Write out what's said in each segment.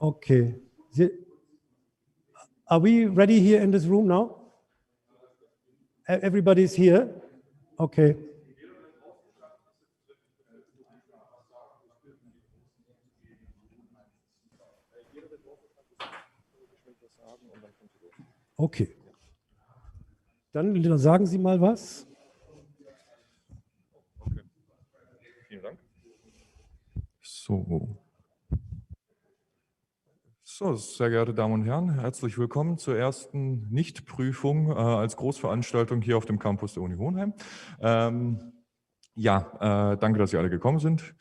Okay. Are we ready here in this room now? Everybody's here? Okay. Okay. Dann sagen Sie mal was. Okay. Vielen Dank. So, sehr geehrte Damen und Herren, herzlich willkommen zur ersten Nichtprüfung als Großveranstaltung hier auf dem Campus der Uni Hohenheim. Danke, dass Sie alle gekommen sind.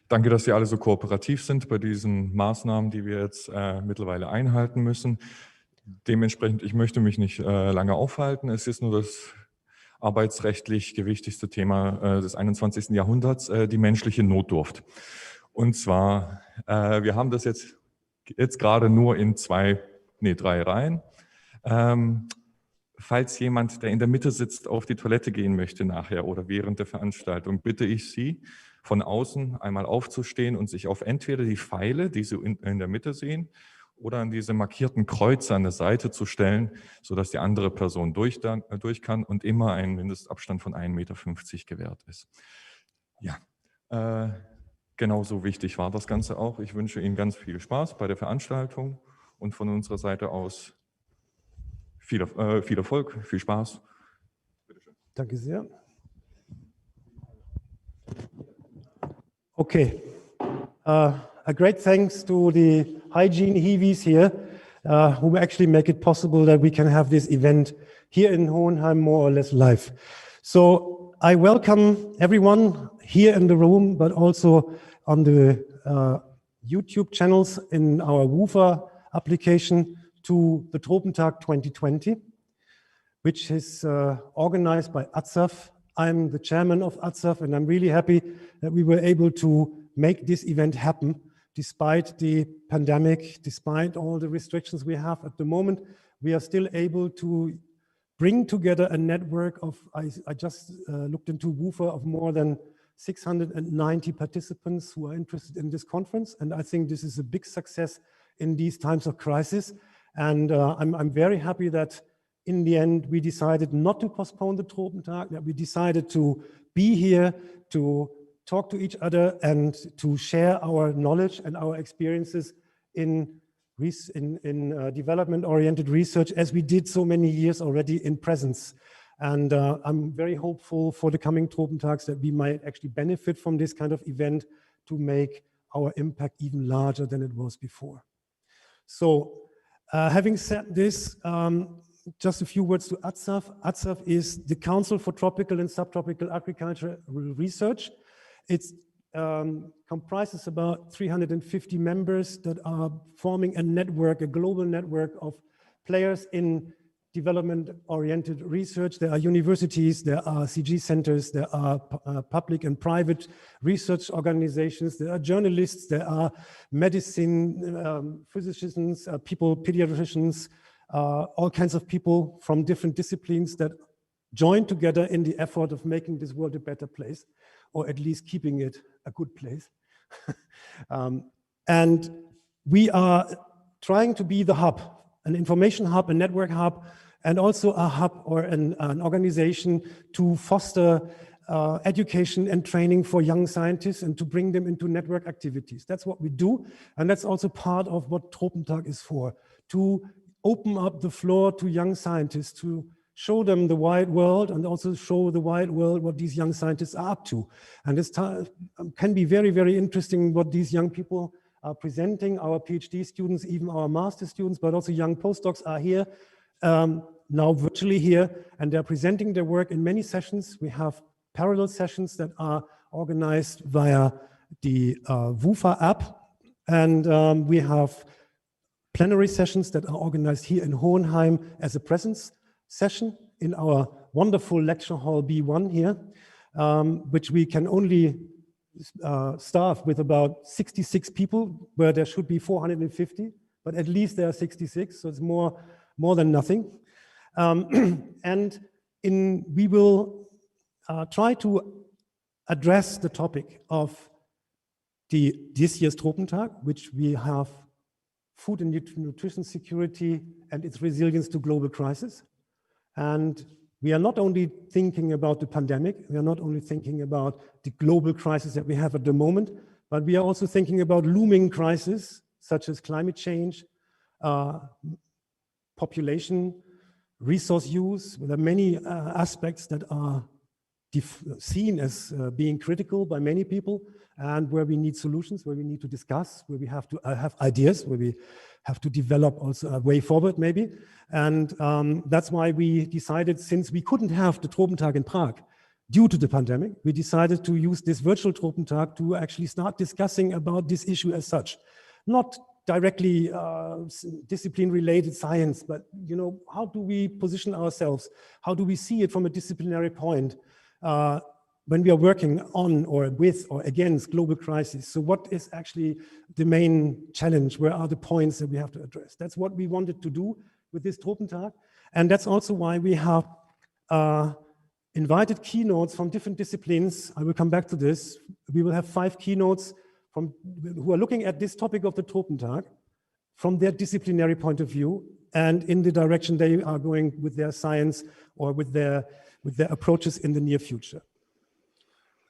Danke, dass Sie alle so kooperativ sind bei diesen Maßnahmen, die wir jetzt mittlerweile einhalten müssen. Dementsprechend, ich möchte mich nicht lange aufhalten. Es ist nur das arbeitsrechtlich gewichtigste Thema des 21. Jahrhunderts, die menschliche Notdurft. Und zwar, wir haben das jetzt gerade nur in 3 Reihen. Falls jemand, der in der Mitte sitzt, auf die Toilette gehen möchte nachher oder während der Veranstaltung, bitte ich Sie, von außen einmal aufzustehen und sich auf entweder die Pfeile, die Sie in der Mitte sehen, oder an diese markierten Kreuze an der Seite zu stellen, sodass die andere Person durch kann und immer ein Mindestabstand von 1,50 Meter gewährt ist. Ja, genauso wichtig war das Ganze auch. Ich wünsche Ihnen ganz viel Spaß bei der Veranstaltung und von unserer Seite aus viel Erfolg, viel Spaß. Bitte schön. Danke sehr. Okay. A great thanks to the hygiene heavies here, who actually make it possible that we can have this event here in Hohenheim more or less live. So I welcome everyone here in the room, but also on the YouTube channels in our WUFA application to the Tropentag 2020, which is organized by ATSAF. I'm the chairman of ATSAF, and I'm really happy that we were able to make this event happen despite the pandemic, despite all the restrictions we have at the moment. We are still able to bring together a network of, I just looked into WUFA, of more than 690 participants who are interested in this conference. And I think this is a big success in these times of crisis. And I'm very happy that in the end, we decided not to postpone the Tropentag, that we decided to be here to talk to each other and to share our knowledge and our experiences in development-oriented research, as we did so many years already in presence. And I'm very hopeful for the coming Tropentags that we might actually benefit from this kind of event to make our impact even larger than it was before. So having said this, just a few words to ATSAF. ATSAF is the Council for Tropical and Subtropical Agricultural Research. It comprises about 350 members that are forming a network, a global network of players in development-oriented research. There are universities, there are CG centers, there are public and private research organizations, there are journalists, there are medicine, physicians, pediatricians, all kinds of people from different disciplines that join together in the effort of making this world a better place, or at least keeping it a good place. And we are trying to be the hub, an information hub, a network hub, and also a hub or an organization to foster education and training for young scientists and to bring them into network activities. That's what we do. And that's also part of what Tropentag is for, to open up the floor to young scientists, to show them the wide world and also show the wide world what these young scientists are up to. And this can be very, very interesting what these young people are presenting. Our PhD students, even our master students, but also young postdocs are here, now virtually here, and they're presenting their work in many sessions. We have parallel sessions that are organized via the WUFA app, and we have plenary sessions that are organized here in Hohenheim as a presence session in our wonderful lecture hall B1 here, which we can only staff with about 66 people, where there should be 450, but at least there are 66, so it's more than nothing. And we will try to address the topic of this year's Tropentag, which we have food and nutrition security and its resilience to global crisis. And we are not only thinking about the pandemic, we are not only thinking about the global crisis that we have at the moment, but we are also thinking about looming crises such as climate change, population, resource use. There are many aspects that are seen as being critical by many people, and where we need solutions, where we need to discuss, where we have to have ideas, where we have to develop also a way forward maybe. And that's why we decided, since we couldn't have the Tropentag in Prague due to the pandemic, we decided to use this virtual Tropentag to actually start discussing about this issue as such. Not directly discipline-related science, but how do we position ourselves? How do we see it from a disciplinary point when we are working on or with or against global crises? So what is actually the main challenge? Where are the points that we have to address? That's what we wanted to do with this Tropentag. And that's also why we have invited keynotes from different disciplines. I will come back to this. We will have 5 keynotes who are looking at this topic of the Tropentag from their disciplinary point of view and in the direction they are going with their science or with their approaches in the near future.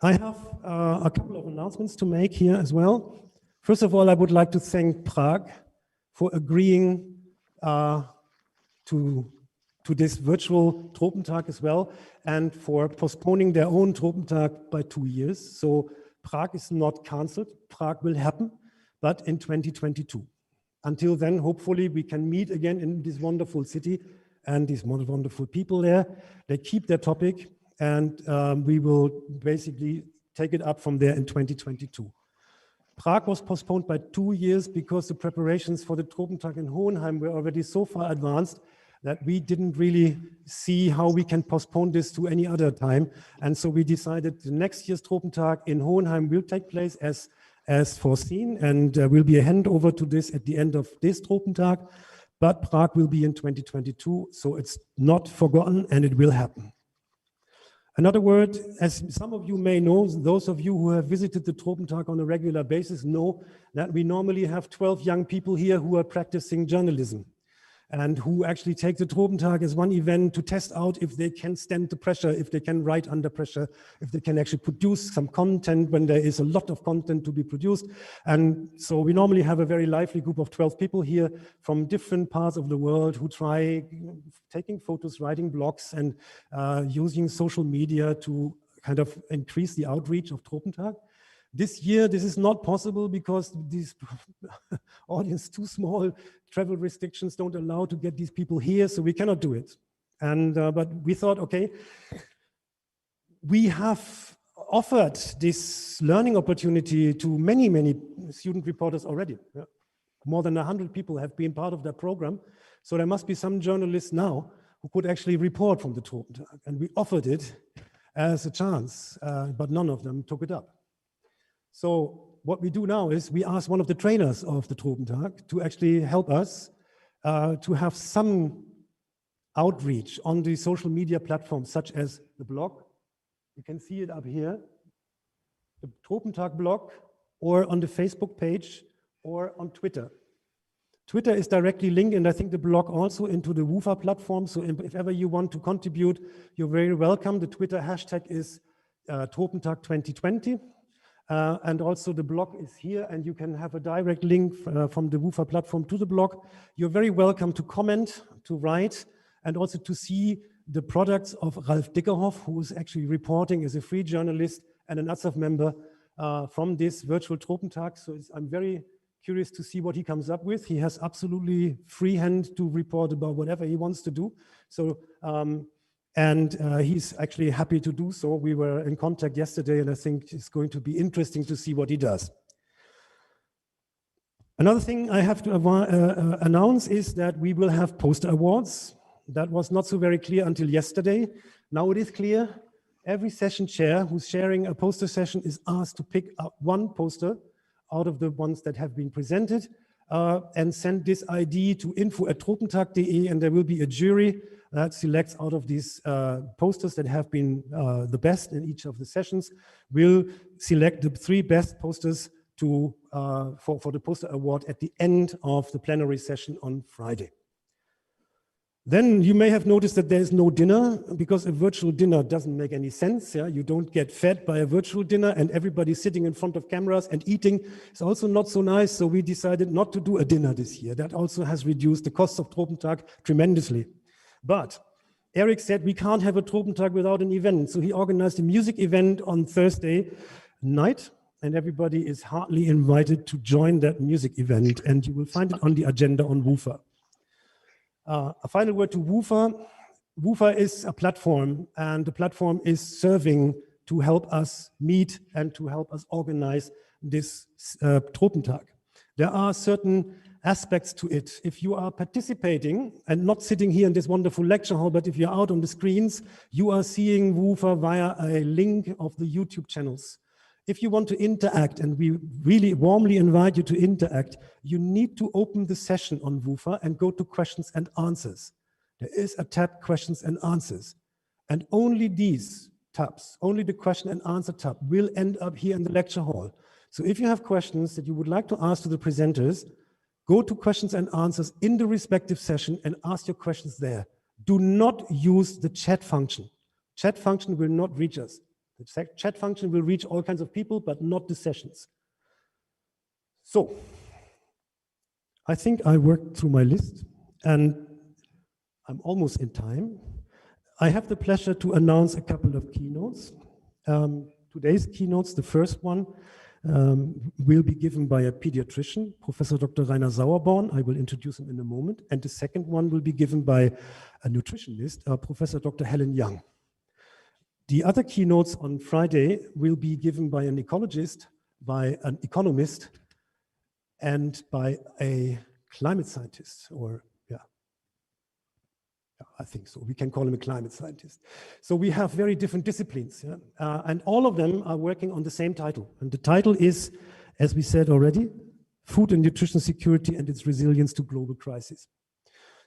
I have a couple of announcements to make here as well. First of all, I would like to thank Prague for agreeing to this virtual Tropentag as well, and for postponing their own Tropentag by 2 years. So Prague is not cancelled. Prague will happen, but in 2022. Until then, hopefully, we can meet again in this wonderful city and these wonderful people there. They keep their topic, and we will basically take it up from there in 2022. Prague was postponed by 2 years because the preparations for the Tropentag in Hohenheim were already so far advanced that we didn't really see how we can postpone this to any other time. And so we decided the next year's Tropentag in Hohenheim will take place as foreseen, and will be a handover to this at the end of this Tropentag. But Prague will be in 2022, so it's not forgotten and it will happen. Another word, as some of you may know, those of you who have visited the Tropentag on a regular basis know that we normally have 12 young people here who are practicing journalism and who actually take the Tropentag as one event to test out if they can stand the pressure, if they can write under pressure, if they can actually produce some content when there is a lot of content to be produced. And so we normally have a very lively group of 12 people here from different parts of the world who try taking photos, writing blogs, and using social media to kind of increase the outreach of Tropentag. This year, this is not possible because these audience too small, travel restrictions don't allow to get these people here, so we cannot do it. And but we thought, okay, we have offered this learning opportunity to many student reporters already. Yeah. More than 100 people have been part of that program, so there must be some journalists now who could actually report from the Tropentag, and we offered it as a chance, but none of them took it up. So what we do now is we ask one of the trainers of the Tropentag to actually help us to have some outreach on the social media platforms, such as the blog. You can see it up here, the Tropentag blog, or on the Facebook page, or on Twitter. Twitter is directly linked, and I think the blog also, into the WUFA platform. So if ever you want to contribute, you're very welcome. The Twitter hashtag is Tropentag 2020. And also the blog is here, and you can have a direct link from the WUFA platform to the blog. You're very welcome to comment, to write, and also to see the products of Ralf Dickerhoff, who is actually reporting as a free journalist and an ASAF member from this virtual Tropentag. So I'm very curious to see what he comes up with. He has absolutely free hand to report about whatever he wants to do. So, and he's actually happy to do so. We were in contact yesterday, and I think it's going to be interesting to see what he does. Another thing I have to announce is that we will have poster awards. That was not so very clear until yesterday. Now it is clear. Every session chair who's sharing a poster session is asked to pick up one poster out of the ones that have been presented and send this ID to info@tropentag.de, and there will be a jury that selects out of these posters that have been the best in each of the sessions. We'll select the 3 best posters for the poster award at the end of the plenary session on Friday. Then you may have noticed that there's no dinner, because a virtual dinner doesn't make any sense. Yeah? You don't get fed by a virtual dinner, and everybody sitting in front of cameras and eating is also not so nice. So we decided not to do a dinner this year. That also has reduced the cost of Tropentag tremendously. But Eric said we can't have a Tropentag without an event. So he organized a music event on Thursday night, and everybody is heartily invited to join that music event. And you will find it on the agenda on WUFA. A final word to WUFA. WUFA is a platform, and the platform is serving to help us meet and to help us organize this Tropentag. There are certain aspects to it. If you are participating and not sitting here in this wonderful lecture hall, but if you're out on the screens, you are seeing WUFA via a link of the YouTube channels. If you want to interact, and we really warmly invite you to interact, you need to open the session on WUFA and go to questions and answers. There is a tab, questions and answers. And only these tabs, only the question and answer tab will end up here in the lecture hall. So if you have questions that you would like to ask to the presenters, go to questions and answers in the respective session and ask your questions there. Do not use the chat function. Chat function will not reach us. The chat function will reach all kinds of people, but not the sessions. So I think I worked through my list, and I'm almost in time. I have the pleasure to announce a couple of keynotes. Today's keynotes, the first one will be given by a pediatrician, Professor Dr. Rainer Sauerborn. I will introduce him in a moment. And the second one will be given by a nutritionist, Professor Dr. Helen Young. The other keynotes on Friday will be given by an ecologist, by an economist, and by a climate scientist, or I think so. We can call him a climate scientist. So we have very different disciplines, yeah? And all of them are working on the same title. And the title is, as we said already, Food and Nutrition Security and its Resilience to Global Crisis.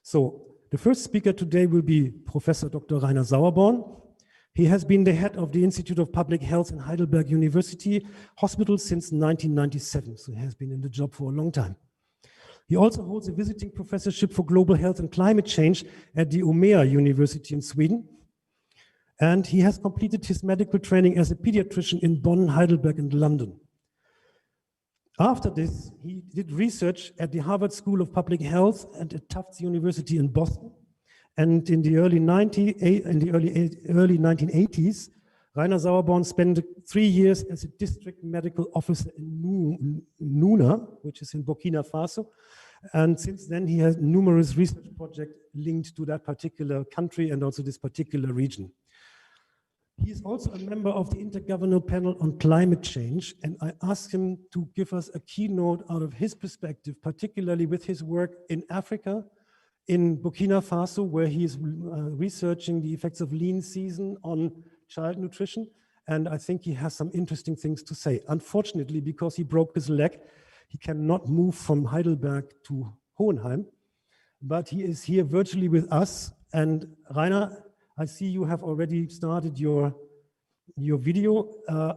So the first speaker today will be Professor Dr. Rainer Sauerborn. He has been the head of the Institute of Public Health in Heidelberg University Hospital since 1997. So he has been in the job for a long time. He also holds a visiting professorship for global health and climate change at the Umeå University in Sweden. And he has completed his medical training as a pediatrician in Bonn, Heidelberg, and London. After this, he did research at the Harvard School of Public Health and at Tufts University in Boston. And in the early 1980s, Rainer Sauerborn spent 3 years as a district medical officer in Nuna, which is in Burkina Faso. And since then, he has numerous research projects linked to that particular country and also this particular region. He is also a member of the Intergovernmental Panel on Climate Change, and I asked him to give us a keynote out of his perspective, particularly with his work in Africa, in Burkina Faso, where he is researching the effects of lean season on child nutrition. And I think he has some interesting things to say. Unfortunately, because he broke his leg, he cannot move from Heidelberg to Hohenheim, but he is here virtually with us. And Rainer, I see you have already started your video.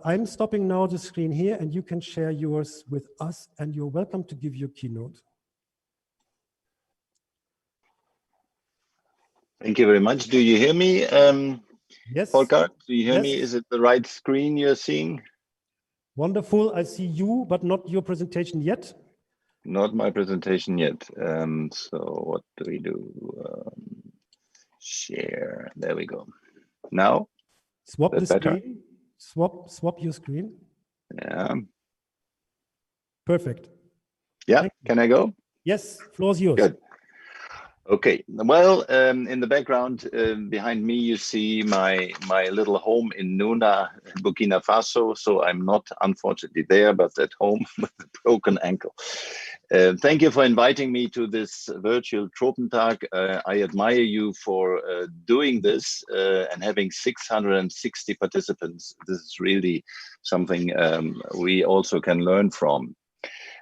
I'm stopping now the screen here, and you can share yours with us, and you're welcome to give your keynote. Thank you very much. Do you hear me, yes. Volker? Do you hear yes. me? Is it the right screen you're seeing? Wonderful. I see you, but not your presentation yet. Not my presentation yet. So what do we do? Share. There we go. Now? Swap the better? screen. Swap your screen. Yeah. Perfect. Yeah. Can I go? Yes. Floor's yours. Good. Okay, well, in the background behind me, you see my little home in Nuna, Burkina Faso. So I'm not unfortunately there, but at home with a broken ankle. Thank you for inviting me to this virtual Tropentag. I admire you for doing this and having 660 participants. This is really something we also can learn from.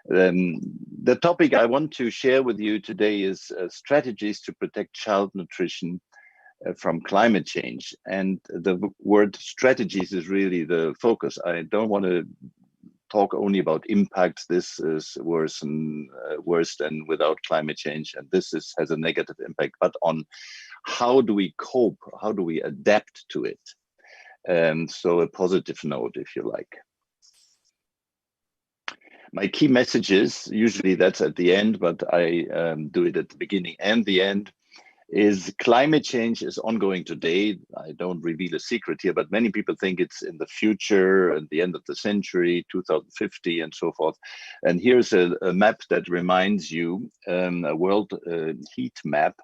The topic I want to share with you today is strategies to protect child nutrition from climate change. And the word strategies is really the focus. I don't want to talk only about impacts. This is worse than without climate change, and this has a negative impact. But on how do we cope? How do we adapt to it? So a positive note, if you like. My key messages, usually that's at the end, but I do it at the beginning and the end, is climate change is ongoing today. I don't reveal a secret here, but many people think it's in the future, at the end of the century, 2050 and so forth. And here's a map that reminds you, a world heat map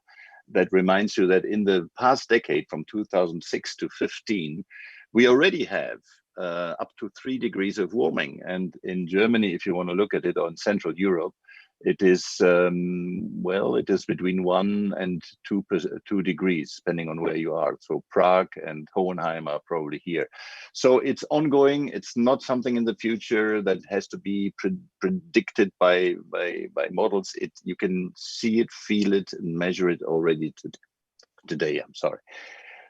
that reminds you that in the past decade, from 2006 to 15, we already have up to 3 degrees of warming. And in Germany, if you want to look at it, on Central Europe, it is, well, it is between 1 and 2 degrees, depending on where you are. So Prague and Hohenheim are probably here. So it's ongoing. It's not something in the future that has to be predicted by models. You can see it, feel it, and measure it already today. I'm sorry.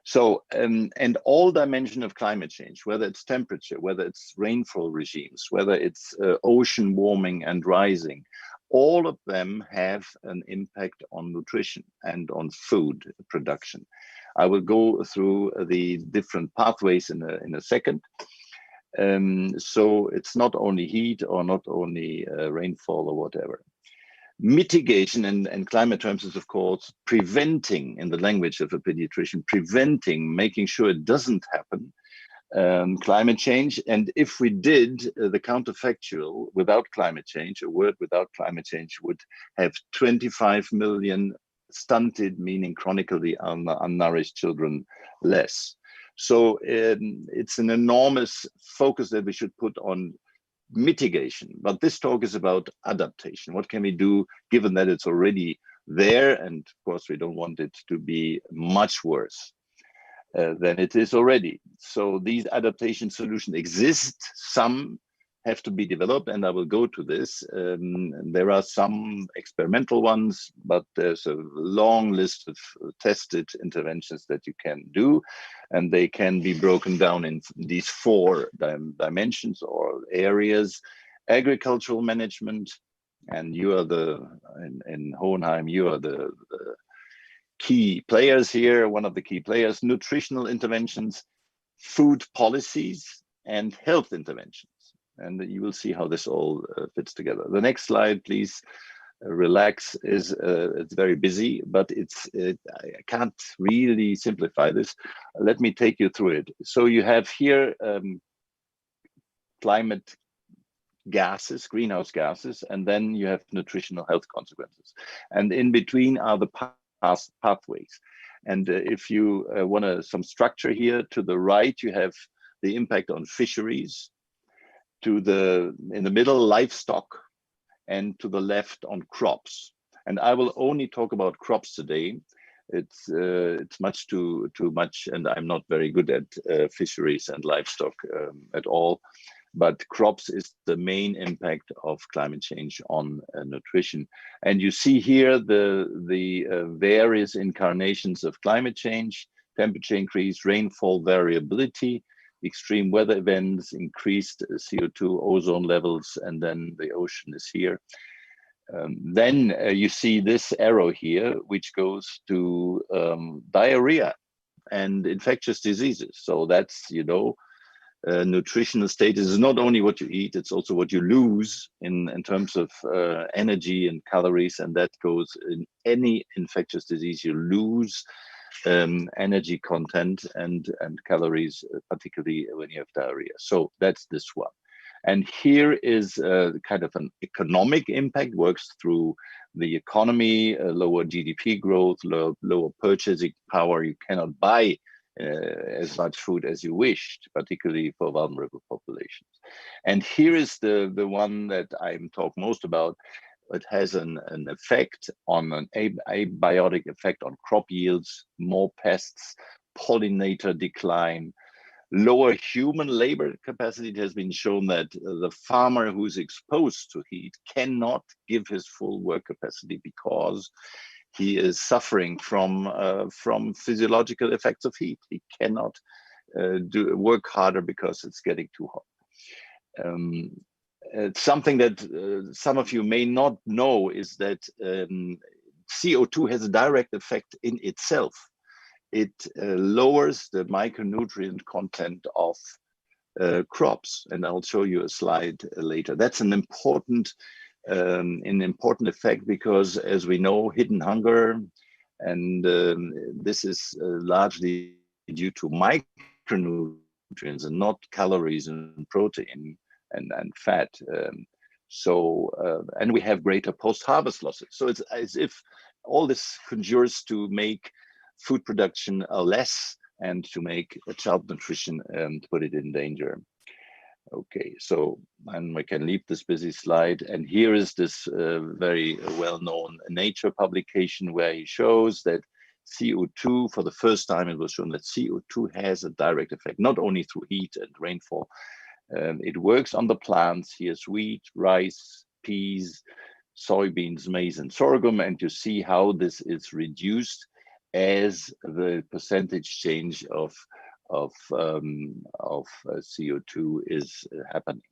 So, and all dimension of climate change, whether it's temperature, whether it's rainfall regimes, whether it's ocean warming and rising, all of them have an impact on nutrition and on food production. I will go through the different pathways in a second. So it's not only heat or not only rainfall or whatever. Mitigation in climate terms is, of course, preventing, in the language of a pediatrician, preventing, making sure it doesn't happen, climate change. And if we did the counterfactual without climate change, a word without climate change would have 25 million stunted, meaning chronically unnourished children less. So it's an enormous focus that we should put on mitigation, but this talk is about adaptation. What can we do given that it's already there? And of course, we don't want it to be much worse than it is already. So these adaptation solutions exist. Some have to be developed, and I will go to this. There are some experimental ones, but there's a long list of tested interventions that you can do, and they can be broken down in these 4 dimensions or areas. Agricultural management, and you are in Hohenheim, you are the key players here, one of the key players. Nutritional interventions, food policies, and health interventions. And you will see how this all fits together. The next slide, please. Relax. It's very busy, but I can't really simplify this. Let me take you through it. So you have here climate gases, greenhouse gases, and then you have nutritional health consequences. And in between are the pathways. And if you want some structure here, to the right, you have the impact on fisheries, in the middle, livestock, and to the left on crops. And I will only talk about crops today. It's much too much, and I'm not very good at fisheries and livestock at all. But crops is the main impact of climate change on nutrition. And you see here the various incarnations of climate change: temperature increase, rainfall variability, extreme weather events, increased CO2, ozone levels, and then the ocean is here. Then you see this arrow here, which goes to diarrhea and infectious diseases. So that's, nutritional status is not only what you eat, it's also what you lose in terms of energy and calories, and that goes in any infectious disease. You lose energy content and calories, particularly when you have diarrhea. So that's this one. And here is kind of an economic impact, works through the economy, lower GDP growth, lower purchasing power. You cannot buy as much food as you wished, particularly for vulnerable populations. And here is the one that I'm talking most about. It has an effect on an abiotic effect on crop yields, more pests, pollinator decline, lower human labor capacity. It has been shown that the farmer who's exposed to heat cannot give his full work capacity because he is suffering from physiological effects of heat. He cannot work harder because it's getting too hot. something that some of you may not know is that CO2 has a direct effect in itself. It lowers the micronutrient content of crops, and I'll show you a slide later. That's an important effect because, as we know, hidden hunger, and this is largely due to micronutrients and not calories and protein and fat. And we have greater post-harvest losses. So it's as if all this conjures to make food production less and to make child nutrition and put it in danger. Okay, so and we can leave this busy slide. And here is this very well-known Nature publication where he shows that CO2, for the first time, it was shown that CO2 has a direct effect, not only through heat and rainfall. It works on the plants. Here's wheat, rice, peas, soybeans, maize, and sorghum, and you see how this is reduced as the percentage change of CO2 is happening.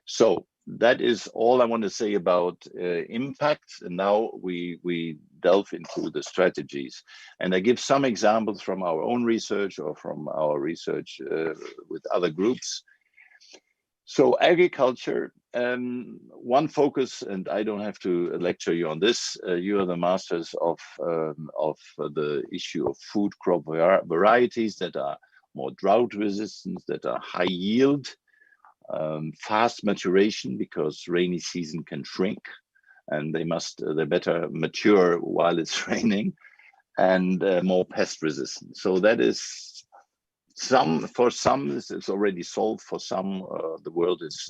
So that is all I want to say about impact. And now we delve into the strategies. And I give some examples from our own research or from our research with other groups. So agriculture, one focus, and I don't have to lecture you on this, you are the masters of the issue of food crop varieties that are more drought resistant, that are high yield, fast maturation because rainy season can shrink, and they better mature while it's raining, and more pest resistant. So that is for some it's already solved. For some, the world is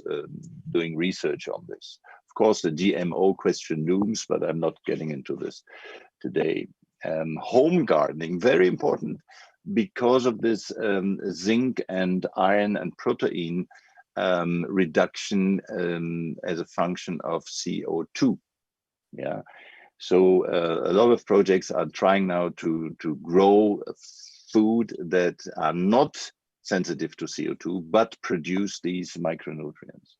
doing research on this. Of course, the GMO question looms, but I'm not getting into this today. Home gardening, very important because of this zinc and iron and protein reduction as a function of CO2. Yeah, so a lot of projects are trying now to grow food that are not sensitive to CO2 but produce these micronutrients.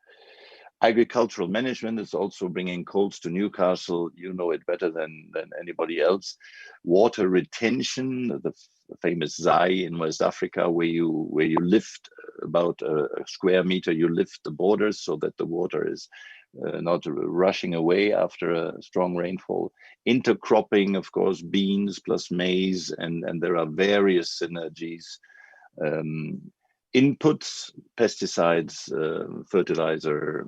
Agricultural management is also bringing colds to Newcastle. You know it better than anybody else. Water retention, the famous Zai in West Africa, where you lift about a square meter, you lift the borders so that the water is not rushing away after a strong rainfall. Intercropping, of course, beans plus maize, and there are various synergies. Inputs, pesticides, fertilizer,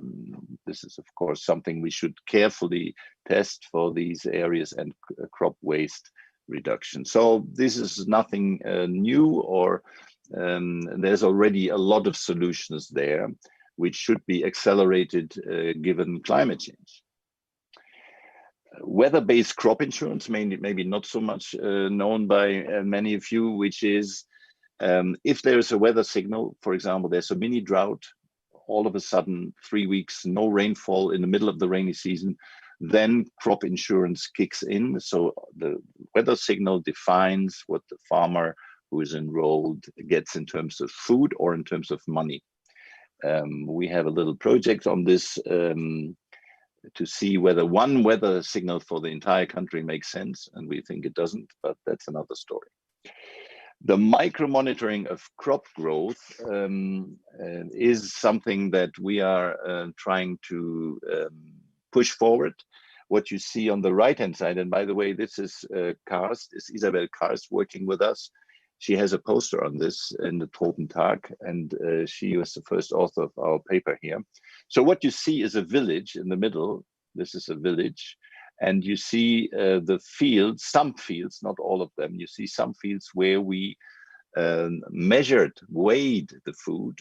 this is of course something we should carefully test for these areas, and crop waste reduction. So this is nothing new, or there's already a lot of solutions there which should be accelerated given climate change. Weather-based crop insurance, maybe not so much known by many of you, which is if there is a weather signal, for example, there's a mini drought, all of a sudden 3 weeks, no rainfall in the middle of the rainy season, then crop insurance kicks in. So the weather signal defines what the farmer who is enrolled gets in terms of food or in terms of money. We have a little project on this to see whether one weather signal for the entire country makes sense, and we think it doesn't, but that's another story. The micro monitoring of crop growth is something that we are trying to push forward. What you see on the right-hand side, and by the way, this is Karst, is Isabel Karst working with us. She has a poster on this in the Tropentag, and she was the first author of our paper here. So what you see is a village in the middle. This is a village. And you see the fields, some fields, not all of them. You see some fields where we measured, weighed the food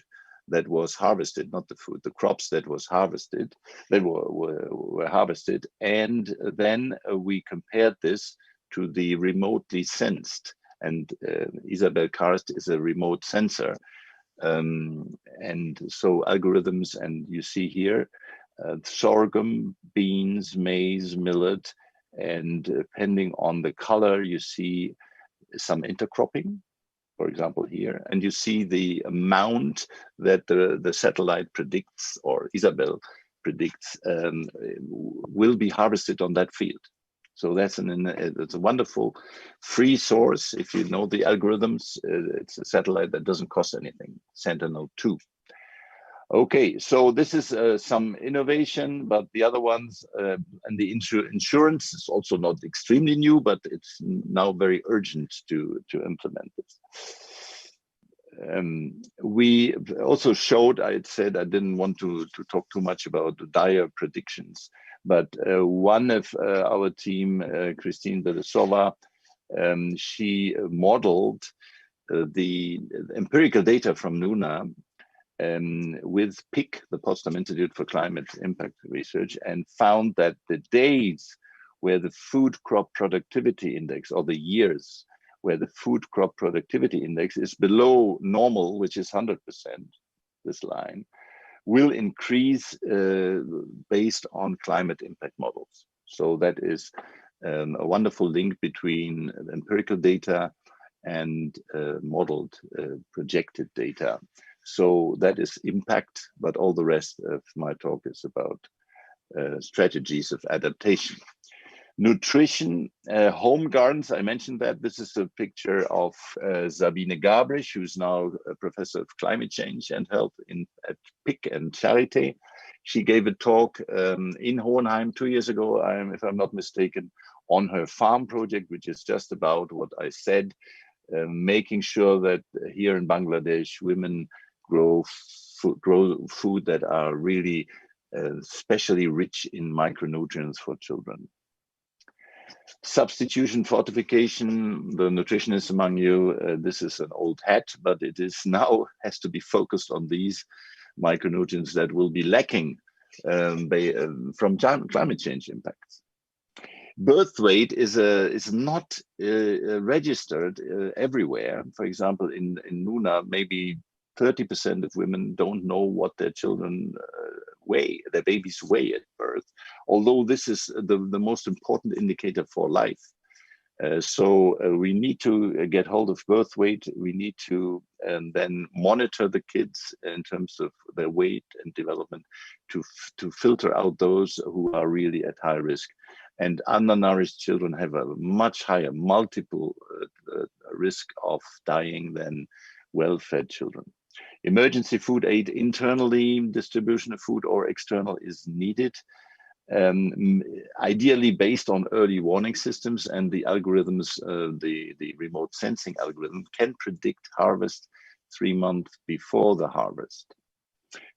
that was harvested, not the food, the crops that was harvested, that were harvested. And then we compared this to the remotely sensed. And Isabel Karst is a remote sensor. And so algorithms, and you see here, sorghum, beans, maize, millet, and depending on the color, you see some intercropping. for example, here, and you see the amount that the satellite predicts, or Isabel predicts, will be harvested on that field. So it's a wonderful free source. If you know the algorithms, it's a satellite that doesn't cost anything, Sentinel-2. Okay, so this is some innovation, but the other ones, and the insurance is also not extremely new, but it's now very urgent to implement this. We also showed, I had said I didn't want to talk too much about the dire predictions, but one of our team, Christine Belesova, she modeled the empirical data from Nuna with PIC, the Potsdam Institute for Climate Impact Research, and found that the days where the food crop productivity index, or the years where the food crop productivity index is below normal, which is 100%, this line, will increase based on climate impact models. So that is a wonderful link between empirical data and modeled projected data. So that is impact, but all the rest of my talk is about strategies of adaptation. Nutrition, home gardens, I mentioned that. This is a picture of Sabine Gabrisch, who's now a professor of climate change and health at PIC and Charité. She gave a talk in Hohenheim 2 years ago, if I'm not mistaken, on her farm project, which is just about what I said, making sure that here in Bangladesh, women grow food that are really especially rich in micronutrients for children. Substitution fortification, the nutritionists among you, this is an old hat, but it is now has to be focused on these micronutrients that will be lacking from climate change impacts. Birth weight is not registered everywhere. For example, in Nuna, maybe 30% of women don't know what their children weigh, their babies weigh at birth, although this is the most important indicator for life. So we need to get hold of birth weight. We need to then monitor the kids in terms of their weight and development to filter out those who are really at high risk. And undernourished children have a much higher multiple risk of dying than well-fed children. Emergency food aid internally, distribution of food, or external is needed, ideally based on early warning systems, and the algorithms, the remote sensing algorithm can predict harvest 3 months before the harvest.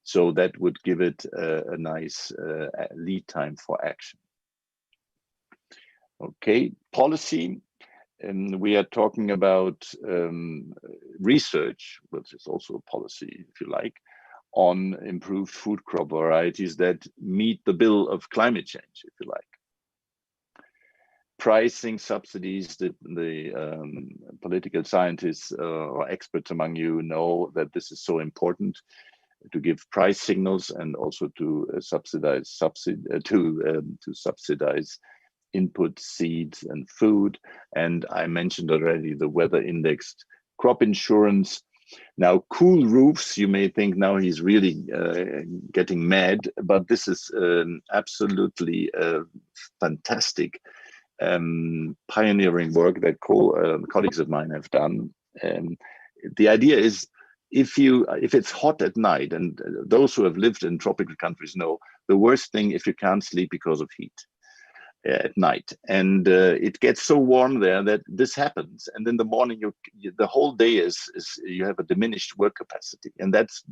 So that would give it a nice lead time for action. Okay, policy. We are talking about research, which is also a policy, if you like, on improved food crop varieties that meet the bill of climate change, if you like. Pricing subsidies, the political scientists or experts among you know that this is so important to give price signals and also to subsidize input, seeds, and food. And I mentioned already the weather indexed crop insurance. Now, cool roofs, you may think now he's really getting mad, but this is absolutely fantastic pioneering work that colleagues of mine have done. The idea is, if it's hot at night, and those who have lived in tropical countries know, the worst thing if you can't sleep because of heat at night, and it gets so warm there that this happens, and in the morning the whole day is you have a diminished work capacity, and that's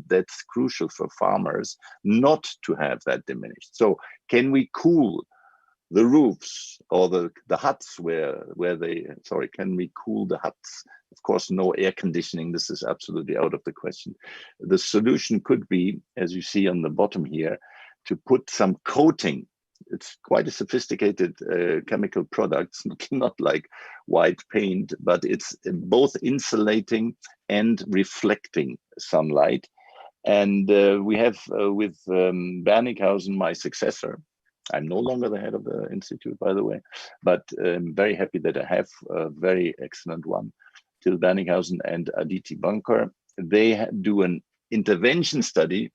crucial for farmers not to have that diminished. So can we cool the roofs or the huts can we cool the huts? Of course, no air conditioning, this is absolutely out of the question. The solution could be, as you see on the bottom here, to put some coating. It's quite a sophisticated chemical product, not like white paint, but it's both insulating and reflecting sunlight. And we have with Bernighausen, my successor. I'm no longer the head of the institute, by the way, but I'm very happy that I have a very excellent one. Till Berninghausen and Aditi Bankar. They do an intervention study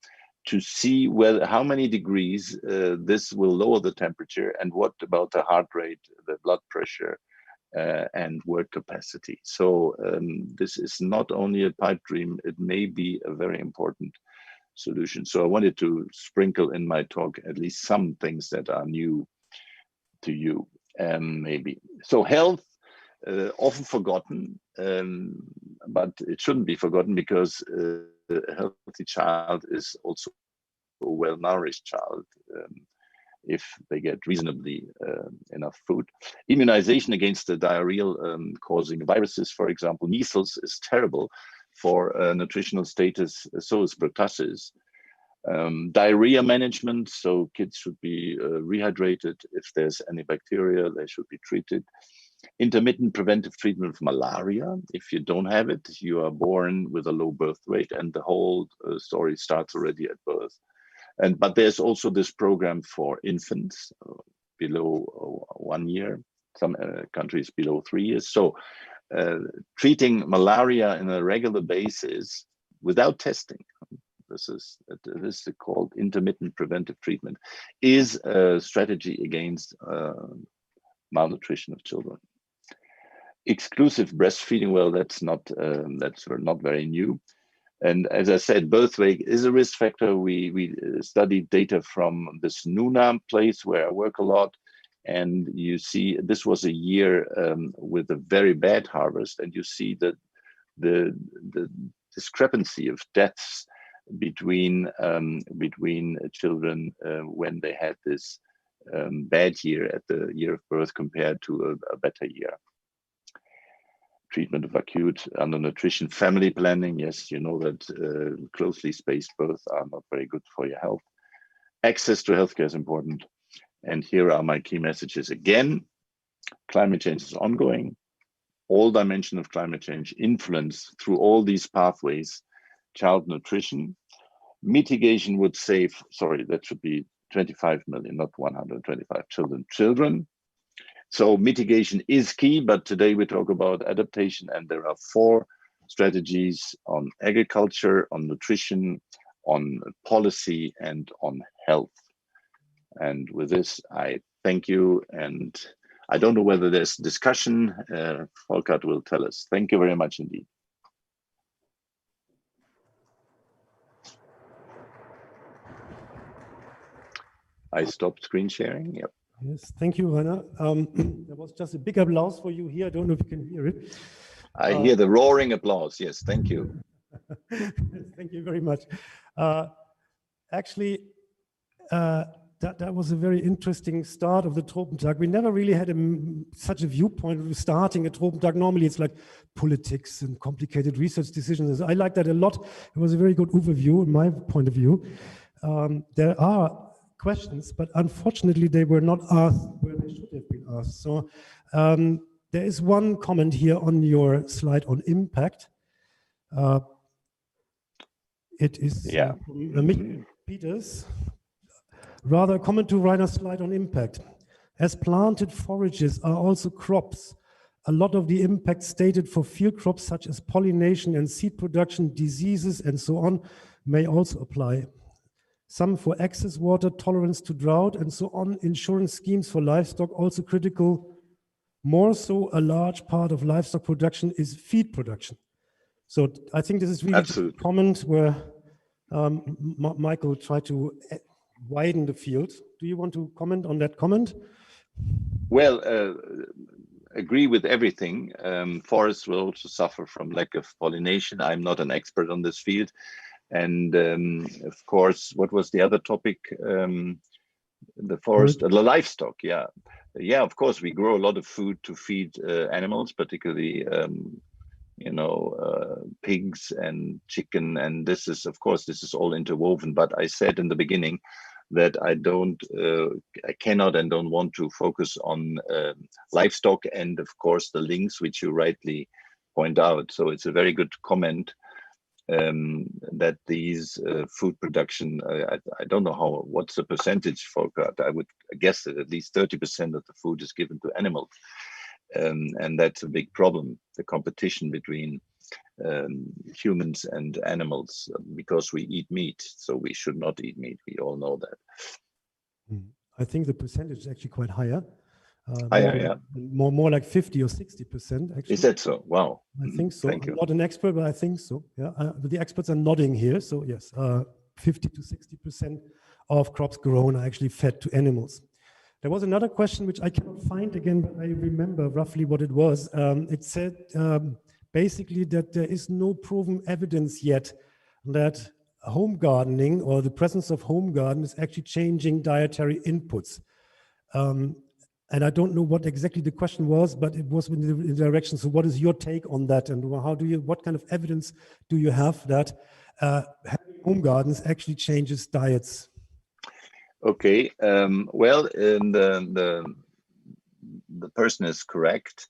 to see how many degrees this will lower the temperature, and what about the heart rate, the blood pressure, and work capacity. So this is not only a pipe dream, it may be a very important solution. So I wanted to sprinkle in my talk at least some things that are new to you, maybe. So health, often forgotten, but it shouldn't be forgotten, because a healthy child is also a well-nourished child if they get reasonably enough food. Immunization against the diarrheal causing viruses, for example, measles is terrible for nutritional status, so is pertussis. Diarrhea management, so kids should be rehydrated. If there's any bacteria, they should be treated. Intermittent preventive treatment of malaria. If you don't have it, you are born with a low birth weight, and the whole story starts already at birth. But there's also this program for infants below 1 year, some countries below 3 years. So treating malaria on a regular basis without testing, this is called intermittent preventive treatment, is a strategy against malnutrition of children. Exclusive breastfeeding, well, that's not very new. And as I said, birth weight is a risk factor. We studied data from this Nuna place where I work a lot, and you see this was a year with a very bad harvest, and you see that the discrepancy of deaths between children when they had this bad year at the year of birth compared to a better year. Treatment of acute undernutrition, family planning. Yes, you know that closely spaced births are not very good for your health. Access to healthcare is important. And here are my key messages again. Climate change is ongoing. All dimensions of climate change influence through all these pathways child nutrition. Mitigation would save, sorry, that should be 25 million, not 125 children. So mitigation is key, but today we talk about adaptation, and there are 4 strategies on agriculture, on nutrition, on policy, and on health. And with this, I thank you. And I don't know whether there's discussion. Volkert will tell us. Thank you very much indeed. I stopped screen sharing. Yep. Yes, thank you, Rainer. There was just a big applause for you here. I don't know if you can hear it. I hear the roaring applause. Yes, thank you. Thank you very much. Actually, that was a very interesting start of the Tropentag. We never really had such a viewpoint of starting a Tropentag. Normally it's like politics and complicated research decisions. I like that a lot. It was a very good overview in my point of view. There are questions, but unfortunately they were not asked where they should have been asked. So there is one comment here on your slide on impact. It is from Peters. Rather a comment to Rainer's slide on impact. As planted forages are also crops, a lot of the impact stated for field crops such as pollination and seed production, diseases and so on may also apply. Some for excess water, tolerance to drought, and so on. Insurance schemes for livestock also critical. More so, a large part of livestock production is feed production. So I think this is really a comment where Michael tried to widen the field. Do you want to comment on that comment? Well, agree with everything. Forests will also suffer from lack of pollination. I'm not an expert on this field. And of course, what was the other topic? The forest, the livestock. Yeah, of course, we grow a lot of food to feed animals, particularly, pigs and chicken. And this is, of course, this is all interwoven. But I said in the beginning that I cannot and don't want to focus on livestock and, of course, the links which you rightly point out. So it's a very good comment. That these food production, I don't know what's the percentage for that. I would guess that at least 30% of the food is given to animals. And that's a big problem, the competition between humans and animals, because we eat meat, so we should not eat meat. We all know that. I think the percentage is actually quite higher. More like 50 or 60%. Actually, is that so? Wow. I think so. Thank you. I'm not an expert, but I think so. Yeah, but the experts are nodding here. So yes, 50 to 60% of crops grown are actually fed to animals. There was another question which I cannot find again, but I remember roughly what it was. It said basically that there is no proven evidence yet that home gardening or the presence of home garden is actually changing dietary inputs. And I don't know what exactly the question was, but it was in the direction. So what is your take on that? And what kind of evidence do you have that having home gardens actually changes diets? Okay, well, the person is correct.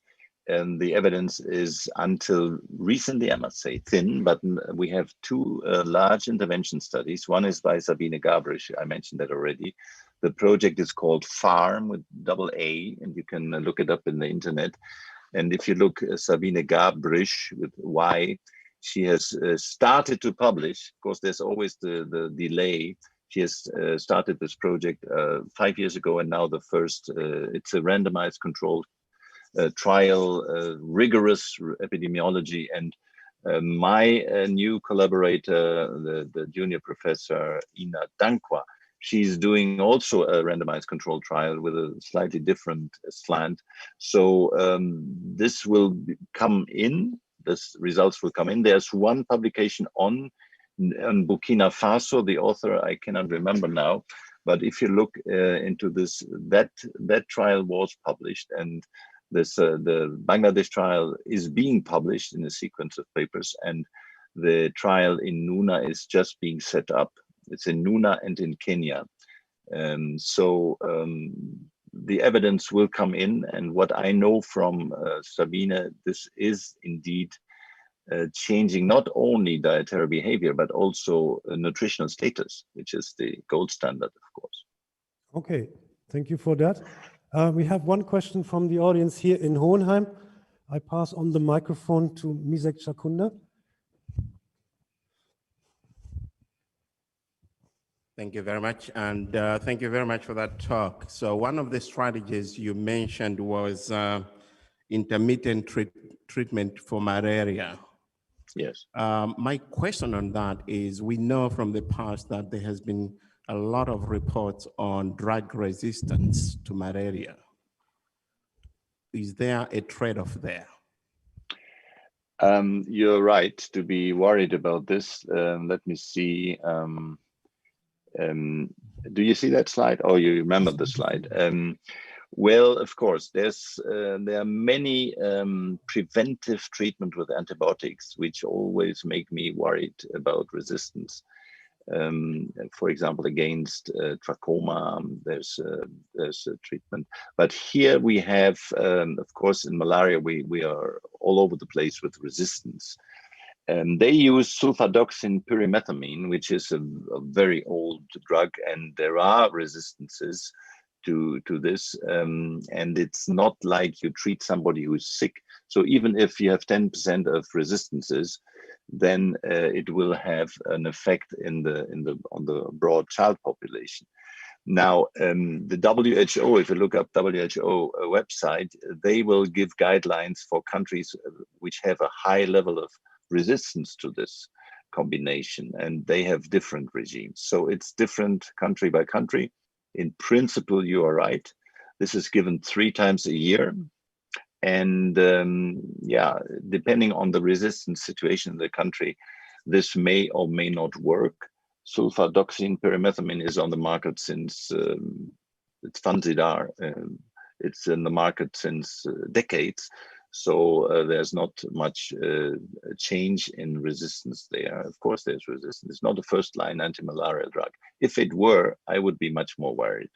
And the evidence is, until recently, I must say, thin, but we have two large intervention studies. One is by Sabine Gabrisch, I mentioned that already. The project is called FARM with double A, and you can look it up in the internet. And if you look Sabine Gabrisch with Y, she has started to publish. Of course, there's always the delay. She has started this project 5 years ago, and now the first, it's a randomized controlled trial, rigorous epidemiology, and my new collaborator, the junior professor Ina Dankwa, she's doing also a randomized controlled trial with a slightly different slant. So this will come in, this results will come in. There's one publication on Burkina Faso, the author I cannot remember now, but if you look into this, that trial was published, and this the Bangladesh trial is being published in a sequence of papers, and the trial in Nuna is just being set up. It's in Nuna and in Kenya. The evidence will come in, and what I know from Sabine, this is indeed changing not only dietary behavior, but also nutritional status, which is the gold standard, of course. Okay, thank you for that. We have one question from the audience here in Hohenheim. I pass on the microphone to Misek Chakunda. Thank you very much, and thank you very much for that talk. So one of the strategies you mentioned was intermittent treatment for malaria. Yes. My question on that is, we know from the past that there has been a lot of reports on drug resistance to malaria. Is there a trade-off there? You're right to be worried about this. Let me see. Do you see that slide? Oh, you remember the slide. Well, of course, there are many preventive treatment with antibiotics, which always make me worried about resistance. For example, against trachoma, there's a treatment. But here we have, of course, in malaria, we are all over the place with resistance. They use sulfadoxine pyrimethamine, which is a very old drug, and there are resistances to this. And it's not like you treat somebody who's sick. So even if you have 10% of resistances, then it will have an effect on the broad child population. Now, the WHO, if you look up WHO website, they will give guidelines for countries which have a high level of resistance to this combination, and they have different regimes. So it's different country by country. In principle, you are right. This is given 3 times a year. And yeah, depending on the resistance situation in the country, this may or may not work. Sulfadoxine pyrimethamine is on the market since, it's Fansidar. It's in the market since decades. So there's not much change in resistance there. Of course, there's resistance. It's not a first-line anti-malarial drug. If it were, I would be much more worried.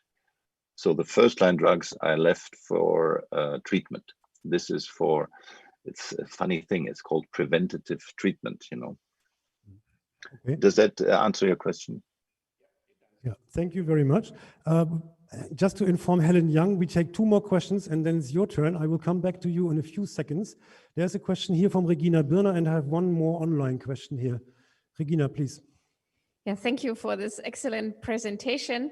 So the first-line drugs are left for treatment. This is for, it's a funny thing, it's called preventative treatment, you know. Okay. Does that answer your question? Yeah, thank you very much. Just to inform Helen Young, we take 2 more questions and then it's your turn. I will come back to you in a few seconds. There's a question here from Regina Birner and I have 1 more online question here. Regina, please. Yeah, thank you for this excellent presentation.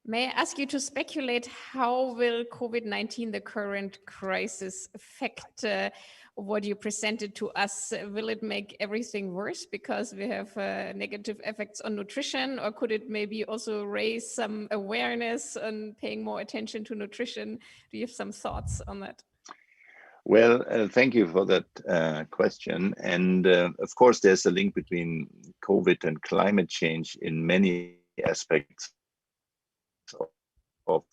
May I ask you to speculate how will COVID-19, the current crisis, affect what you presented to us? Will it make everything worse because we have negative effects on nutrition, or could it maybe also raise some awareness on paying more attention to nutrition? Do you have some thoughts on that? Well, thank you for that question. And of course, there's a link between COVID and climate change in many aspects of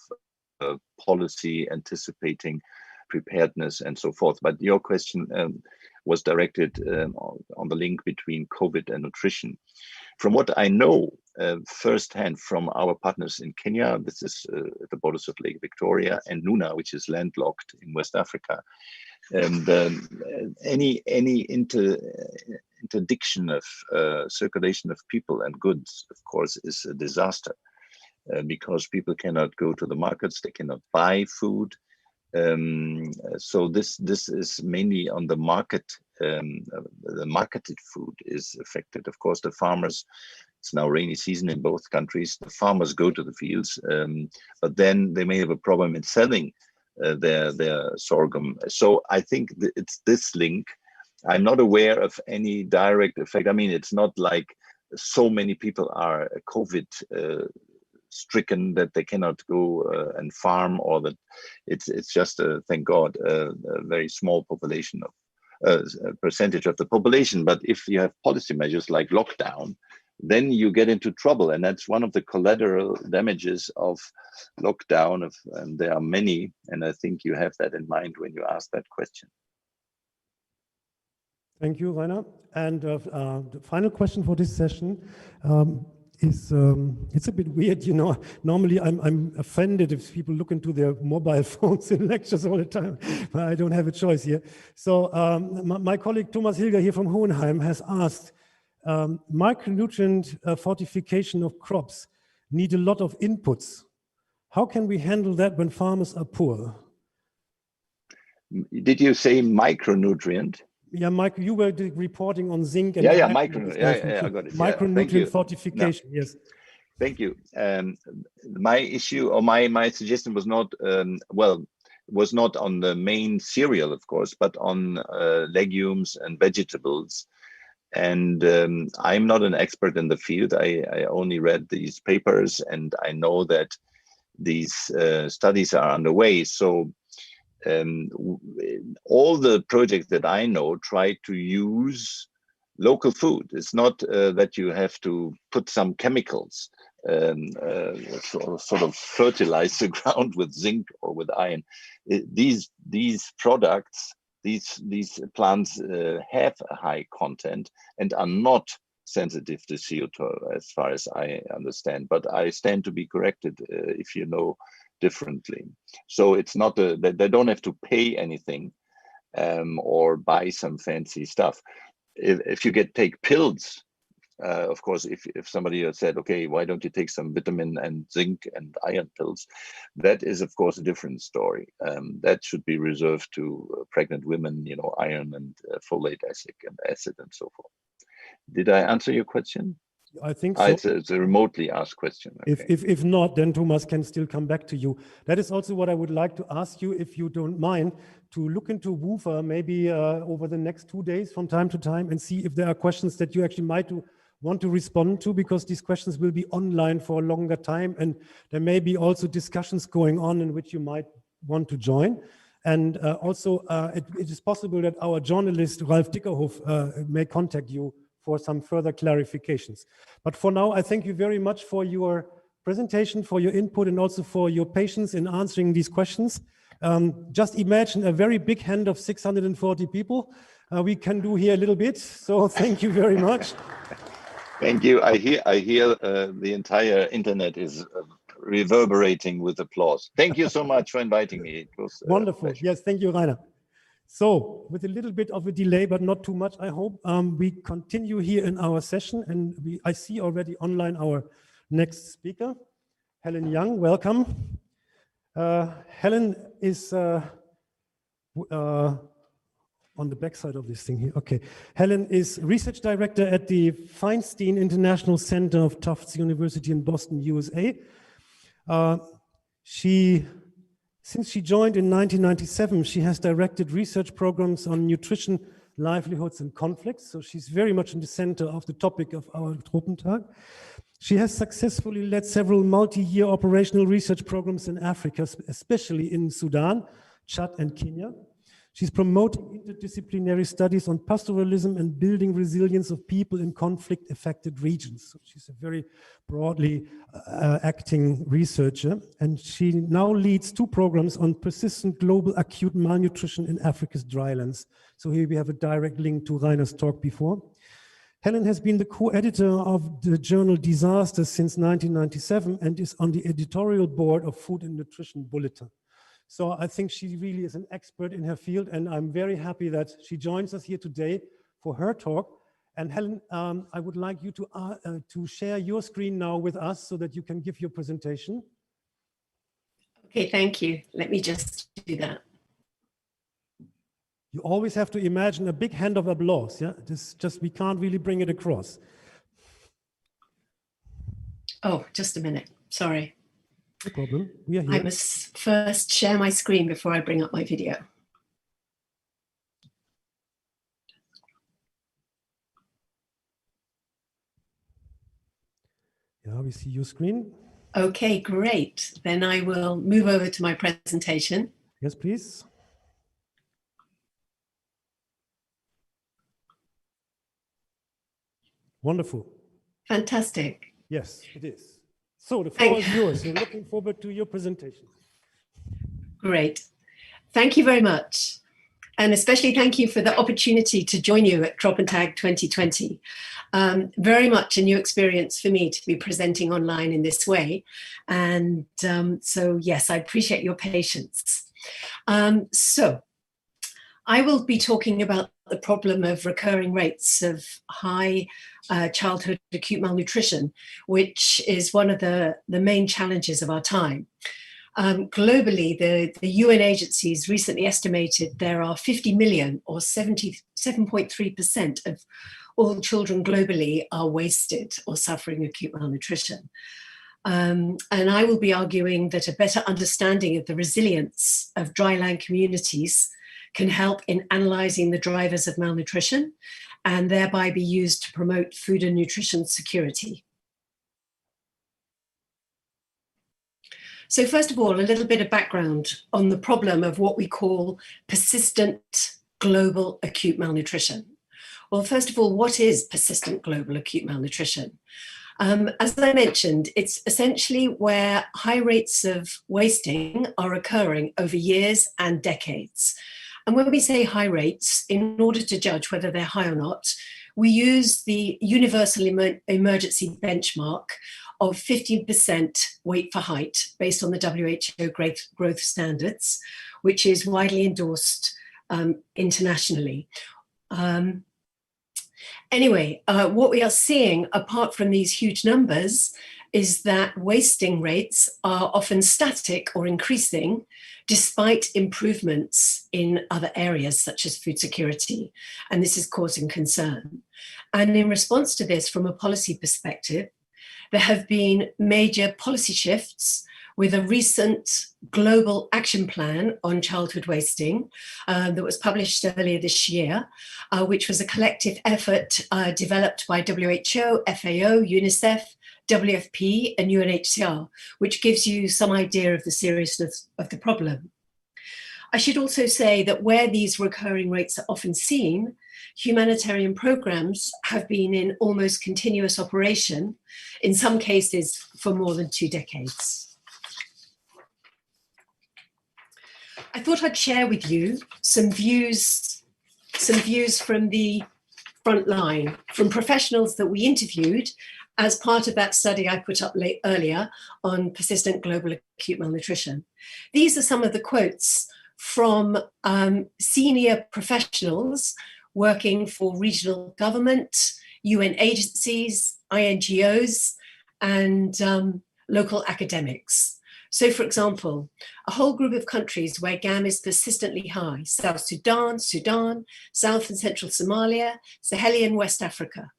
policy, anticipating preparedness and so forth. But your question was directed on the link between COVID and nutrition. From what I know firsthand from our partners in Kenya, this is at the borders of Lake Victoria, and Nuna, which is landlocked in West Africa, and any interdiction of circulation of people and goods, of course, is a disaster because people cannot go to the markets, they cannot buy food. So this is mainly on the market. The marketed food is affected. Of course, the farmers, it's now rainy season in both countries. The farmers go to the fields, but then they may have a problem in selling their sorghum. So I think it's this link. I'm not aware of any direct effect. I mean, it's not like so many people are COVID stricken that they cannot go and farm, or that it's just thank God a very small population of percentage of the population. But if you have policy measures like lockdown, then you get into trouble, and that's one of the collateral damages of lockdown. And there are many, and I think you have that in mind when you ask that question. Thank you, Rainer. And the final question for this session is, it's a bit weird, you know. Normally I'm offended if people look into their mobile phones in lectures all the time, but I don't have a choice here. So my colleague Thomas Hilger here from Hohenheim has asked, micronutrient fortification of crops need a lot of inputs. How can we handle that when farmers are poor? Did you say micronutrient? Yeah, Mike, you were reporting on zinc and I got it. Micronutrient fortification, no. Yes. Thank you. My issue, or my suggestion was not was not on the main cereal, of course, but on legumes and vegetables. And I'm not an expert in the field. I only read these papers, and I know that these studies are underway. So all the projects that I know try to use local food. It's not that you have to put some chemicals, sort of fertilize the ground with zinc or with iron. These products, these plants have a high content and are not sensitive to CO2 as far as I understand, but I stand to be corrected if you know differently. So it's not that they don't have to pay anything or buy some fancy stuff. If you take pills, of course, if somebody had said, okay, why don't you take some vitamin and zinc and iron pills? That is, of course, a different story. That should be reserved to pregnant women, you know, iron and folate acid and so forth. Did I answer your question? I think so. It's a remotely asked question. Okay. If not, then Thomas can still come back to you. That is also what I would like to ask you, if you don't mind, to look into WUFA maybe over the next 2 days from time to time and see if there are questions that you actually might want to respond to, because these questions will be online for a longer time, and there may be also discussions going on in which you might want to join. And also, it is possible that our journalist, Ralf Dickerhoff, may contact you for some further clarifications. But for now, I thank you very much for your presentation, for your input, and also for your patience in answering these questions. Just imagine a very big hand of 640 people. We can do here a little bit, so thank you very much. Thank you. I hear the entire internet is reverberating with applause. Thank you so much for inviting me. It was wonderful. Yes, thank you, Rainer. So with a little bit of a delay, but not too much, I hope, we continue here in our session, and I see already online our next speaker, Helen Young. Welcome. Helen is on the back side of this thing here. Okay. Helen is research director at the Feinstein International Center of Tufts University in Boston, USA. Since she joined in 1997, she has directed research programs on nutrition, livelihoods, and conflicts. So she's very much in the center of the topic of our Tropentag. She has successfully led several multi-year operational research programs in Africa, especially in Sudan, Chad, and Kenya. She's promoting interdisciplinary studies on pastoralism and building resilience of people in conflict-affected regions. So she's a very broadly acting researcher, and she now leads 2 programs on persistent global acute malnutrition in Africa's drylands. So here we have a direct link to Rainer's talk before. Helen has been the co-editor of the journal Disaster since 1997 and is on the editorial board of Food and Nutrition Bulletin. So I think she really is an expert in her field, and I'm very happy that she joins us here today for her talk. And Helen, I would like you to share your screen now with us so that you can give your presentation. Okay, thank you. Let me just do that. You always have to imagine a big hand of applause, yeah? We can't really bring it across. Oh, just a minute, sorry. No problem, we are here. I must first share my screen before I bring up my video. Yeah, we see your screen. Okay, great. Then I will move over to my presentation. Yes, please. Wonderful. Fantastic. Yes, it is. So the floor is yours. We're looking forward to your presentation. Great. Thank you very much. And especially thank you for the opportunity to join you at Tropentag 2020. Very much a new experience for me to be presenting online in this way. And so, yes, I appreciate your patience. So I will be talking about the problem of recurring rates of high childhood acute malnutrition, which is one of the main challenges of our time. Globally, the UN agencies recently estimated there are 50 million, or 77.3% of all children globally are wasted or suffering acute malnutrition. And I will be arguing that a better understanding of the resilience of dryland communities can help in analysing the drivers of malnutrition and thereby be used to promote food and nutrition security. So first of all, a little bit of background on the problem of what we call persistent global acute malnutrition. Well, first of all, what is persistent global acute malnutrition? As I mentioned, it's essentially where high rates of wasting are occurring over years and decades. And when we say high rates, in order to judge whether they're high or not, we use the universal emergency benchmark of 15% weight for height based on the WHO growth standards, which is widely endorsed internationally. Anyway, what we are seeing, apart from these huge numbers, is that wasting rates are often static or increasing despite improvements in other areas such as food security. And this is causing concern. And in response to this, from a policy perspective, there have been major policy shifts with a recent global action plan on childhood wasting that was published earlier this year, which was a collective effort developed by WHO, FAO, UNICEF, WFP and UNHCR, which gives you some idea of the seriousness of the problem. I should also say that where these recurring rates are often seen, humanitarian programs have been in almost continuous operation, in some cases for more than 2 decades. I thought I'd share with you some views from the front line, from professionals that we interviewed as part of that study I put up earlier on persistent global acute malnutrition. These are some of the quotes from senior professionals working for regional government, UN agencies, INGOs, and local academics. So for example, a whole group of countries where GAM is persistently high: South Sudan, Sudan, South and Central Somalia, Sahelian West Africa.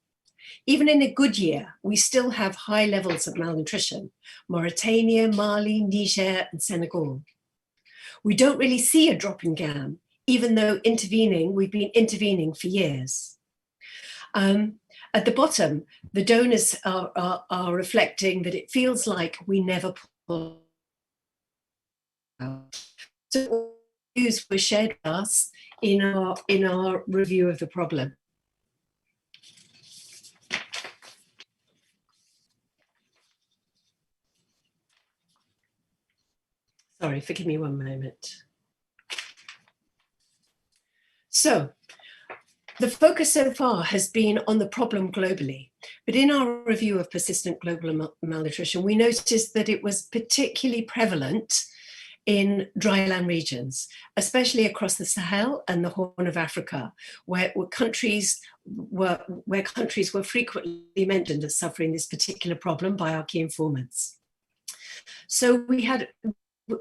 Even in a good year, we still have high levels of malnutrition: Mauritania, Mali, Niger, and Senegal. We don't really see a drop in GAM, even though we've been intervening for years. At the bottom, the donors are reflecting that it feels like we never pull out. So views were shared with us in our review of the problem. Sorry, forgive me one moment. So the focus so far has been on the problem globally, but in our review of persistent global malnutrition, we noticed that it was particularly prevalent in dryland regions, especially across the Sahel and the Horn of Africa, where countries were frequently mentioned as suffering this particular problem by our key informants. So we had,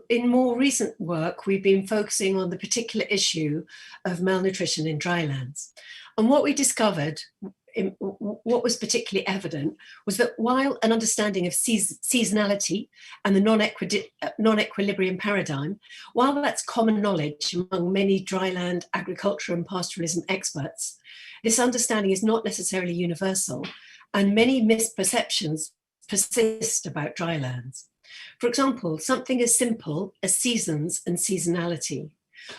in more recent work, we've been focusing on the particular issue of malnutrition in drylands. And what we discovered, what was particularly evident, was that while an understanding of seasonality and the non-equilibrium paradigm, while that's common knowledge among many dryland agriculture and pastoralism experts, this understanding is not necessarily universal, and many misperceptions persist about drylands. For example, something as simple as seasons and seasonality.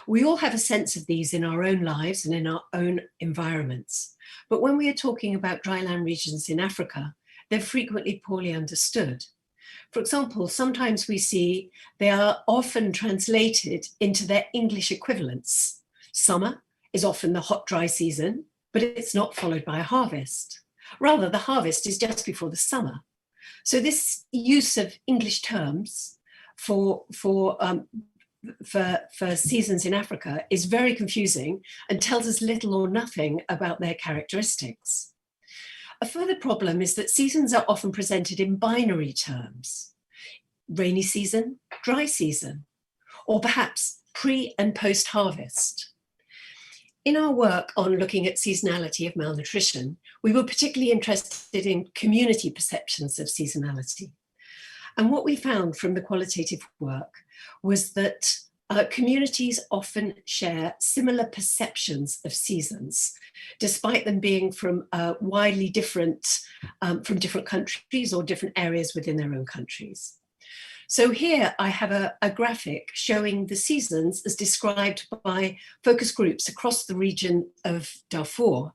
We all have a sense of these in our own lives and in our own environments. But when we are talking about dryland regions in Africa, they're frequently poorly understood. For example, sometimes we see they are often translated into their English equivalents. Summer is often the hot, dry season, but it's not followed by a harvest. Rather, the harvest is just before the summer. So this use of English terms for seasons in Africa is very confusing and tells us little or nothing about their characteristics. A further problem is that seasons are often presented in binary terms: rainy season, dry season, or perhaps pre and post harvest. In our work on looking at seasonality of malnutrition, we were particularly interested in community perceptions of seasonality. And what we found from the qualitative work was that communities often share similar perceptions of seasons, despite them being from widely different, from different countries or different areas within their own countries. So here I have a graphic showing the seasons as described by focus groups across the region of Darfur.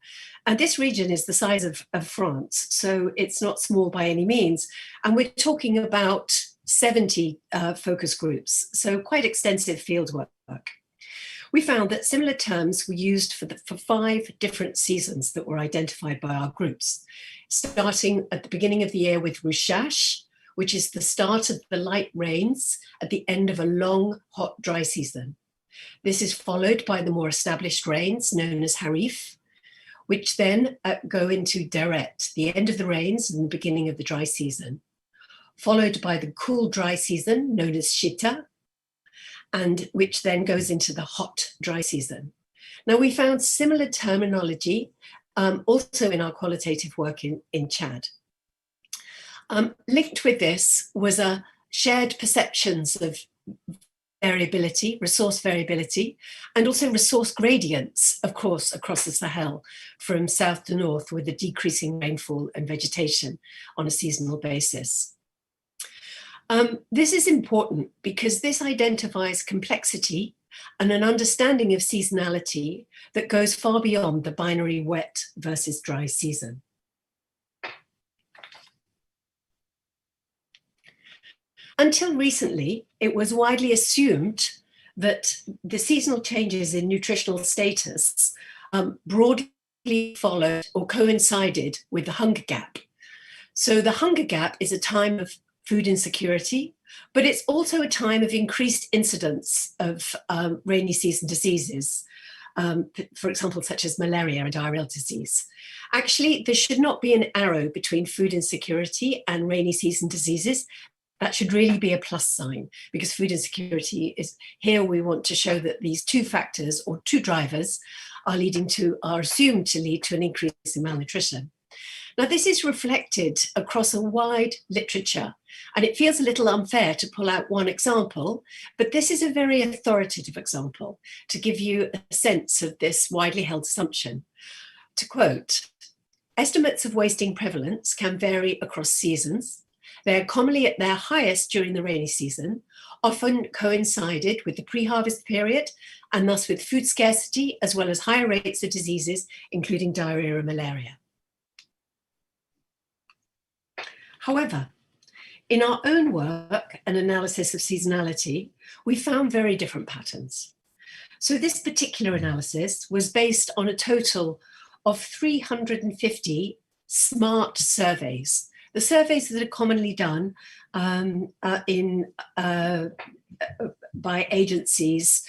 And this region is the size of France, so it's not small by any means. And we're talking about 70 focus groups, so quite extensive field work. We found that similar terms were used for 5 different seasons that were identified by our groups, starting at the beginning of the year with Rushash, which is the start of the light rains at the end of a long, hot, dry season. This is followed by the more established rains known as Harif, which then go into Deret, the end of the rains and the beginning of the dry season, followed by the cool, dry season known as Shita, and which then goes into the hot, dry season. Now, we found similar terminology also in our qualitative work in Chad. Linked with this was a shared perceptions of variability, resource variability, and also resource gradients, of course, across the Sahel from south to north with a decreasing rainfall and vegetation on a seasonal basis. This is important because this identifies complexity and an understanding of seasonality that goes far beyond the binary wet versus dry season. Until recently, it was widely assumed that the seasonal changes in nutritional status broadly followed or coincided with the hunger gap. So the hunger gap is a time of food insecurity, but it's also a time of increased incidence of rainy season diseases, for example, such as malaria and diarrheal disease. Actually, there should not be an arrow between food insecurity and rainy season diseases. That should really be a plus sign, because food insecurity is here. We want to show that these two factors or two drivers are assumed to lead to an increase in malnutrition. Now, this is reflected across a wide literature, and it feels a little unfair to pull out one example, but this is a very authoritative example to give you a sense of this widely held assumption. To quote, estimates of wasting prevalence can vary across seasons. They are commonly at their highest during the rainy season, often coincided with the pre-harvest period, and thus with food scarcity, as well as higher rates of diseases, including diarrhea and malaria. However, in our own work and analysis of seasonality, we found very different patterns. So this particular analysis was based on a total of 350 SMART surveys, the surveys that are commonly done by agencies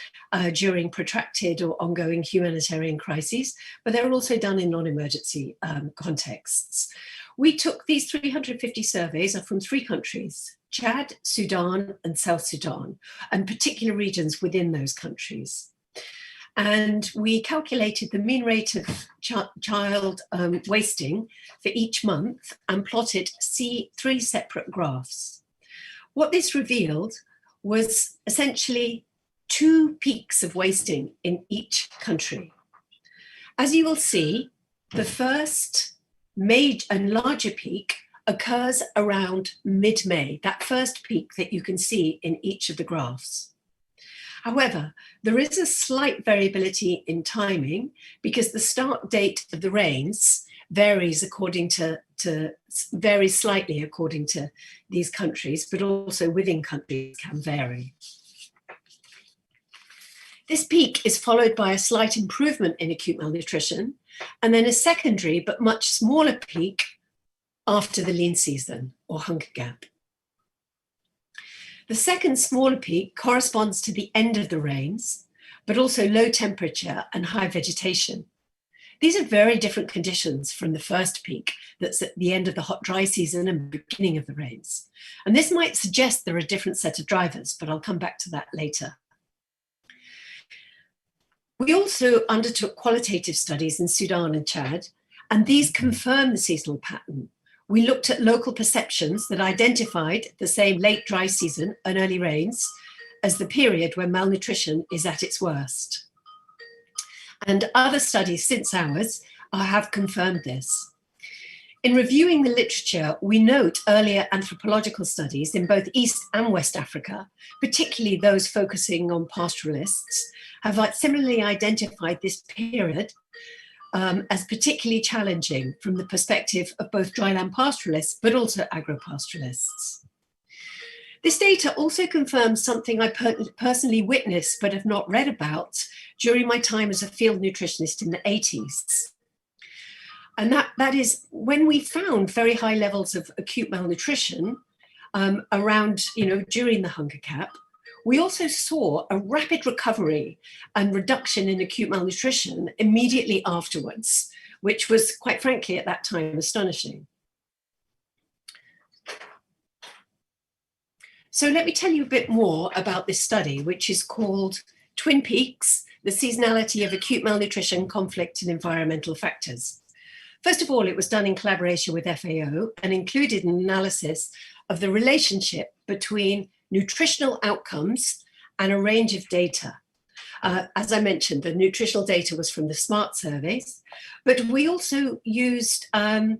during protracted or ongoing humanitarian crises, but they're also done in non-emergency contexts. We took these 350 surveys are from 3 countries, Chad, Sudan, and South Sudan, and particular regions within those countries. And we calculated the mean rate of child wasting for each month and plotted 3 separate graphs. What this revealed was essentially 2 peaks of wasting in each country. As you will see, the first major and larger peak occurs around mid-May, that first peak that you can see in each of the graphs. However, there is a slight variability in timing because the start date of the rains varies varies slightly according to these countries, but also within countries can vary. This peak is followed by a slight improvement in acute malnutrition, and then a secondary but much smaller peak after the lean season or hunger gap. The second smaller peak corresponds to the end of the rains, but also low temperature and high vegetation. These are very different conditions from the first peak that's at the end of the hot, dry season and beginning of the rains. And this might suggest there are a different set of drivers, but I'll come back to that later. We also undertook qualitative studies in Sudan and Chad, and these confirm the seasonal pattern. We looked at local perceptions that identified the same late dry season and early rains as the period when malnutrition is at its worst. And other studies since ours have confirmed this. In reviewing the literature, we note earlier anthropological studies in both East and West Africa, particularly those focusing on pastoralists, have similarly identified this period as particularly challenging from the perspective of both dryland pastoralists, but also agro-pastoralists. This data also confirms something I personally witnessed, but have not read about during my time as a field nutritionist in the 80s. And that is when we found very high levels of acute malnutrition around, during the hunger cap, we also saw a rapid recovery and reduction in acute malnutrition immediately afterwards, which was, quite frankly, at that time, astonishing. So let me tell you a bit more about this study, which is called Twin Peaks, the Seasonality of Acute Malnutrition, Conflict and Environmental Factors. First of all, it was done in collaboration with FAO and included an analysis of the relationship between nutritional outcomes and a range of data. As I mentioned, the nutritional data was from the SMART surveys, but we also used online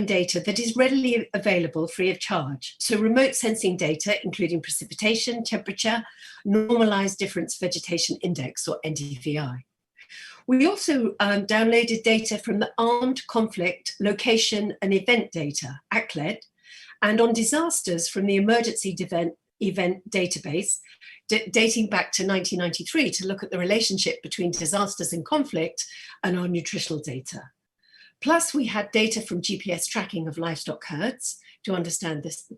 data that is readily available free of charge. So remote sensing data, including precipitation, temperature, normalized difference vegetation index, or NDVI. We also downloaded data from the Armed Conflict Location and Event Data, ACLED, and on disasters from the Emergency Event Database, dating back to 1993 to look at the relationship between disasters and conflict and our nutritional data. Plus, we had data from GPS tracking of livestock herds to understand this,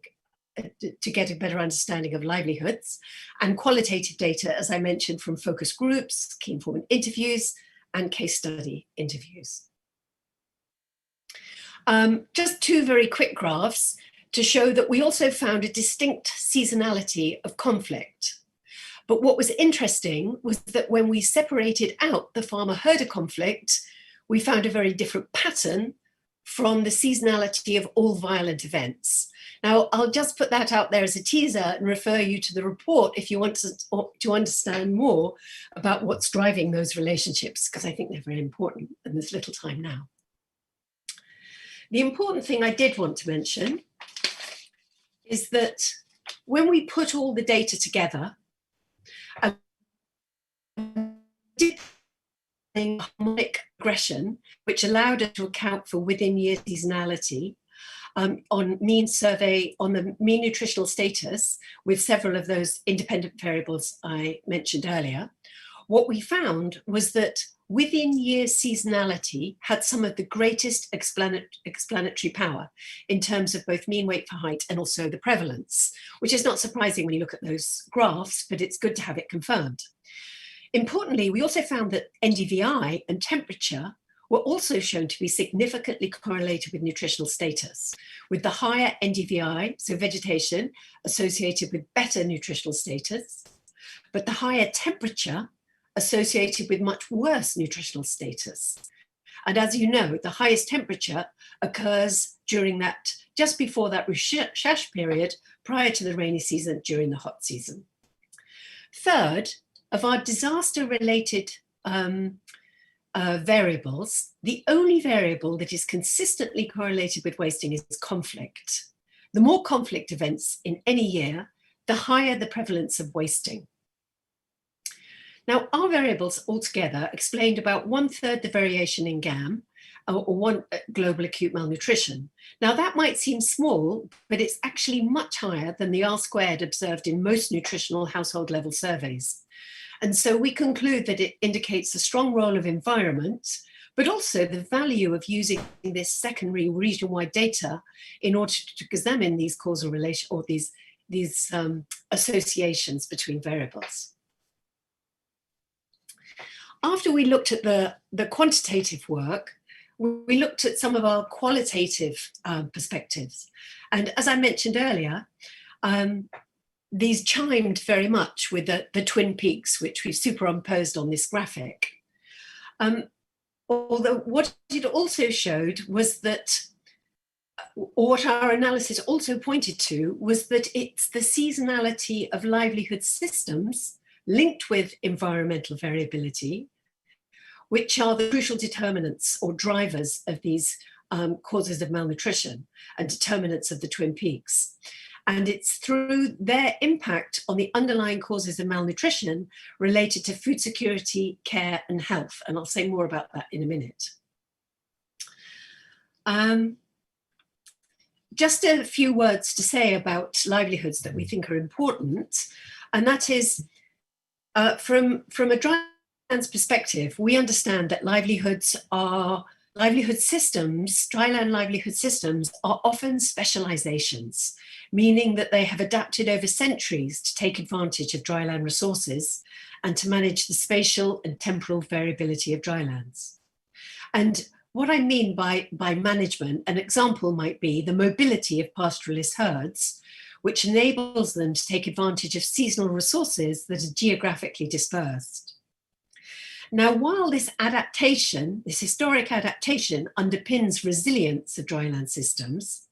to get a better understanding of livelihoods, and qualitative data, as I mentioned, from focus groups, key informant interviews, and case study interviews. Just 2 very quick graphs to show that we also found a distinct seasonality of conflict. But what was interesting was that when we separated out the farmer-herder conflict, we found a very different pattern from the seasonality of all violent events. Now, I'll just put that out there as a teaser and refer you to the report if you want to understand more about what's driving those relationships, because I think they're very important and there's little time now. The important thing I did want to mention is that when we put all the data together, harmonic regression, which allowed us to account for within-year seasonality on mean survey, on the mean nutritional status, with several of those independent variables I mentioned earlier. What we found was that within-year seasonality had some of the greatest explanatory power in terms of both mean weight for height and also the prevalence, which is not surprising when you look at those graphs, but it's good to have it confirmed. Importantly, we also found that NDVI and temperature were also shown to be significantly correlated with nutritional status, with the higher NDVI, so vegetation, associated with better nutritional status, but the higher temperature associated with much worse nutritional status. And as you know, the highest temperature occurs during that, just before that Recherche period, prior to the rainy season, during the hot season. Third, of our disaster-related variables, the only variable that is consistently correlated with wasting is conflict. The more conflict events in any year, the higher the prevalence of wasting. Now, our variables altogether explained about 1/3 the variation in GAM, or global acute malnutrition. Now, that might seem small, but it's actually much higher than the R² observed in most nutritional household level surveys. And so we conclude that it indicates a strong role of environment, but also the value of using this secondary region-wide data in order to examine these causal relations, or these associations between variables. After we looked at the quantitative work, we looked at some of our qualitative perspectives. And as I mentioned earlier, these chimed very much with the twin peaks, which we've superimposed on this graphic. Although what it also showed was that, or what our analysis also pointed to, was that it's the seasonality of livelihood systems linked with environmental variability, which are the crucial determinants or drivers of these causes of malnutrition and determinants of the twin peaks. And it's through their impact on the underlying causes of malnutrition related to food security, care, and health. And I'll say more about that in a minute. Just a few words to say about livelihoods that we think are important. And that is, from a drylands perspective, we understand that livelihood systems, dryland livelihood systems, are often specializations, meaning that they have adapted over centuries to take advantage of dryland resources and to manage the spatial and temporal variability of drylands. And what I mean by management, an example might be the mobility of pastoralist herds, which enables them to take advantage of seasonal resources that are geographically dispersed. Now, while this adaptation, this historic adaptation, underpins resilience of dryland systems,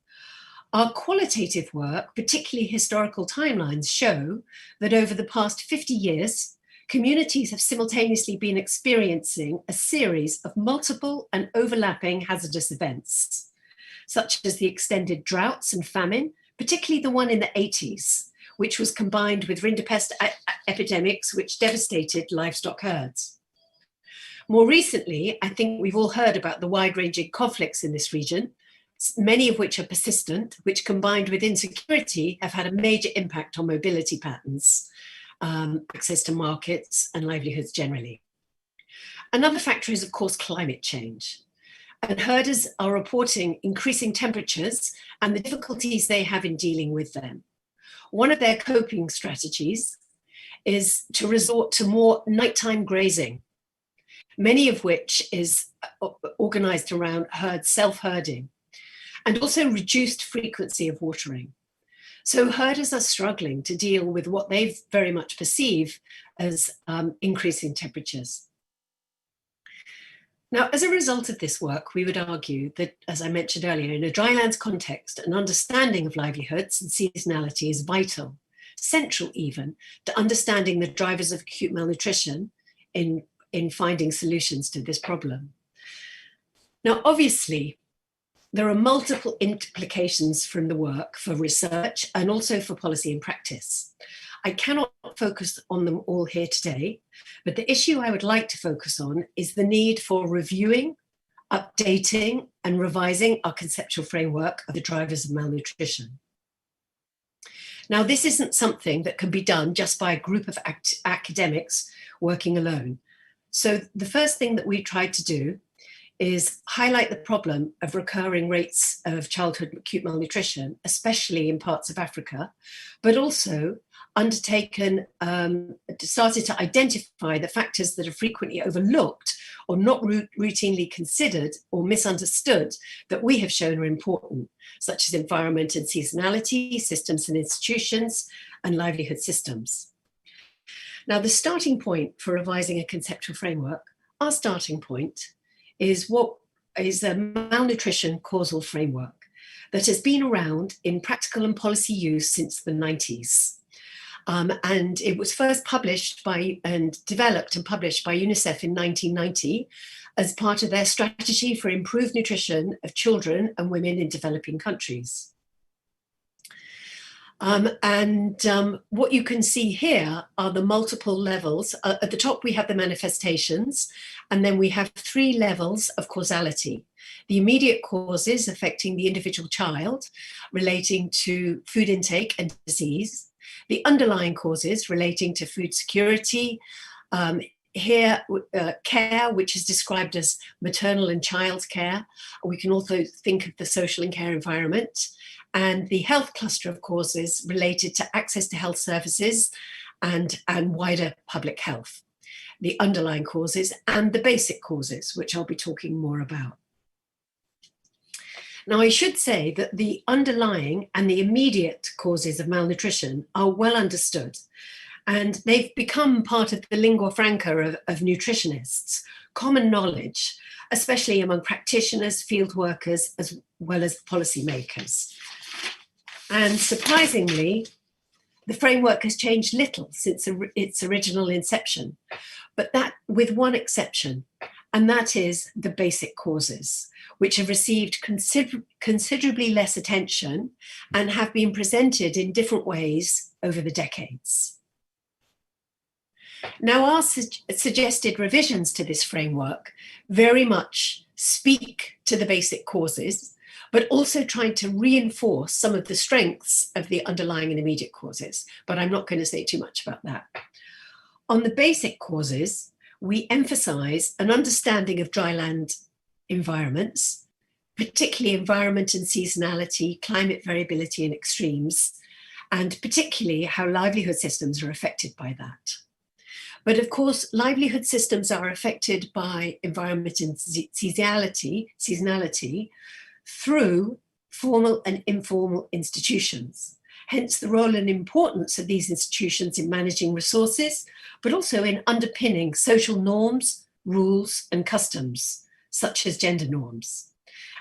our qualitative work, particularly historical timelines, show that over the past 50 years, communities have simultaneously been experiencing a series of multiple and overlapping hazardous events, such as the extended droughts and famine, particularly the one in the 80s, which was combined with rinderpest epidemics, which devastated livestock herds. More recently, I think we've all heard about the wide-ranging conflicts in this region, many of which are persistent, which combined with insecurity have had a major impact on mobility patterns, access to markets and livelihoods generally. Another factor is, of course, climate change. And herders are reporting increasing temperatures and the difficulties they have in dealing with them. One of their coping strategies is to resort to more nighttime grazing, many of which is organized around herd self-herding. and also reduced frequency of watering. So herders are struggling to deal with what they very much perceive as increasing temperatures. Now, as a result of this work, we would argue that, as I mentioned earlier, in a drylands context, an understanding of livelihoods and seasonality is vital, central even, to understanding the drivers of acute malnutrition in finding solutions to this problem. Now, obviously, there are multiple implications from the work for research and also for policy and practice. I cannot focus on them all here today, but the issue I would like to focus on is the need for reviewing, updating, and revising our conceptual framework of the drivers of malnutrition. Now, this isn't something that can be done just by a group of academics working alone. So the first thing that we tried to do is highlight the problem of recurring rates of childhood acute malnutrition, especially in parts of Africa, but also started to identify the factors that are frequently overlooked or not routinely considered or misunderstood that we have shown are important, such as environment and seasonality, systems and institutions, and livelihood systems. Now, the starting point for revising a conceptual framework, our starting point is what is a malnutrition causal framework that has been around in practical and policy use since the 90s. And it was first published developed and published by UNICEF in 1990 as part of their strategy for improved nutrition of children and women in developing countries. What you can see here are the multiple levels. At the top, we have the manifestations, and then we have 3 levels of causality. The immediate causes affecting the individual child relating to food intake and disease, the underlying causes relating to food security, care, which is described as maternal and child care. We can also think of the social and care environment, and the health cluster of causes related to access to health services and wider public health, the underlying causes and the basic causes, which I'll be talking more about. Now, I should say that the underlying and the immediate causes of malnutrition are well understood, and they've become part of the lingua franca of nutritionists, common knowledge, especially among practitioners, field workers, as well as policymakers. And surprisingly, the framework has changed little since its original inception, but that with one exception, and that is the basic causes, which have received considerably less attention and have been presented in different ways over the decades. Now, our suggested revisions to this framework very much speak to the basic causes, but also trying to reinforce some of the strengths of the underlying and immediate causes, but I'm not going to say too much about that. On the basic causes, we emphasize an understanding of dryland environments, particularly environment and seasonality, climate variability and extremes, and particularly how livelihood systems are affected by that. But of course, livelihood systems are affected by environment and seasonality through formal and informal institutions. Hence the role and importance of these institutions in managing resources, but also in underpinning social norms, rules, and customs, such as gender norms.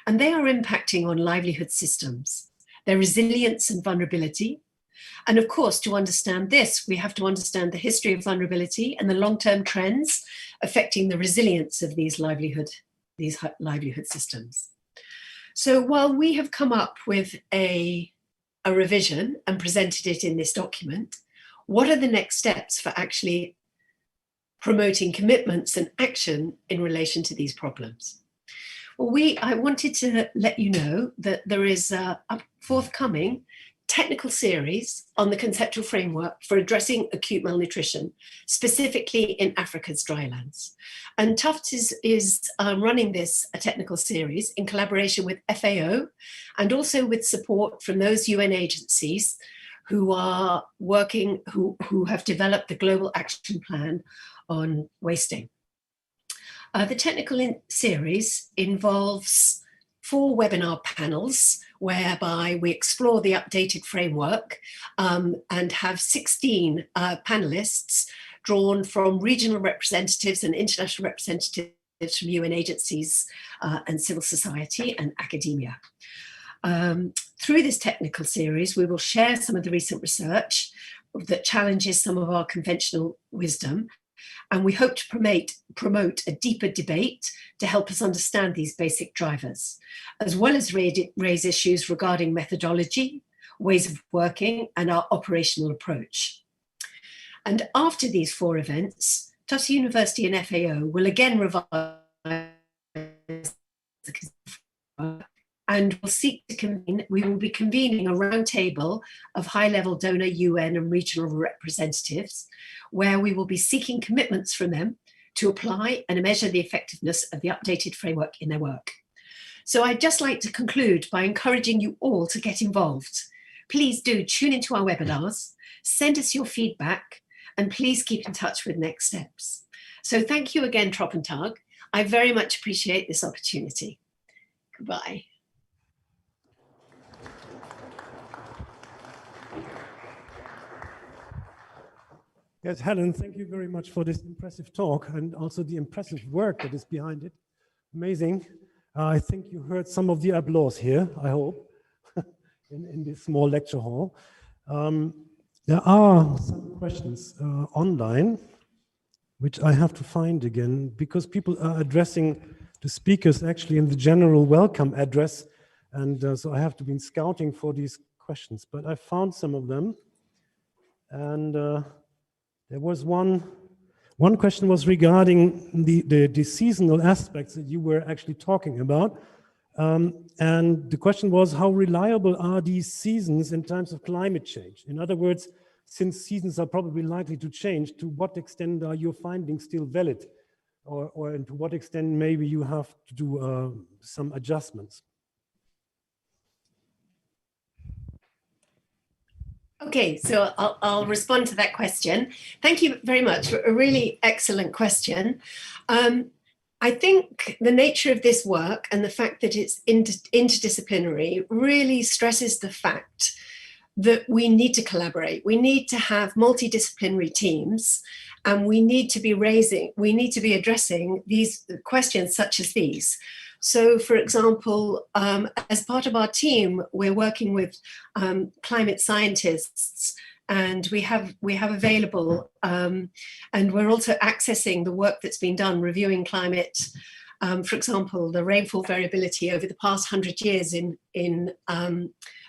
And they are impacting on livelihood systems, their resilience and vulnerability. And of course, to understand this, we have to understand the history of vulnerability and the long-term trends affecting the resilience of these livelihood systems. So while we have come up with a revision and presented it in this document, what are the next steps for actually promoting commitments and action in relation to these problems? Well, I wanted to let you know that there is a forthcoming technical series on the conceptual framework for addressing acute malnutrition, specifically in Africa's drylands. And Tufts is running this technical series in collaboration with FAO and also with support from those UN agencies who are working, who have developed the Global Action Plan on wasting. The technical series involves 4 webinar panels whereby we explore the updated framework and have 16 panelists drawn from regional representatives and international representatives from UN agencies and civil society and academia. Through this technical series, we will share some of the recent research that challenges some of our conventional wisdom, and we hope to promote a deeper debate to help us understand these basic drivers, as well as raise issues regarding methodology, ways of working, and our operational approach. And after these 4 events, Tufts University and FAO will again revise and we will be convening a roundtable of high-level donor, UN and regional representatives, where we will be seeking commitments from them to apply and measure the effectiveness of the updated framework in their work. So I'd just like to conclude by encouraging you all to get involved. Please do tune into our webinars, send us your feedback, and please keep in touch with next steps. So thank you again, Tropentag. I very much appreciate this opportunity. Goodbye. Yes, Helen, thank you very much for this impressive talk and also the impressive work that is behind it. Amazing. I think you heard some of the applause here, I hope, in this small lecture hall. There are some questions online, which I have to find again, because people are addressing the speakers actually in the general welcome address. And so I have to be scouting for these questions, but I found some of them. And there was one question was regarding the seasonal aspects that you were actually talking about. And the question was, how reliable are these seasons in terms of climate change? In other words, since seasons are probably likely to change, to what extent are your findings still valid? Or to what extent maybe you have to do some adjustments? Okay, so I'll respond to that question. Thank you very much for a really excellent question. I think the nature of this work and the fact that it's interdisciplinary really stresses the fact that we need to collaborate. We need to have multidisciplinary teams, and we need to be addressing these questions such as these. So, for example, as part of our team, we're working with climate scientists, and we have available, and we're also accessing the work that's been done reviewing climate. For example, the rainfall variability over the past 100 years in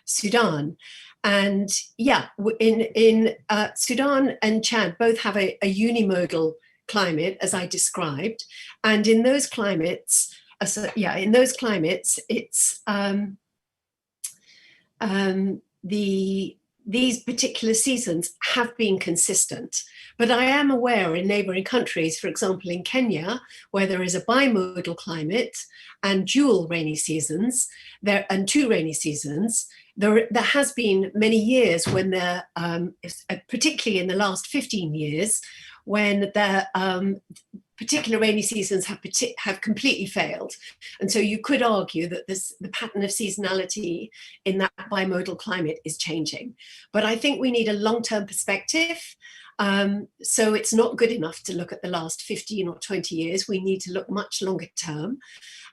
Sudan. And yeah, in Sudan and Chad both have a unimodal climate, as I described, and in those climates. It's these particular seasons have been consistent. But I am aware in neighboring countries, for example, in Kenya, where there is a bimodal climate and dual rainy seasons, and 2 rainy seasons, there has been many years when there, particularly in the last 15 years, when there particular rainy seasons have completely failed. And so you could argue that the pattern of seasonality in that bimodal climate is changing. But I think we need a long-term perspective. So it's not good enough to look at the last 15 or 20 years. We need to look much longer term.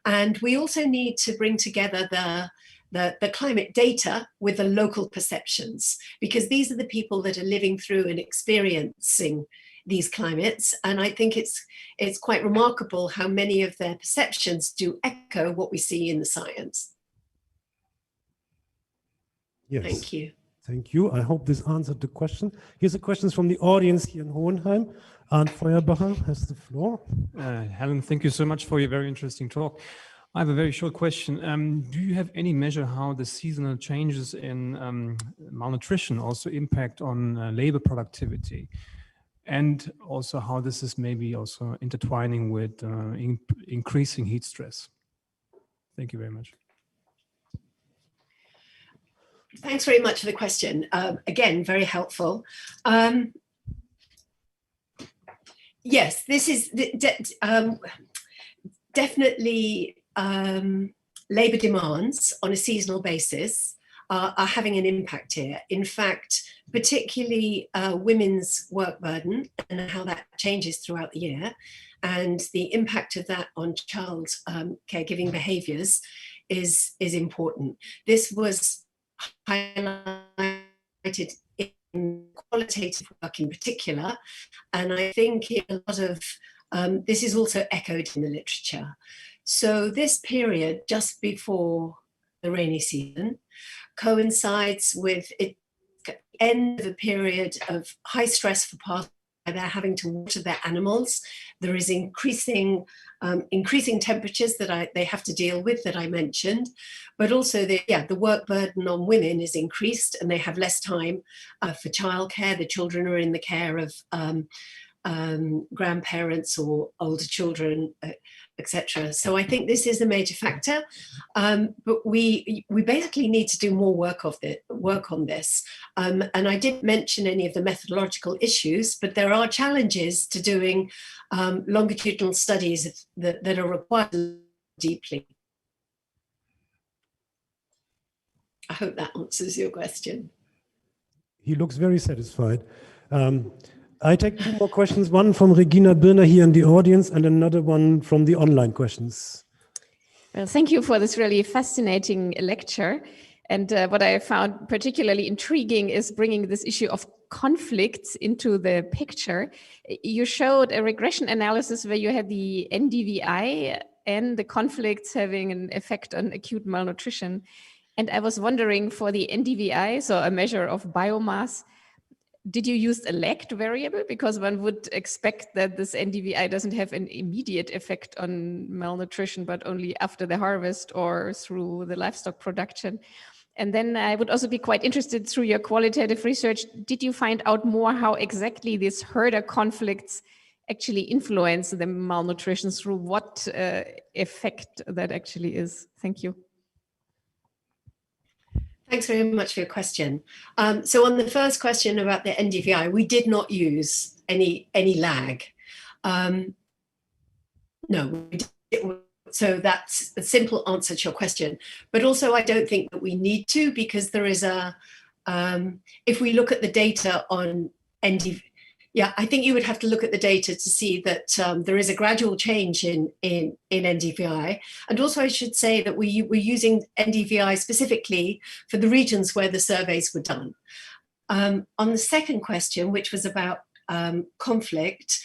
And we also need to bring together the climate data with the local perceptions, because these are the people that are living through and experiencing these climates. And I think it's quite remarkable how many of their perceptions do echo what we see in the science. Yes. Thank you. Thank you. I hope this answered the question. Here's a question from the audience here in Hohenheim. Arndt Feuerbacher has the floor. Helen, thank you so much for your very interesting talk. I have a very short question. Do you have any measure how the seasonal changes in malnutrition also impact on labor productivity? And also how this is maybe also intertwining with increasing heat stress? Thank you very much. Thanks very much for the question. Again, very helpful. Yes, this is definitely labour demands on a seasonal basis are having an impact here. In fact, particularly women's work burden and how that changes throughout the year, and the impact of that on child caregiving behaviours is important. This was highlighted in qualitative work in particular, and I think a lot of this is also echoed in the literature. So this period just before the rainy season coincides with the end of a period of high stress for pastures. They're having to water their animals. There is increasing temperatures that they have to deal with that I mentioned, but also the work burden on women is increased and they have less time for childcare. The children are in the care of grandparents or older children, etc. So I think this is a major factor, but we basically need to do more work on this. And I didn't mention any of the methodological issues, but there are challenges to doing longitudinal studies that are required deeply. I hope that answers your question. He looks very satisfied. I take two more questions, one from Regina Birner here in the audience and another one from the online questions. Well, thank you for this really fascinating lecture. And what I found particularly intriguing is bringing this issue of conflicts into the picture. You showed a regression analysis where you had the NDVI and the conflicts having an effect on acute malnutrition. And I was wondering, for the NDVI, so a measure of biomass, did you use a lagged variable? Because one would expect that this NDVI doesn't have an immediate effect on malnutrition, but only after the harvest or through the livestock production. And then I would also be quite interested, through your qualitative research, did you find out more how exactly these herder conflicts actually influence the malnutrition, through what effect that actually is? Thank you. Thanks very much for your question. So on the first question about the NDVI, we did not use any lag. No, we didn't. So that's a simple answer to your question. But also I don't think that we need to, because there is if we look at the data on NDVI, I think you would have to look at the data to see that there is a gradual change in NDVI. And also I should say that we're using NDVI specifically for the regions where the surveys were done. On the second question, which was about conflict,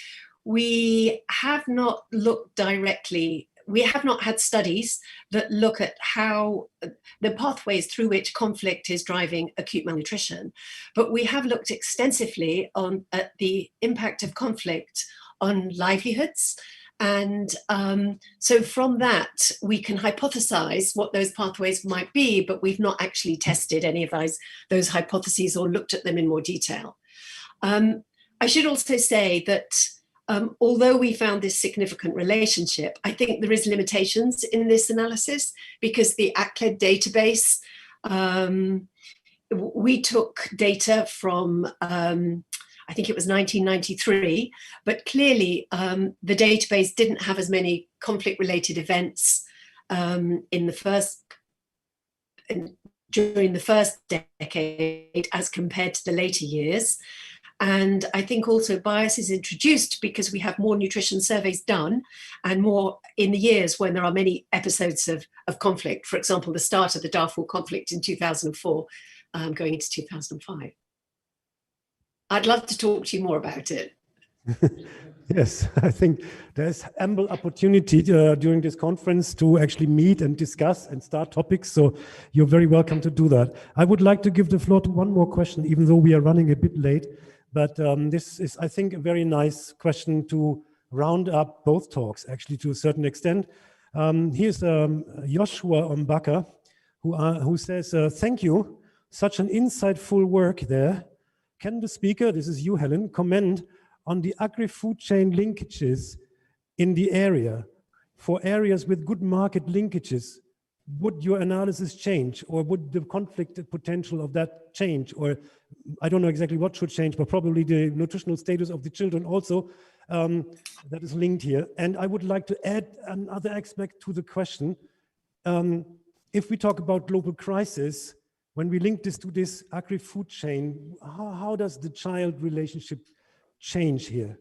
we have not looked directly. We have not had studies that look at how the pathways through which conflict is driving acute malnutrition, but we have looked extensively at the impact of conflict on livelihoods. And so from that, we can hypothesize what those pathways might be, but we've not actually tested any of those hypotheses or looked at them in more detail. I should also say that although we found this significant relationship, I think there is limitations in this analysis, because the ACLED database, we took data from, I think it was 1993, but clearly the database didn't have as many conflict-related events during the first decade as compared to the later years. And I think also bias is introduced because we have more nutrition surveys done, and more in the years when there are many episodes of conflict. For example, the start of the Darfur conflict in 2004, going into 2005. I'd love to talk to you more about it. Yes, I think there's ample opportunity during this conference to actually meet and discuss and start topics. So you're very welcome to do that. I would like to give the floor to one more question, even though we are running a bit late. But this is, I think, a very nice question to round up both talks, actually, to a certain extent. Here's Joshua Ombaka, who says, thank you, such an insightful work there. Can the speaker, this is you, Helen, comment on the agri-food chain linkages in the area? For areas with good market linkages, would your analysis change, or would the conflict potential of that change? Or I don't know exactly what should change, but probably the nutritional status of the children also, that is linked here. And I would like to add another aspect to the question. if we talk about global crisis, when we link this to this agri-food chain, how does the child relationship change here?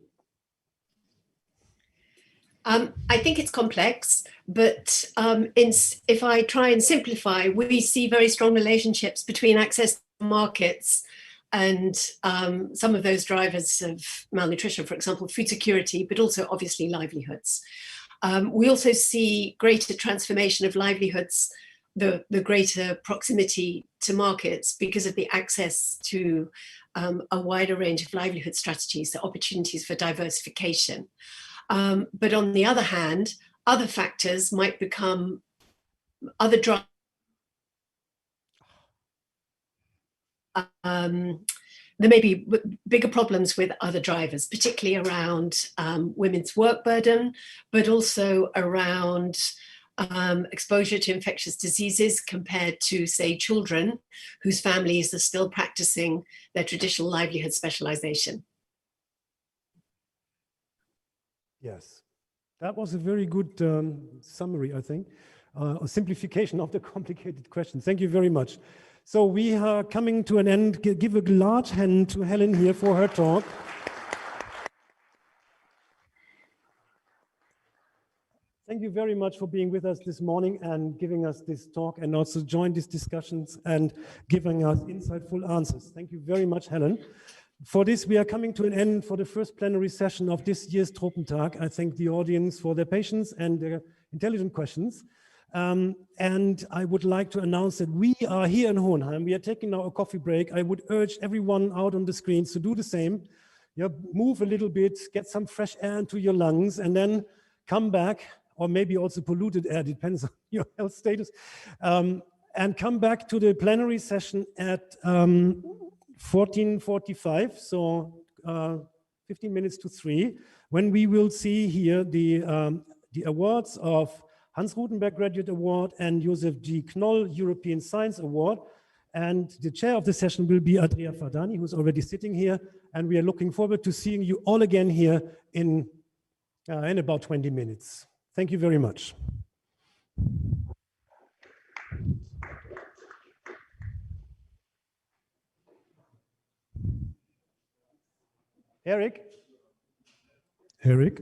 I think it's complex, but if I try and simplify, we see very strong relationships between access to markets and some of those drivers of malnutrition, for example, food security, but also obviously livelihoods. We also see greater transformation of livelihoods, the greater proximity to markets because of the access to a wider range of livelihood strategies, the opportunities for diversification. But on the other hand, other factors might become other drivers. There may be bigger problems with other drivers, particularly around women's work burden, but also around exposure to infectious diseases compared to, say, children whose families are still practicing their traditional livelihood specialization. Yes, that was a very good summary, I think, a simplification of the complicated question. Thank you very much. So we are coming to an end. Give a large hand to Helen here for her talk. Thank you very much for being with us this morning and giving us this talk and also join these discussions and giving us insightful answers. Thank you very much, Helen. For this, we are coming to an end for the first plenary session of this year's Tropentag. I thank the audience for their patience and their intelligent questions. And I would like to announce that we are here in Hohenheim. We are taking now a coffee break. I would urge everyone out on the screens to do the same. Yeah, move a little bit, get some fresh air into your lungs, and then come back, or maybe also polluted air, depends on your health status, and come back to the plenary session at 14:45, so 15 minutes to 3, when we will see here the awards of Hans Rutenberg Graduate Award and Josef G. Knoll European Science Award. And the chair of the session will be Andrea Fardani, who's already sitting here. And we are looking forward to seeing you all again here in about 20 minutes. Thank you very much. Eric? Eric?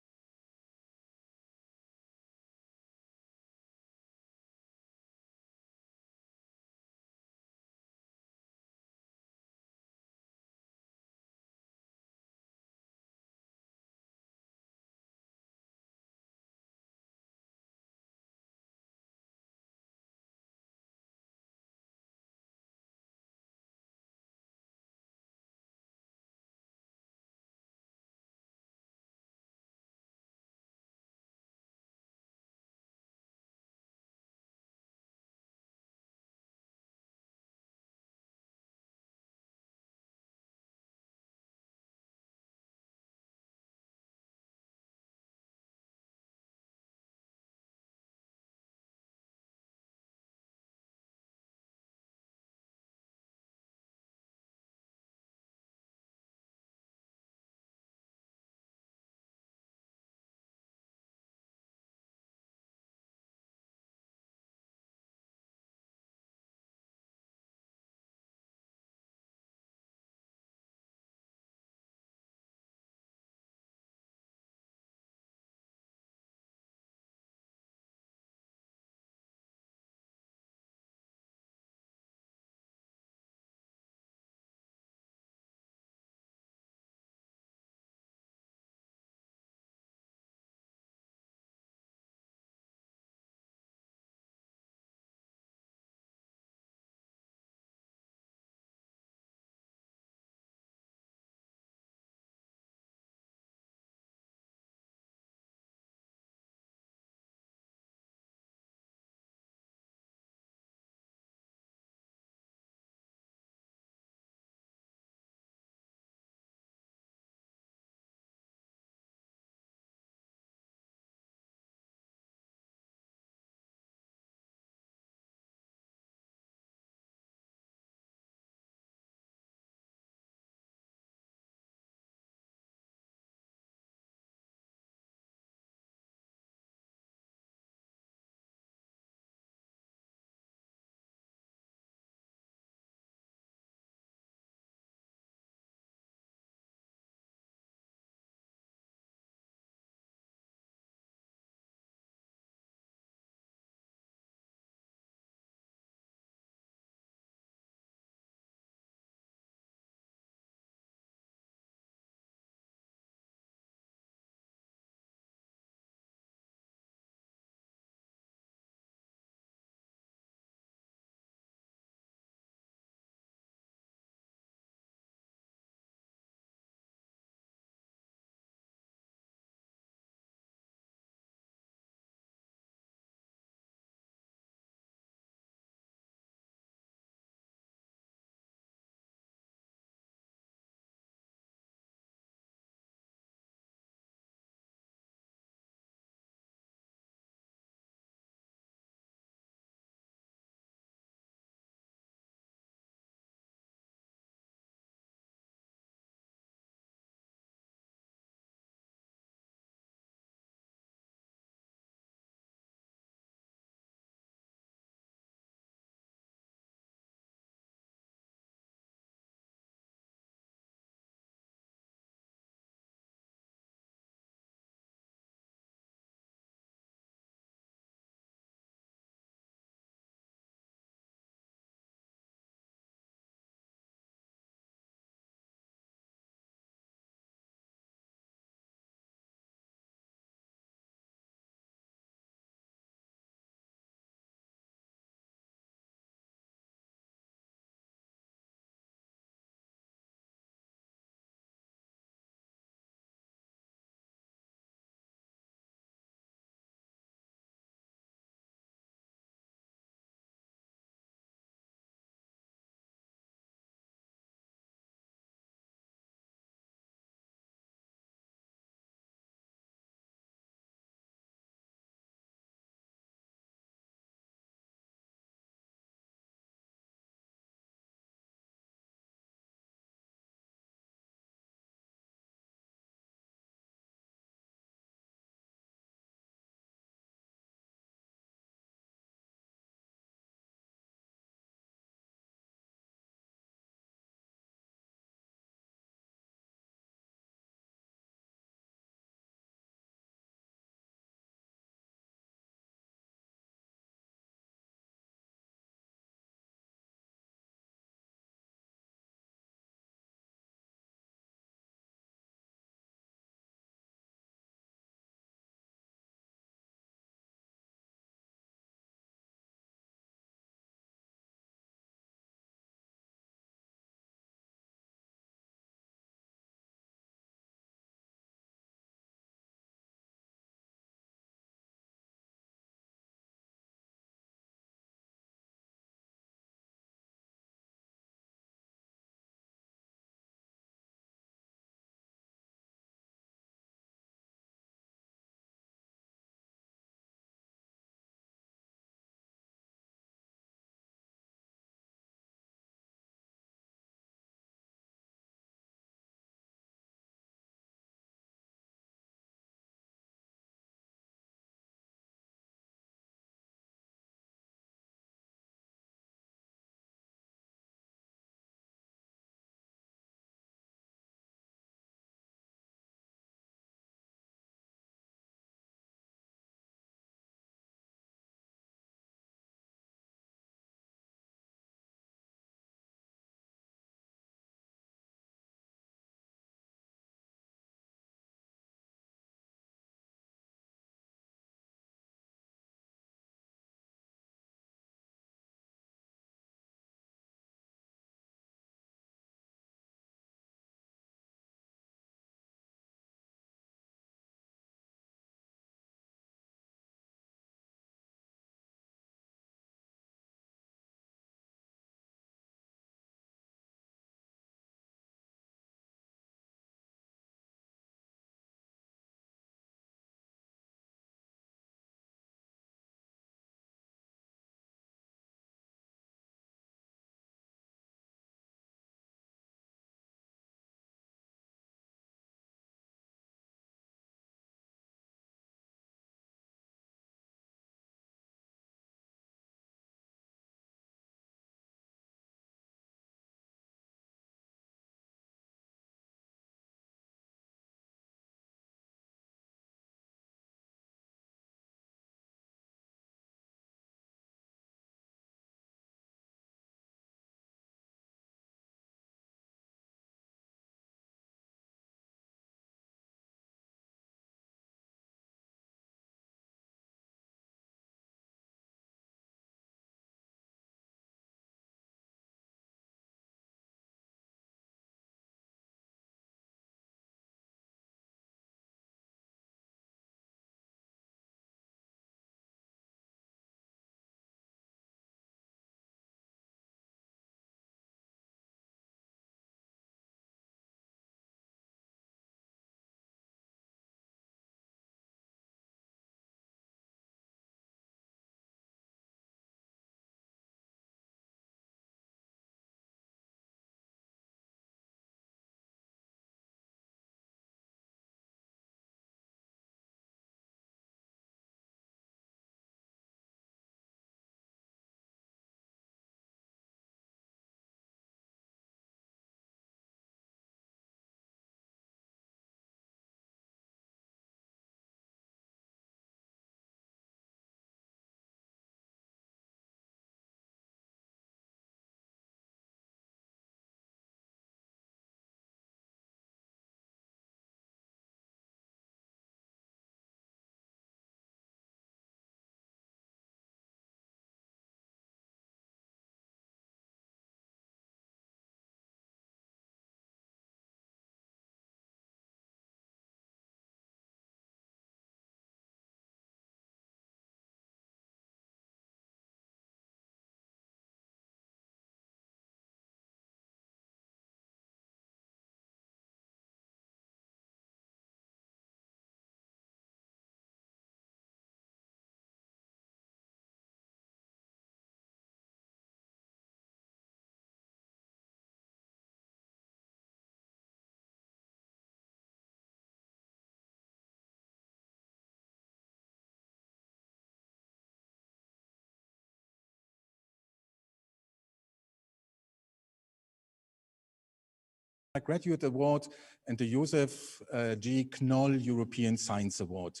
Graduate Award and the Joseph G. Knoll European Science Award.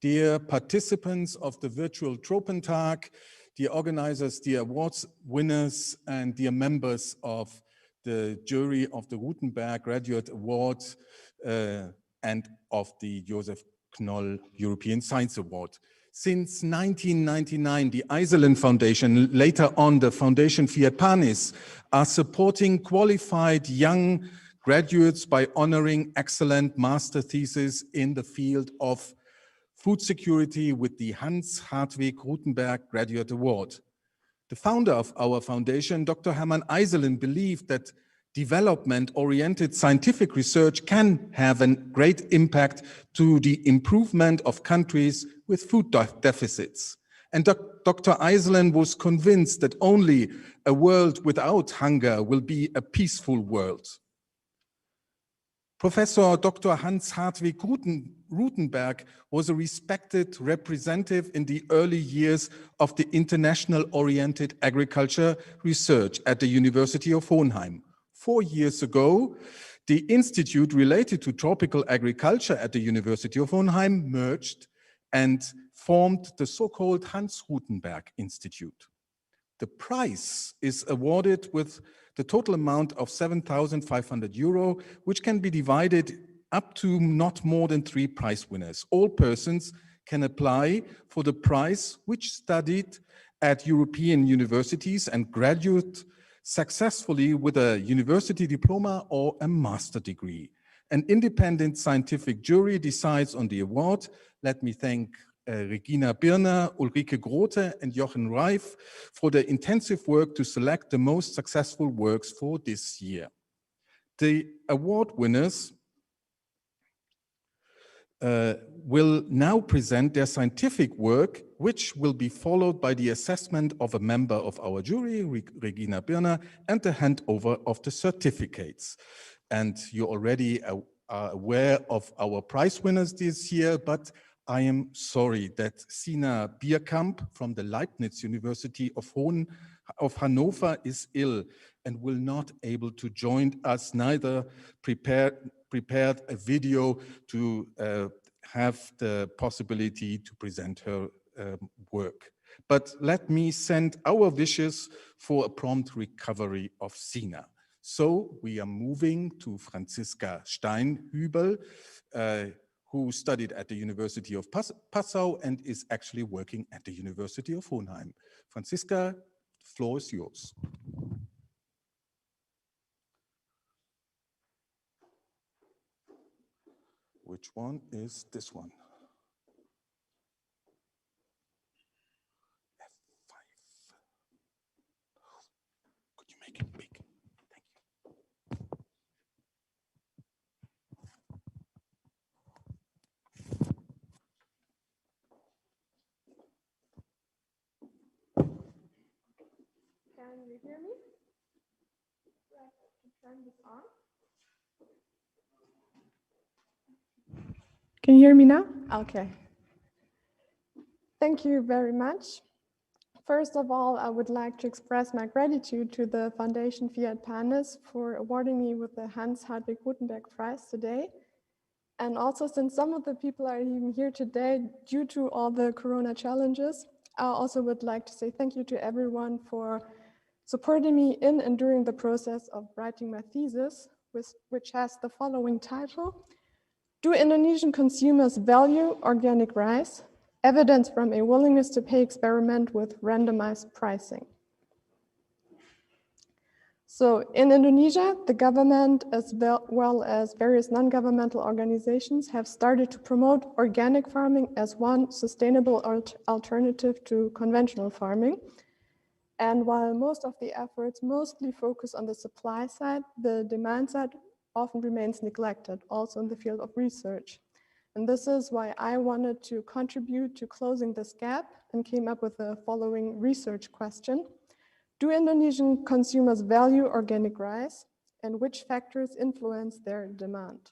Dear participants of the virtual Tropentag, dear organizers, dear awards winners, and dear members of the jury of the Gutenberg Graduate Award and of the Joseph Knoll European Science Award. Since 1999, the Iselin Foundation, later on the Foundation Fiat Panis, are supporting qualified young graduates by honoring excellent master theses in the field of food security with the Hans Hartwig Gutenberg Graduate Award. The founder of our foundation, Dr. Hermann Iselin, believed that development-oriented scientific research can have a great impact to the improvement of countries with food deficits. And Dr. Iselin was convinced that only a world without hunger will be a peaceful world. Professor Dr. Hans Hartwig Gutenberg was a respected representative in the early years of the international-oriented agriculture research at the University of Hohenheim. 4 years ago, the institute related to tropical agriculture at the University of Hohenheim merged and formed the so-called Hans Gutenberg Institute. The prize is awarded with the total amount of 7,500 euro, which can be divided up to not more than 3 prize winners. All persons can apply for the prize which studied at European universities and graduate successfully with a university diploma or a master degree. An independent scientific jury decides on the award. Let me thank Regina Birner, Ulrike Grote, and Jochen Reif for their intensive work to select the most successful works for this year. The award winners will now present their scientific work, which will be followed by the assessment of a member of our jury, Regina Birner, and the handover of the certificates. And you already are aware of our prize winners this year, but I am sorry that Sina Bierkamp from the Leibniz University of Hanover is ill and will not able to join us, neither prepared a video to have the possibility to present her work. But let me send our wishes for a prompt recovery of Sina. So we are moving to Franziska Steinhübel, who studied at the University of Passau and is actually working at the University of Hohenheim. Franziska, the floor is yours. Which one is this one? F5. Could you make it big? Thank you. Can you hear me? Do I have to turn this on? Can you hear me now? Okay. Thank you very much. First of all, I would like to express my gratitude to the Foundation Fiat Panis for awarding me with the Hans Hartwig Gutenberg Prize today. And also, since some of the people are even here today due to all the Corona challenges, I also would like to say thank you to everyone for supporting me in and during the process of writing my thesis, which has the following title: Do Indonesian consumers value organic rice? Evidence from a willingness to pay experiment with randomized pricing. So in Indonesia, the government as well as various non-governmental organizations have started to promote organic farming as one sustainable alternative to conventional farming. And while most of the efforts mostly focus on the supply side, the demand side often remains neglected, also in the field of research. And this is why I wanted to contribute to closing this gap and came up with the following research question. Do Indonesian consumers value organic rice, and which factors influence their demand?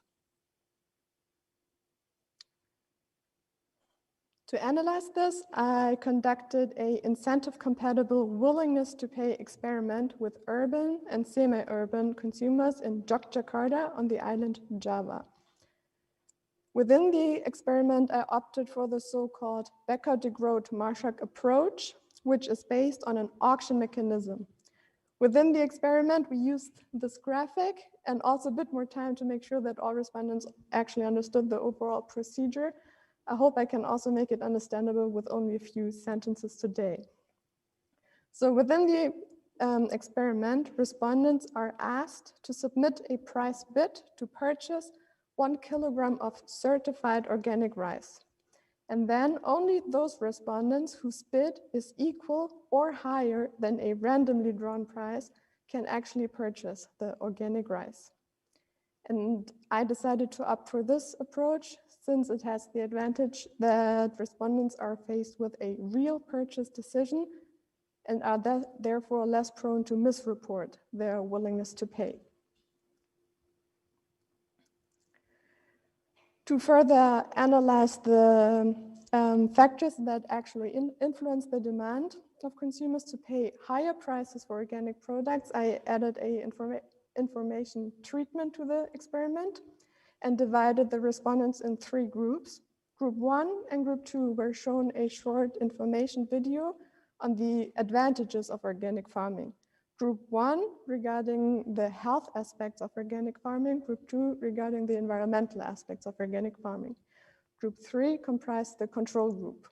To analyze this, I conducted an incentive-compatible willingness to pay experiment with urban and semi-urban consumers in Yogyakarta on the island Java. Within the experiment, I opted for the so-called Becker de Groot-Marshak approach, which is based on an auction mechanism. Within the experiment, we used this graphic and also a bit more time to make sure that all respondents actually understood the overall procedure. I hope I can also make it understandable with only a few sentences today. So within the experiment, respondents are asked to submit a price bid to purchase 1 kilogram of certified organic rice. And then only those respondents whose bid is equal or higher than a randomly drawn price can actually purchase the organic rice. And I decided to opt for this approach since it has the advantage that respondents are faced with a real purchase decision and are therefore less prone to misreport their willingness to pay. To further analyze the factors that actually influence the demand of consumers to pay higher prices for organic products, I added a information treatment to the experiment and divided the respondents in 3 groups. Group 1 and Group 2 were shown a short information video on the advantages of organic farming. Group 1 regarding the health aspects of organic farming, Group 2 regarding the environmental aspects of organic farming. Group 3 comprised the control group.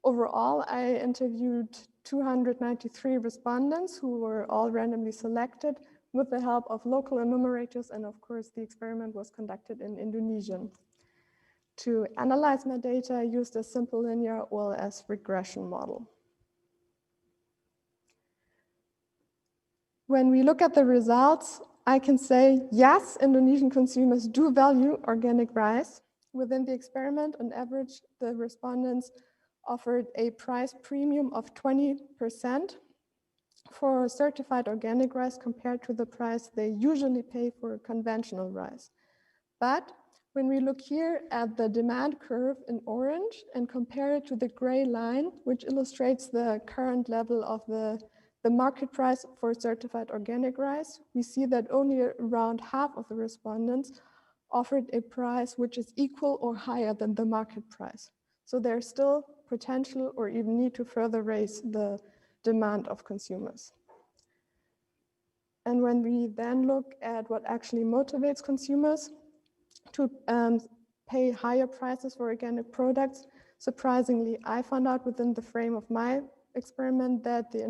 Overall, I interviewed 293 respondents who were all randomly selected with the help of local enumerators, and of course the experiment was conducted in Indonesian. To analyze my data, I used a simple linear OLS regression model. When we look at the results, I can say, yes, Indonesian consumers do value organic rice. Within the experiment, on average, the respondents offered a price premium of 20% for certified organic rice compared to the price they usually pay for conventional rice. But when we look here at the demand curve in orange and compare it to the gray line, which illustrates the current level of the market price for certified organic rice, we see that only around half of the respondents offered a price which is equal or higher than the market price. So there's still potential or even need to further raise the demand of consumers. And when we then look at what actually motivates consumers to pay higher prices for organic products, surprisingly, I found out within the frame of my experiment that the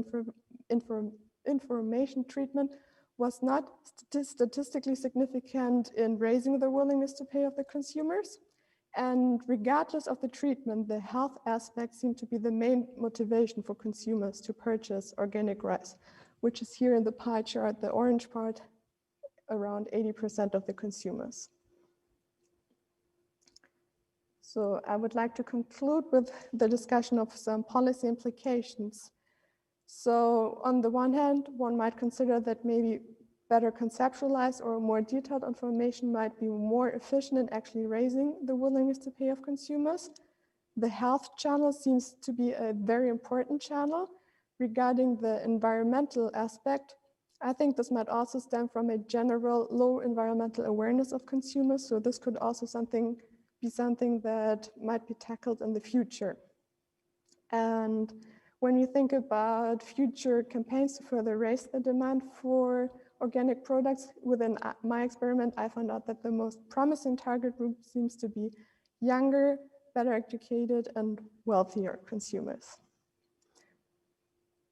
information treatment was not statistically significant in raising the willingness to pay of the consumers. And regardless of the treatment, the health aspect seemed to be the main motivation for consumers to purchase organic rice, which is here in the pie chart, the orange part, around 80% of the consumers. So I would like to conclude with the discussion of some policy implications. So on the one hand, one might consider that maybe better conceptualized or more detailed information might be more efficient in actually raising the willingness to pay of consumers. The health channel seems to be a very important channel. Regarding the environmental aspect, I think this might also stem from a general low environmental awareness of consumers. So this could also be something that might be tackled in the future. And when you think about future campaigns to further raise the demand for organic products, within my experiment, I found out that the most promising target group seems to be younger, better educated, and wealthier consumers.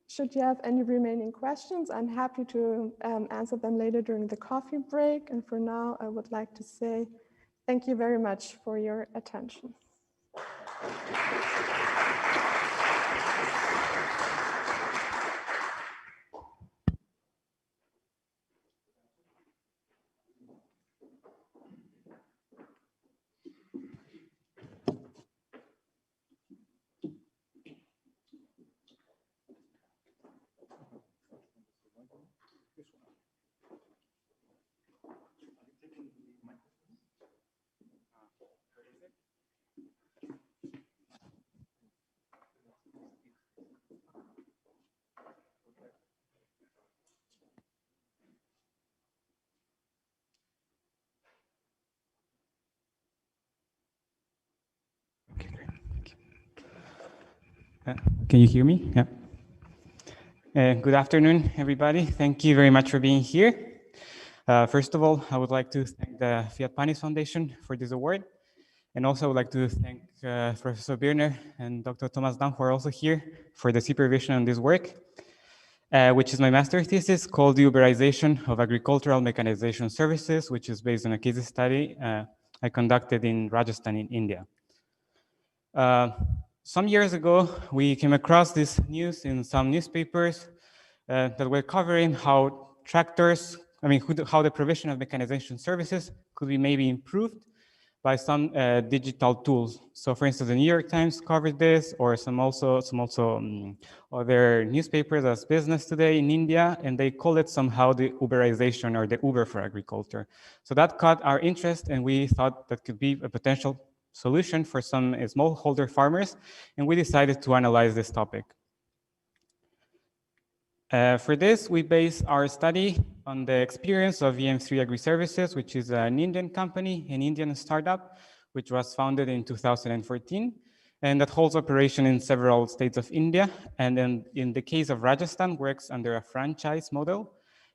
Should you have any remaining questions, I'm happy to answer them later during the coffee break. And for now, I would like to say thank you very much for your attention. Can you hear me? Yeah. Good afternoon, everybody. Thank you very much for being here. First of all, I would like to thank the Fiat Panis Foundation for this award. And also I would like to thank Professor Birner and Dr. Thomas Damm, who are also here, for the supervision on this work, which is my master's thesis called The Uberization of Agricultural Mechanization Services, which is based on a case study I conducted in Rajasthan in India. Some years ago, we came across this news in some newspapers that were covering how tractors, how the provision of mechanization services could be maybe improved by some digital tools. So for instance, the New York Times covered this, or some other newspapers as Business Today in India, and they call it somehow the Uberization or the Uber for agriculture. So that caught our interest, and we thought that could be a potential solution for some smallholder farmers, and we decided to analyze this topic. For this, we base our study on the experience of EM3 Agri-Services, which is an Indian company, an Indian startup, which was founded in 2014, and that holds operation in several states of India. And then in the case of Rajasthan, works under a franchise model,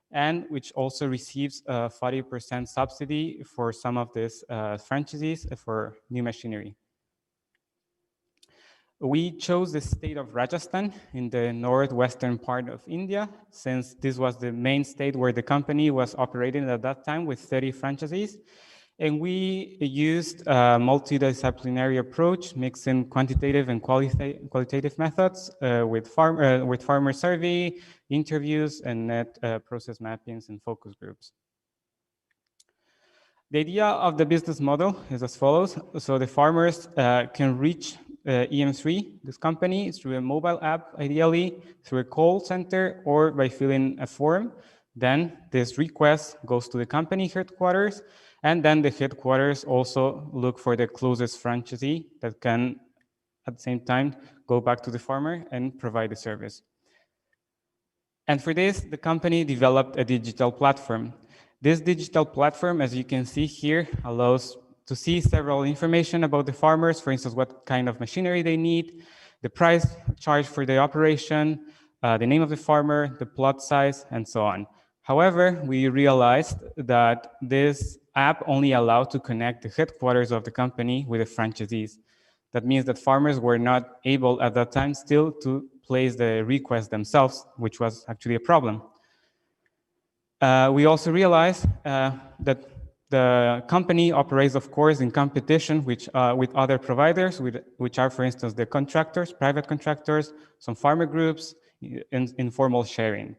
and which also receives a 40% subsidy for some of these franchisees for new machinery. We chose the state of Rajasthan in the northwestern part of India, since this was the main state where the company was operating at that time with 30 franchisees. And we used a multidisciplinary approach, mixing quantitative and qualitative methods with farmer survey, interviews, and net process mappings and focus groups. The idea of the business model is as follows. So the farmers can reach EM3, this company, through a mobile app, ideally, through a call center, or by filling a form. Then this request goes to the company headquarters, and then the headquarters also look for the closest franchisee that can, at the same time, go back to the farmer and provide the service. And for this, the company developed a digital platform. This digital platform, as you can see here, allows to see several information about the farmers, for instance, what kind of machinery they need, the price charged for the operation, the name of the farmer, the plot size, and so on. However, we realized that this app only allowed to connect the headquarters of the company with the franchisees. That means that farmers were not able at that time still to place the request themselves, which was actually a problem. We also realized that the company operates, of course, in competition with other providers, which are, for instance, the contractors, private contractors, some farmer groups, and informal sharing.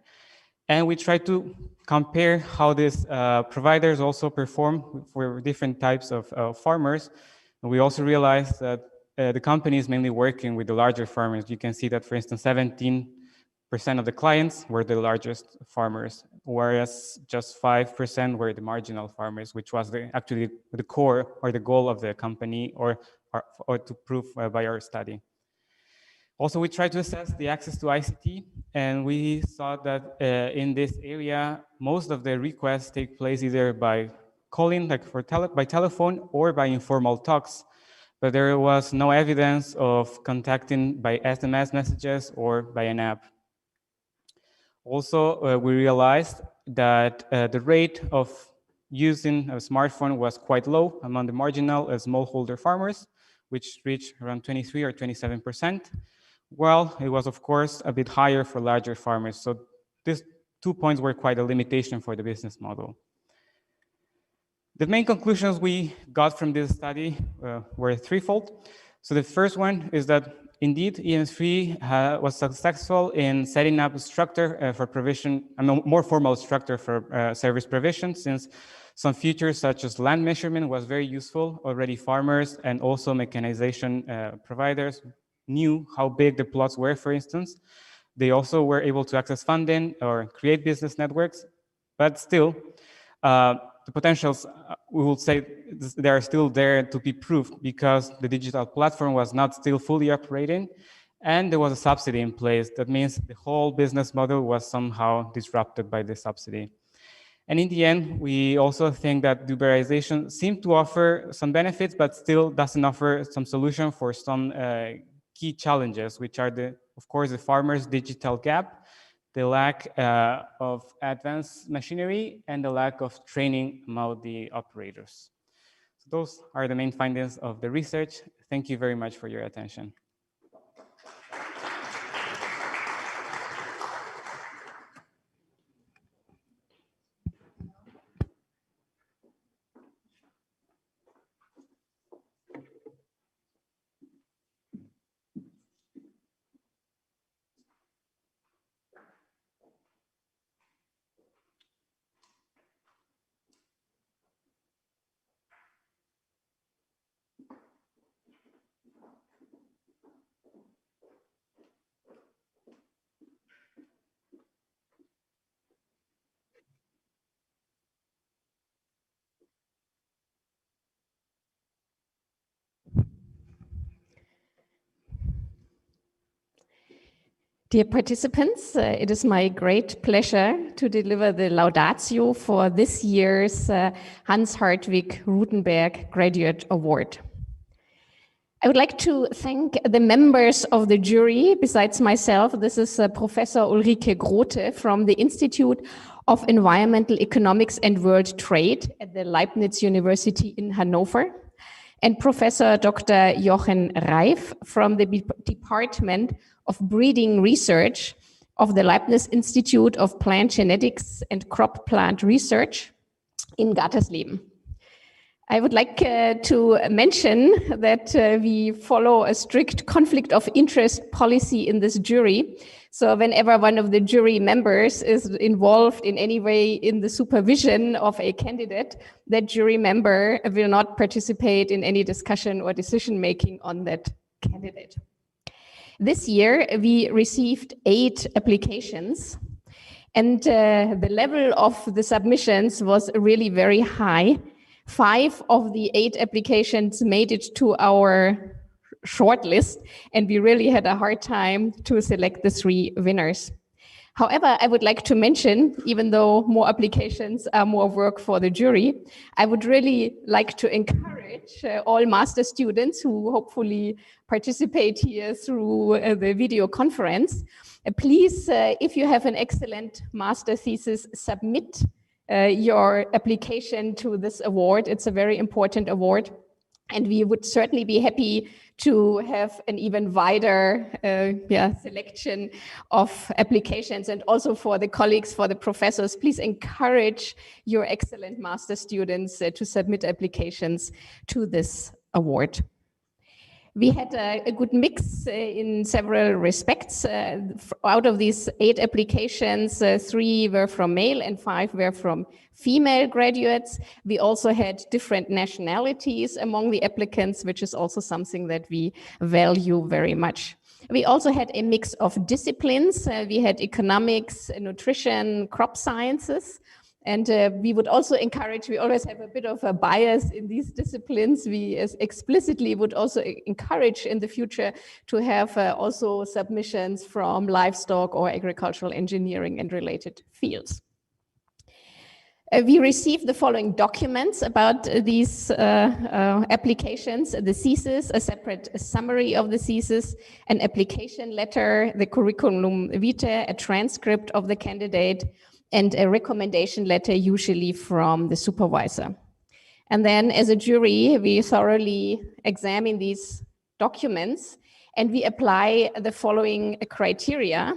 And we try to compare how these providers also perform for different types of farmers. And we also realized that the company is mainly working with the larger farmers. You can see that, for instance, 17% of the clients were the largest farmers, whereas just 5% were the marginal farmers, which was actually the core or the goal of the company, or to prove by our study. Also, we tried to assess the access to ICT, and we saw that in this area, most of the requests take place either by calling, like by telephone, or by informal talks. But there was no evidence of contacting by SMS messages or by an app. Also, we realized that the rate of using a smartphone was quite low among the marginal smallholder farmers, which reached around 23 or 27%. Well, it was, of course, a bit higher for larger farmers. So these 2 points were quite a limitation for the business model. The main conclusions we got from this study were threefold. So the first one is that indeed EM3 was successful in setting up a structure for provision, a more formal structure for service provision, since some features such as land measurement was very useful. Already farmers and also mechanization providers knew how big the plots were, for instance. They also were able to access funding or create business networks, but still, the potentials, we will say, they are still there to be proved because the digital platform was not still fully operating, and there was a subsidy in place. That means the whole business model was somehow disrupted by the subsidy. And in the end, we also think that Uberization seemed to offer some benefits, but still doesn't offer some solution for some key challenges, which are of course, the farmers' digital gap, the lack of advanced machinery, and the lack of training among the operators. So those are the main findings of the research. Thank you very much for your attention. Dear participants, it is my great pleasure to deliver the laudatio for this year's Hans Hartwig Rutenberg Graduate Award. I would like to thank the members of the jury. Besides myself, this is Professor Ulrike Grote from the Institute of Environmental Economics and World Trade at the Leibniz University in Hanover, and Professor Dr. Jochen Reif from the Department of Breeding Research of the Leibniz Institute of Plant Genetics and Crop Plant Research in Gatersleben. I would like to mention that we follow a strict conflict of interest policy in this jury. So whenever one of the jury members is involved in any way in the supervision of a candidate, that jury member will not participate in any discussion or decision-making on that candidate. This year, we received 8 applications, and the level of the submissions was really very high. 5 of the 8 applications made it to our shortlist, and we really had a hard time to select the 3 winners. However, I would like to mention, even though more applications are more work for the jury, I would really like to encourage all master students who hopefully participate here through the video conference. Please, if you have an excellent master thesis, submit your application to this award. It's a very important award, and we would certainly be happy to have an even wider selection of applications. And also for the colleagues, for the professors, please encourage your excellent master students to submit applications to this award. We had a good mix in several respects. Out of these 8 applications, 3 were from male and 5 were from female graduates. We also had different nationalities among the applicants, which is also something that we value very much. We also had a mix of disciplines. We had economics, nutrition, crop sciences. And we would also encourage, we always have a bit of a bias in these disciplines. We explicitly would also encourage in the future to have also submissions from livestock or agricultural engineering and related fields. We received the following documents about these applications: the thesis, a separate summary of the thesis, an application letter, the curriculum vitae, a transcript of the candidate, and a recommendation letter, usually from the supervisor. And then as a jury, we thoroughly examine these documents and we apply the following criteria.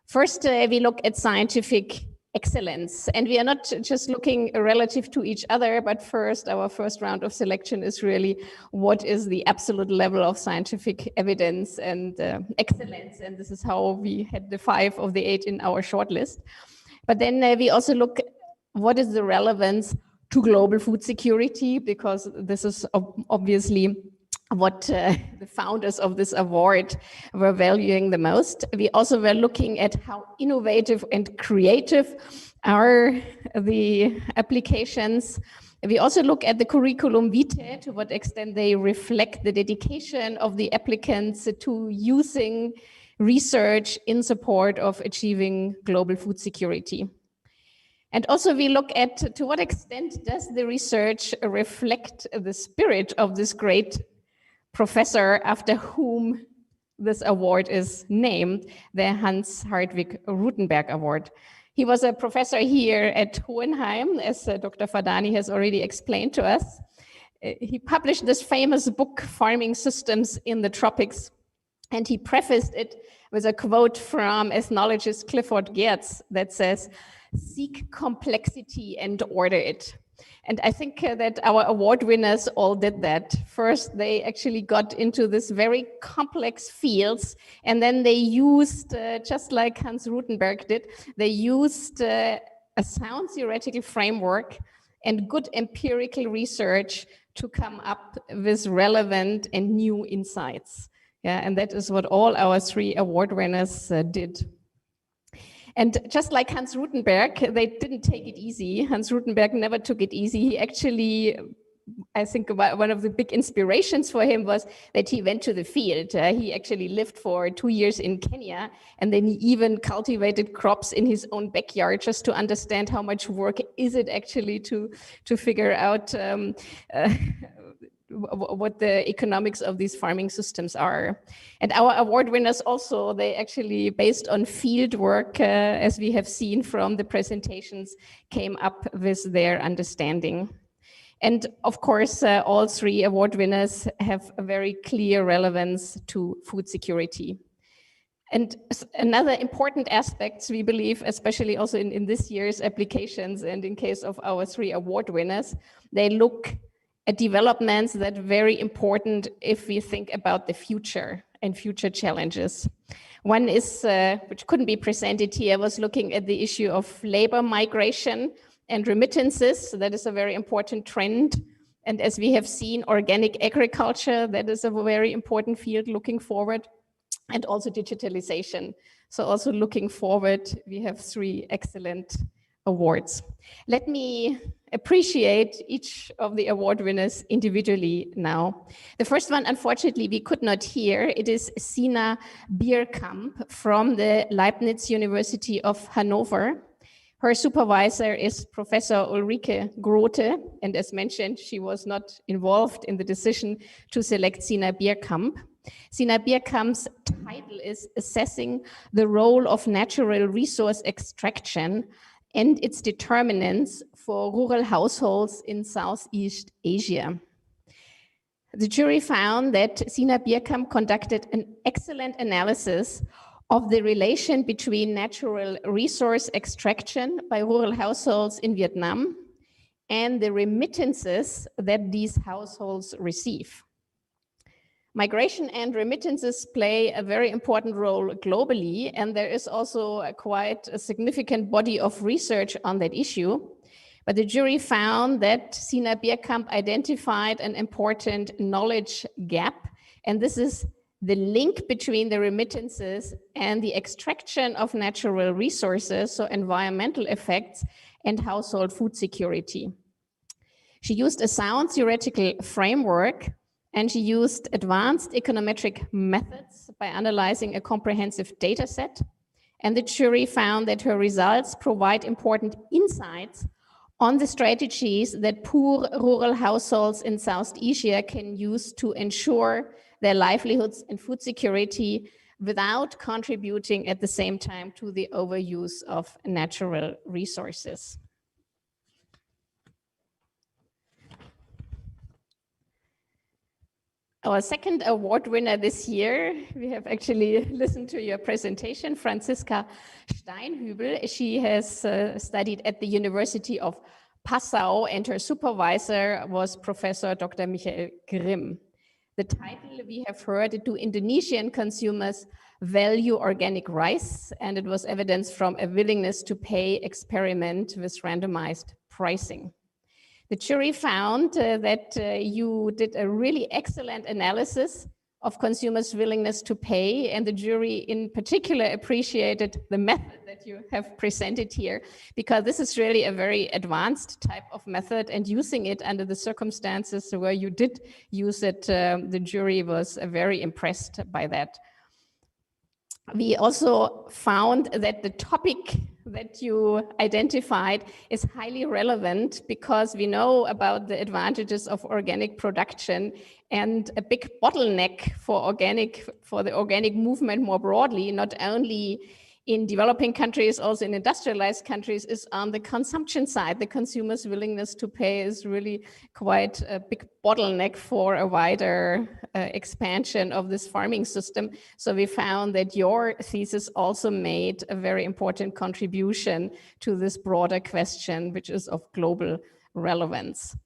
First, we look at scientific excellence, and we are not just looking relative to each other, but first, our first round of selection is really what is the absolute level of scientific evidence and excellence, and this is how we had the 5 of the 8 in our shortlist. But then we also look what is the relevance to global food security, because this is obviously what the founders of this award were valuing the most. We also were looking at how innovative and creative are the applications. We also look at the curriculum vitae, to what extent they reflect the dedication of the applicants to using research in support of achieving global food security. And also we look at to what extent does the research reflect the spirit of this great professor after whom this award is named, the Hans Hartwig Rutenberg Award. He was a professor here at Hohenheim, as Dr. Fadani has already explained to us. He published this famous book, Farming Systems in the Tropics, and he prefaced it with a quote from ethnologist Clifford Geertz that says, "Seek complexity and order it." And I think that our award winners all did that. First, they actually got into this very complex fields, and then they used, just like Hans Rutenberg did, they used a sound theoretical framework and good empirical research to come up with relevant and new insights. Yeah, and that is what all our 3 award winners did. And just like Hans Rutenberg, they didn't take it easy. Hans Rutenberg never took it easy. He actually, I think one of the big inspirations for him was that he went to the field. He actually lived for 2 years in Kenya, and then he even cultivated crops in his own backyard just to understand how much work is it actually to figure out what the economics of these farming systems are. And our award winners also, they actually, based on field work, as we have seen from the presentations, came up with their understanding. And of course, all 3 award winners have a very clear relevance to food security. And another important aspect, we believe, especially also in this year's applications and in case of our 3 award winners, they look at developments that are very important if we think about the future and future challenges. One is, which couldn't be presented here, was looking at the issue of labor migration and remittances. So that is a very important trend. And as we have seen, organic agriculture, that is a very important field looking forward, and also digitalization. So also looking forward, we have 3 excellent awards. Let me appreciate each of the award winners individually now. The first one, unfortunately, we could not hear. It is Sina Bierkamp from the Leibniz University of Hanover. Her supervisor is Professor Ulrike Grote, and as mentioned, she was not involved in the decision to select Sina Bierkamp. Sina Bierkamp's title is Assessing the Role of Natural Resource Extraction and its Determinants for Rural Households in Southeast Asia. The jury found that Sina Bierkamp conducted an excellent analysis of the relation between natural resource extraction by rural households in Vietnam and the remittances that these households receive. Migration and remittances play a very important role globally, and there is also quite a significant body of research on that issue. But the jury found that Sina Bierkamp identified an important knowledge gap, and this is the link between the remittances and the extraction of natural resources, so environmental effects and household food security. She used a sound theoretical framework, and she used advanced econometric methods by analyzing a comprehensive data set. And the jury found that her results provide important insights on the strategies that poor rural households in South Asia can use to ensure their livelihoods and food security without contributing at the same time to the overuse of natural resources. Our second award winner this year, we have actually listened to your presentation, Franziska Steinhübel. She has studied at the University of Passau, and her supervisor was Professor Dr. Michael Grimm. The title we have heard, Do Indonesian Consumers Value Organic Rice? And it was evidence from a willingness to pay experiment with randomized pricing. The jury found that you did a really excellent analysis of consumers' willingness to pay, and the jury in particular appreciated the method that you have presented here, because this is really a very advanced type of method, and using it under the circumstances where you did use it, the jury was very impressed by that. we also found that the topic that you identified is highly relevant because we know about the advantages of organic production, and a big bottleneck for the organic movement more broadly, not only in developing countries, also in industrialized countries, is on the consumption side. The consumer's willingness to pay is really quite a big bottleneck for a wider expansion of this farming system. So we found that your thesis also made a very important contribution to this broader question, which is of global relevance.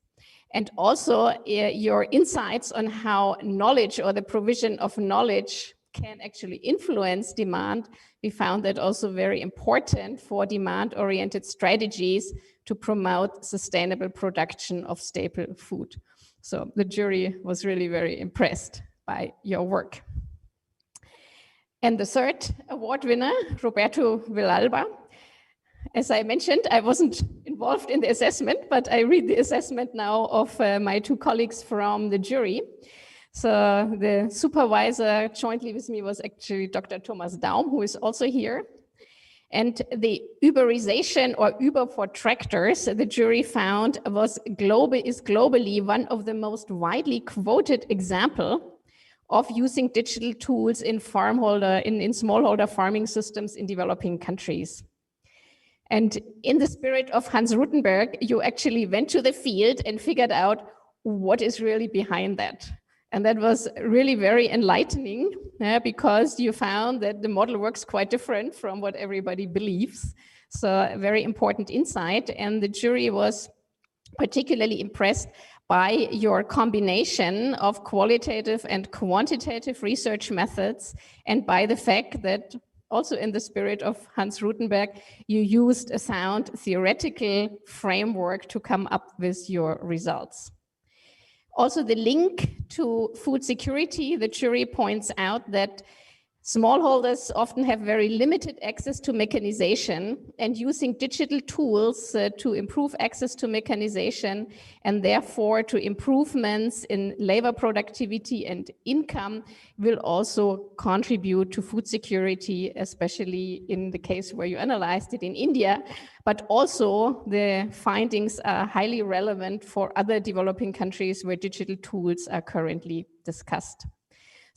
And also your insights on how knowledge or the provision of knowledge can actually influence demand. We found that also very important for demand-oriented strategies to promote sustainable production of staple food. So the jury was really very impressed by your work. And the third award winner, Roberto Villalba. As I mentioned, I wasn't involved in the assessment, but I read the assessment now of my two colleagues from the jury. So the supervisor jointly with me was actually Dr. Thomas Daum, who is also here. And the Uberization, or Uber for tractors, the jury found is globally one of the most widely quoted example of using digital tools in smallholder farming systems in developing countries. And in the spirit of Hans Rutenberg, you actually went to the field and figured out what is really behind that. And that was really very enlightening because you found that the model works quite different from what everybody believes. So a very important insight. And the jury was particularly impressed by your combination of qualitative and quantitative research methods, and by the fact that also in the spirit of Hans Rutenberg, you used a sound theoretical framework to come up with your results. Also, the link to food security, the jury points out that smallholders often have very limited access to mechanization, and using digital tools to improve access to mechanization and therefore to improvements in labor productivity and income will also contribute to food security, especially in the case where you analyzed it in India. But also the findings are highly relevant for other developing countries where digital tools are currently discussed.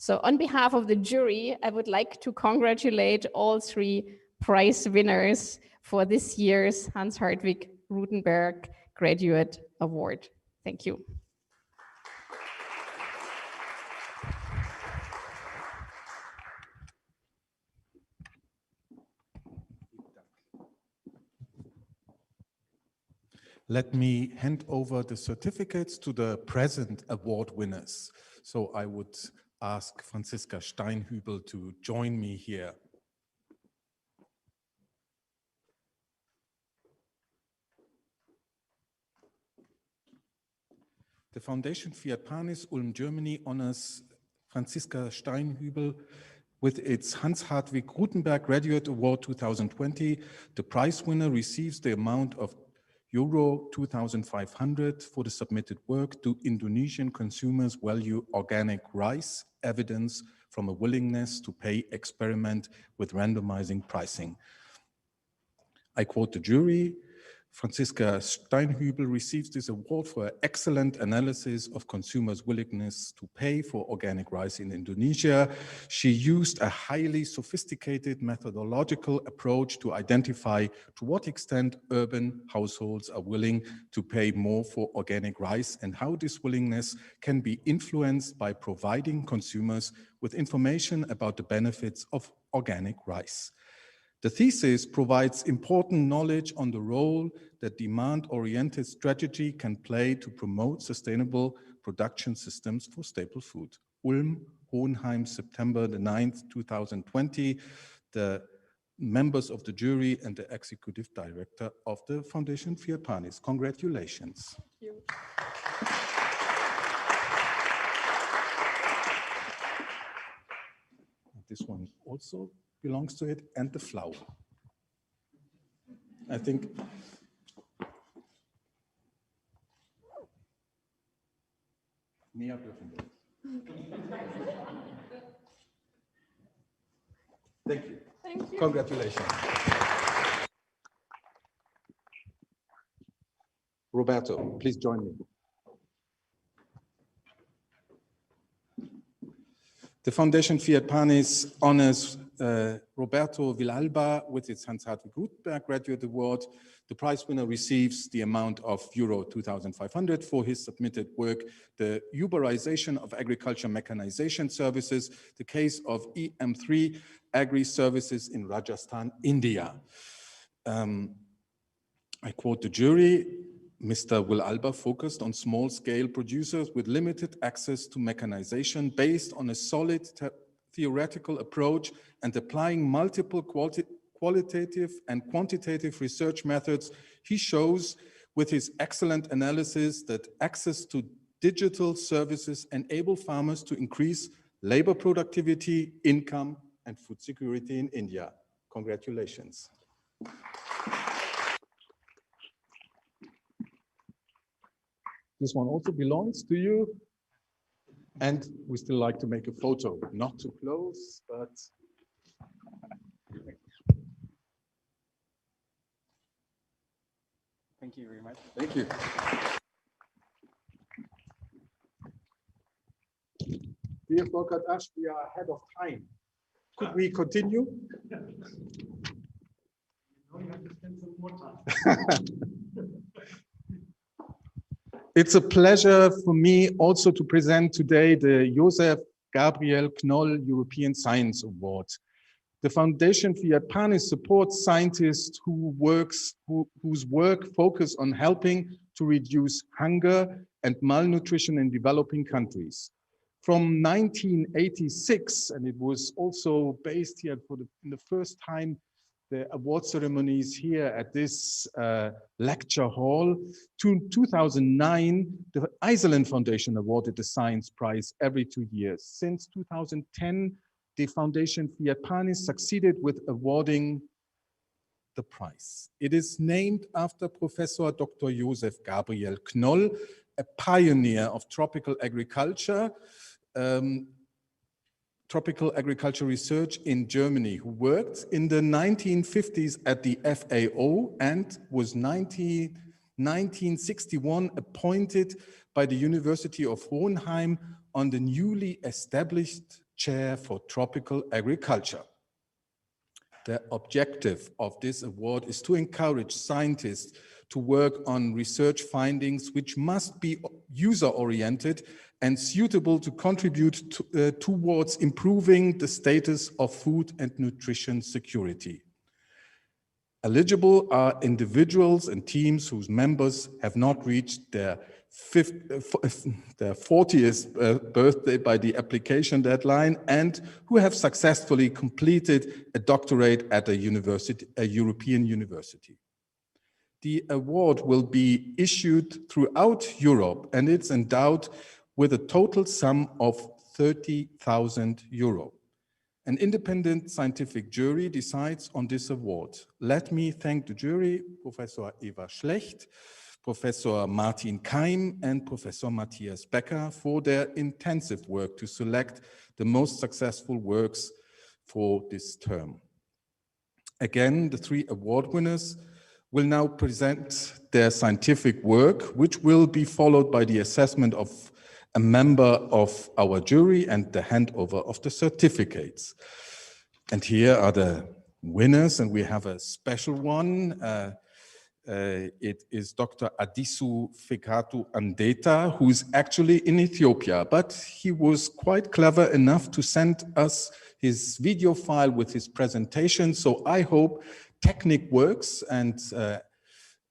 So on behalf of the jury, I would like to congratulate all three prize winners for this year's Hans Hartwig Rutenberg Graduate Award. Thank you. Let me hand over the certificates to the present award winners. So I would ask Franziska Steinhübel to join me here. The Foundation Fiat Panis Ulm, Germany honors Franziska Steinhübel with its Hans Hartwig Rutenberg Graduate Award 2020. The prize winner receives the amount of Euro 2,500 for the submitted work. Do Indonesian consumers value organic rice? Evidence from a willingness to pay experiment with randomizing pricing. I quote the jury. Franziska Steinhübel receives this award for her excellent analysis of consumers' willingness to pay for organic rice in Indonesia. She used a highly sophisticated methodological approach to identify to what extent urban households are willing to pay more for organic rice and how this willingness can be influenced by providing consumers with information about the benefits of organic rice. The thesis provides important knowledge on the role that demand-oriented strategy can play to promote sustainable production systems for staple food. Ulm, Hohenheim, September the 9th, 2020. The members of the jury and the executive director of the Foundation Fiat Panis. Congratulations. Thank you. This one also belongs to it, and the flower. I think mehr dürfen wir. Thank you. Thank you. Congratulations. Roberto, please join me. The Foundation Fiat Panis honors Roberto Villalba with its Hans-Hartwig Gutenberg Graduate Award. The prize winner receives the amount of euro 2,500 for his submitted work, The Uberization of Agriculture Mechanization Services, the case of EM3 Agri-Services in Rajasthan, India. I quote the jury, Mr. Villalba focused on small-scale producers with limited access to mechanization based on a solid theoretical approach and applying multiple qualitative and quantitative research methods. He shows with his excellent analysis that access to digital services enable farmers to increase labor productivity, income, and food security in India. Congratulations. This one also belongs to you. And we still like to make a photo, not too close, but. Thank you very much. Thank you. Dear Volker Asch, we are ahead of time. Could we continue? You have to spend some more time. It's a pleasure for me also to present today the Josef Gabriel Knoll European Science Award. The Foundation Fiat Panis supports scientists whose work focus on helping to reduce hunger and malnutrition in developing countries. From 1986, and it was also based here in the first time, the award ceremonies here at this lecture hall, to 2009, the Iceland Foundation awarded the Science Prize every 2 years. Since 2010, the Foundation Fiat Panis succeeded with awarding the prize. It is named after Professor Dr. Josef Gabriel Knoll, a pioneer of tropical agriculture research in Germany, who worked in the 1950s at the FAO and was 1961 appointed by the University of Hohenheim on the newly established chair for tropical agriculture. The objective of this award is to encourage scientists to work on research findings which must be user-oriented and suitable to contribute towards improving the status of food and nutrition security. Eligible are individuals and teams whose members have not reached their 40th birthday by the application deadline and who have successfully completed a doctorate at a European university. The award will be issued throughout Europe and it's endowed with a total sum of 30,000 euro. An independent scientific jury decides on this award. Let me thank the jury, Professor Eva Schlecht, Professor Martin Keim, and Professor Matthias Becker for their intensive work to select the most successful works for this term. Again, the 3 award winners will now present their scientific work, which will be followed by the assessment of a member of our jury and the handover of the certificates. And here are the winners, and we have a special one. It is Dr. Adisu Fekatu Andeta, who is actually in Ethiopia, but he was quite clever enough to send us his video file with his presentation. So I hope technique works, and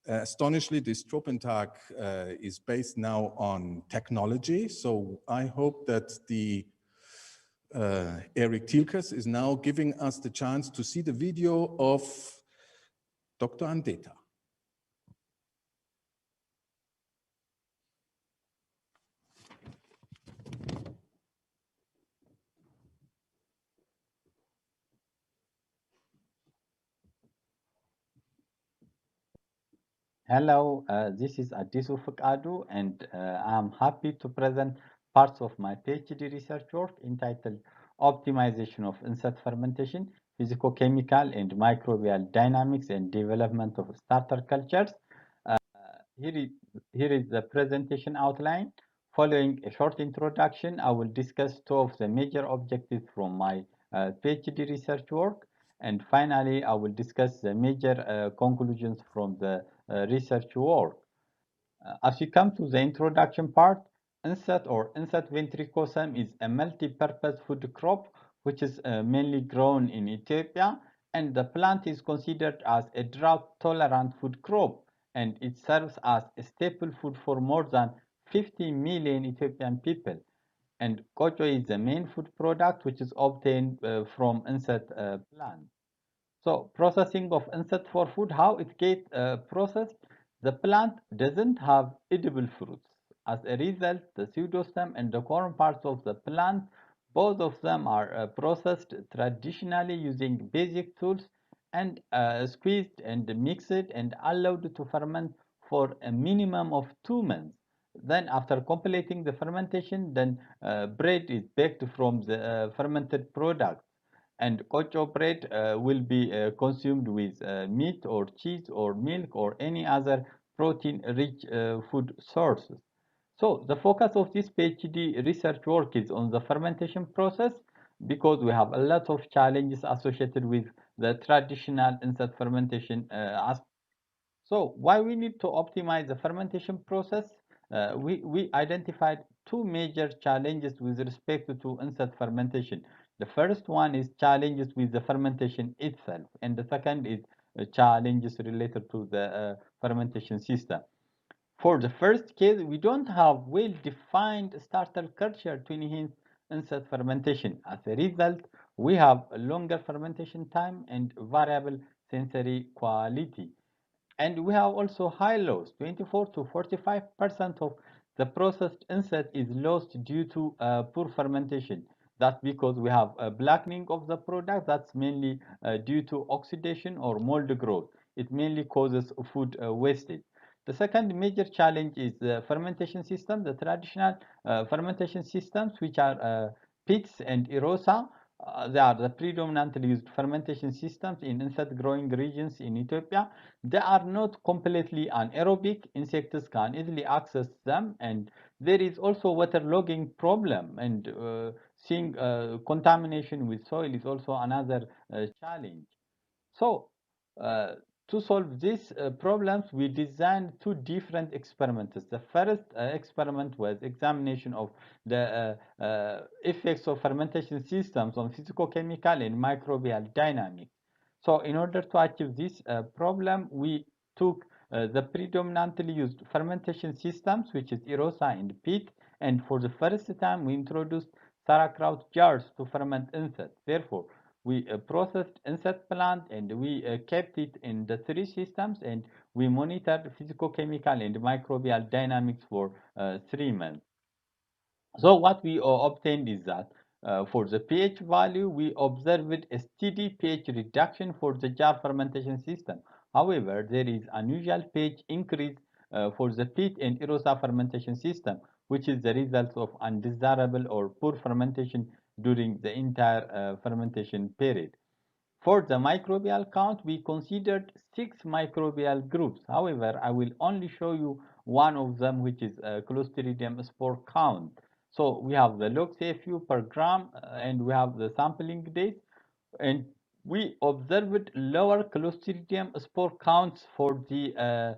astonishingly, this Tropentag is based now on technology. So I hope that the Eric Thielkes is now giving us the chance to see the video of Dr. Andeta. Hello, this is Adisu Fekadu, and I'm happy to present parts of my PhD research work entitled Optimization of Insect Fermentation physicochemical and microbial dynamics and development of starter cultures. Here is the presentation outline. Following a short introduction, I will discuss two of the major objectives from my PhD research work. And finally, I will discuss the major conclusions from the research work. As we come to the introduction part, insect or insect ventricosum is a multi-purpose food crop which is mainly grown in Ethiopia, and the plant is considered as a drought-tolerant food crop, and it serves as a staple food for more than 50 million Ethiopian people. And kocho is the main food product which is obtained from insect plants. So processing of insect for food, how it gets processed? The plant doesn't have edible fruits. As a result, the pseudostem and the core parts of the plant, both of them are processed traditionally using basic tools and squeezed and mixed and allowed to ferment for a minimum of 2 months. Then after completing the fermentation, then bread is baked from the fermented product, and kocho bread will be consumed with meat or cheese or milk or any other protein-rich food sources. So the focus of this PhD research work is on the fermentation process because we have a lot of challenges associated with the traditional insect fermentation aspect. So why we need to optimize the fermentation process? We identified two major challenges with respect to insect fermentation. The first one is challenges with the fermentation itself, and the second is challenges related to the fermentation system. For the first case, we don't have well-defined starter culture to enhance insect fermentation. As a result, we have a longer fermentation time and variable sensory quality. And we have also high loss. 24 to 45% of the processed insect is lost due to poor fermentation. That's because we have a blackening of the product. That's mainly due to oxidation or mold growth. It mainly causes food wastage. The second major challenge is the fermentation system. The traditional fermentation systems, which are pits and erosa, they are the predominantly used fermentation systems in insect growing regions in Ethiopia. They are not completely anaerobic. Insects can easily access them, and there is also waterlogging problem, and seeing contamination with soil is also another challenge. So to solve these problems, we designed two different experiments. The first experiment was examination of the effects of fermentation systems on physicochemical and microbial dynamics. So in order to achieve this problem, we took the predominantly used fermentation systems, which is erosa and peat, and for the first time, we introduced sauerkraut jars to ferment insects. Therefore, we processed insect plant and we kept it in the three systems, and we monitored physicochemical and microbial dynamics for 3 months. So what we obtained is that for the pH value, we observed a steady pH reduction for the jar fermentation system. However, there is unusual pH increase for the peat and erosa fermentation system, which is the result of undesirable or poor fermentation during the entire fermentation period. For the microbial count, we considered 6 microbial groups. However, I will only show you one of them, which is Clostridium spore count. So we have the log CFU per gram, and we have the sampling days, and we observed lower Clostridium spore counts for the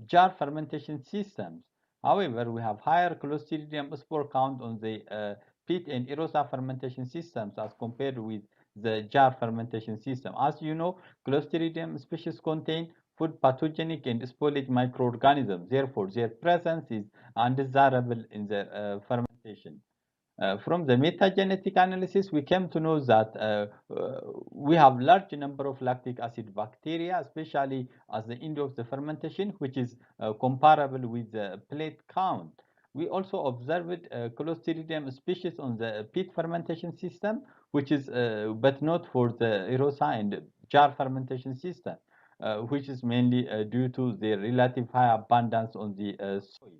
jar fermentation systems. However, we have higher Clostridium spore count on the peat and erosa fermentation systems as compared with the jar fermentation system. As you know, Clostridium species contain food pathogenic and spoilage microorganisms. Therefore, their presence is undesirable in the fermentation. From the metagenetic analysis, we came to know that we have large number of lactic acid bacteria, especially at the end of the fermentation, which is comparable with the plate count. We also observed Clostridium species on the peat fermentation system, which is but not for the erosa and jar fermentation system, which is mainly due to the relative high abundance on the soil.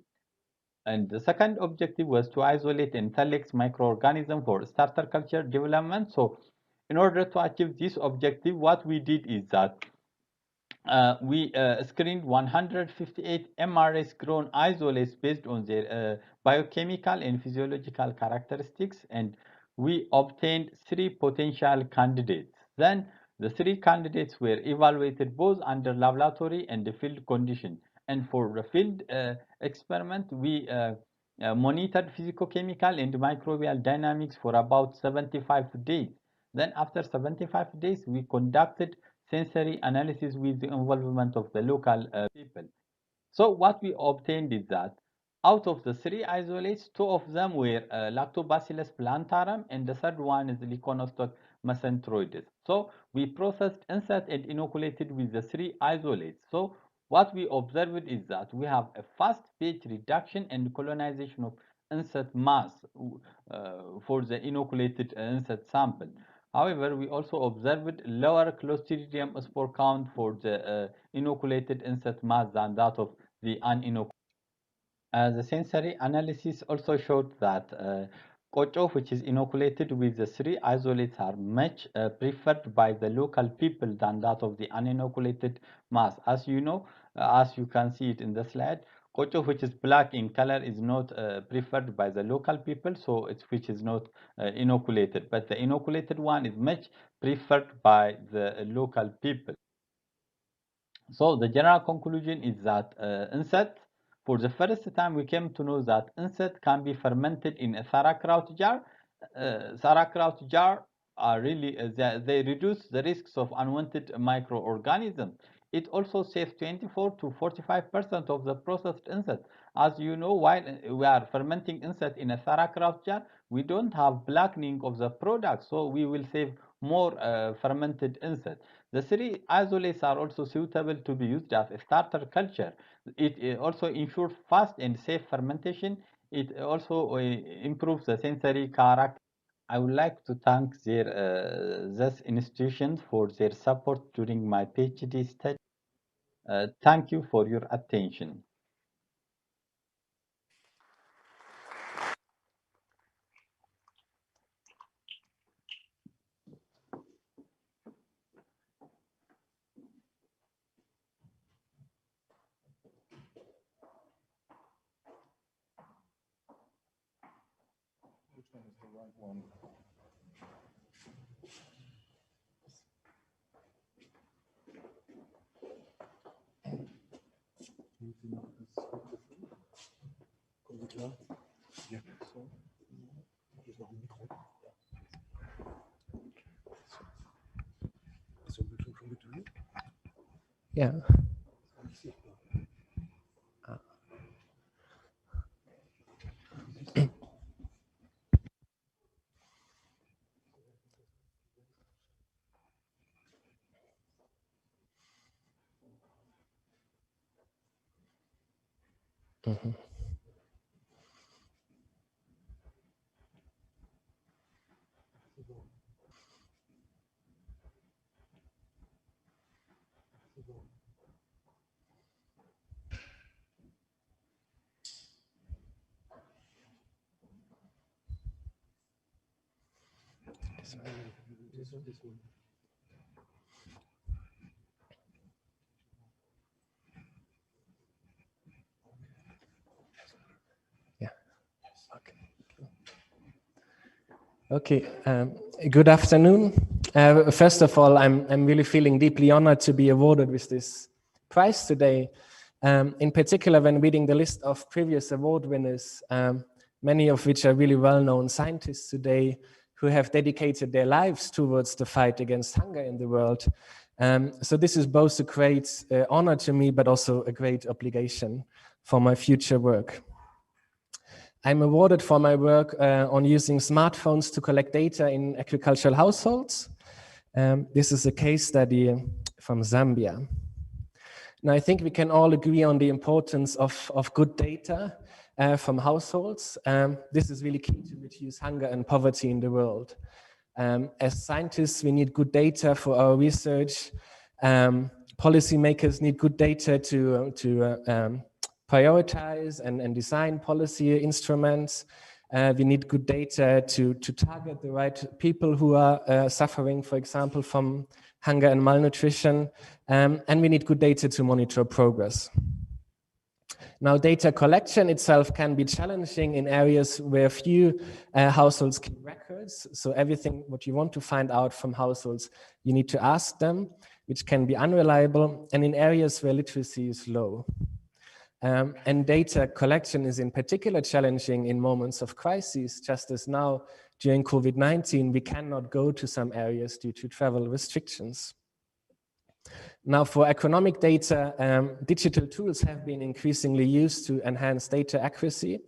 And the second objective was to isolate and select microorganisms for starter culture development. So In order to achieve this objective, what we did is that we screened 158 MRS grown isolates based on their biochemical and physiological characteristics, and we obtained 3 potential candidates. Then the 3 candidates were evaluated both under laboratory and the field condition. And for the field experiment, we monitored physicochemical and microbial dynamics for about 75 days. Then after 75 days, we conducted sensory analysis with the involvement of the local people. So what we obtained is that out of the 3 isolates, 2 of them were Lactobacillus plantarum, and the third one is Lyconostoc mesenteroides. So we processed insect and inoculated with the 3 isolates. So what we observed is that we have a fast pH reduction and colonization of insect mass for the inoculated insect sample. However, we also observed lower Clostridium spore count for the inoculated insect mass than that of the uninoculated. The sensory analysis also showed that Kocho, which is inoculated with the 3 isolates, are much preferred by the local people than that of the uninoculated mass. As you know, as you can see it in the slide, Kocho, which is black in color, is not preferred by the local people, so which is not inoculated. But the inoculated one is much preferred by the local people. So the general conclusion is that insect, for the first time we came to know that insect can be fermented in a sauerkraut jar. Sauerkraut jar are really, they reduce the risks of unwanted microorganisms. It also saves 24 to 45% of the processed insect. As you know, while we are fermenting insect in a sauerkraut jar, we don't have blackening of the product, so we will save more fermented insect. The 3 isolates are also suitable to be used as a starter culture. It also ensures fast and safe fermentation. It also improves the sensory character. I would like to thank this institution for their support during my PhD study. Thank you for your attention. Which one is the right one? Ja. Mhm. This one. Yeah. Okay. Good afternoon. First of all, I'm really feeling deeply honored to be awarded with this prize today. In particular, when reading the list of previous award winners, many of which are really well-known scientists today who have dedicated their lives towards the fight against hunger in the world. So this is both a great honor to me, but also a great obligation for my future work. I'm awarded for my work on using smartphones to collect data in agricultural households. This is a case study from Zambia. Now, I think we can all agree on the importance of good data from households. This is really key to reduce hunger and poverty in the world. As scientists, we need good data for our research. Policymakers need good data to prioritize and design policy instruments. We need good data to target the right people who are suffering, for example, from hunger and malnutrition. And we need good data to monitor progress. Now, data collection itself can be challenging in areas where few households keep records. So everything what you want to find out from households, you need to ask them, which can be unreliable, and in areas where literacy is low. And data collection is in particular challenging in moments of crisis, just as now during COVID-19, we cannot go to some areas due to travel restrictions. Now, for economic data, digital tools have been increasingly used to enhance data accuracy.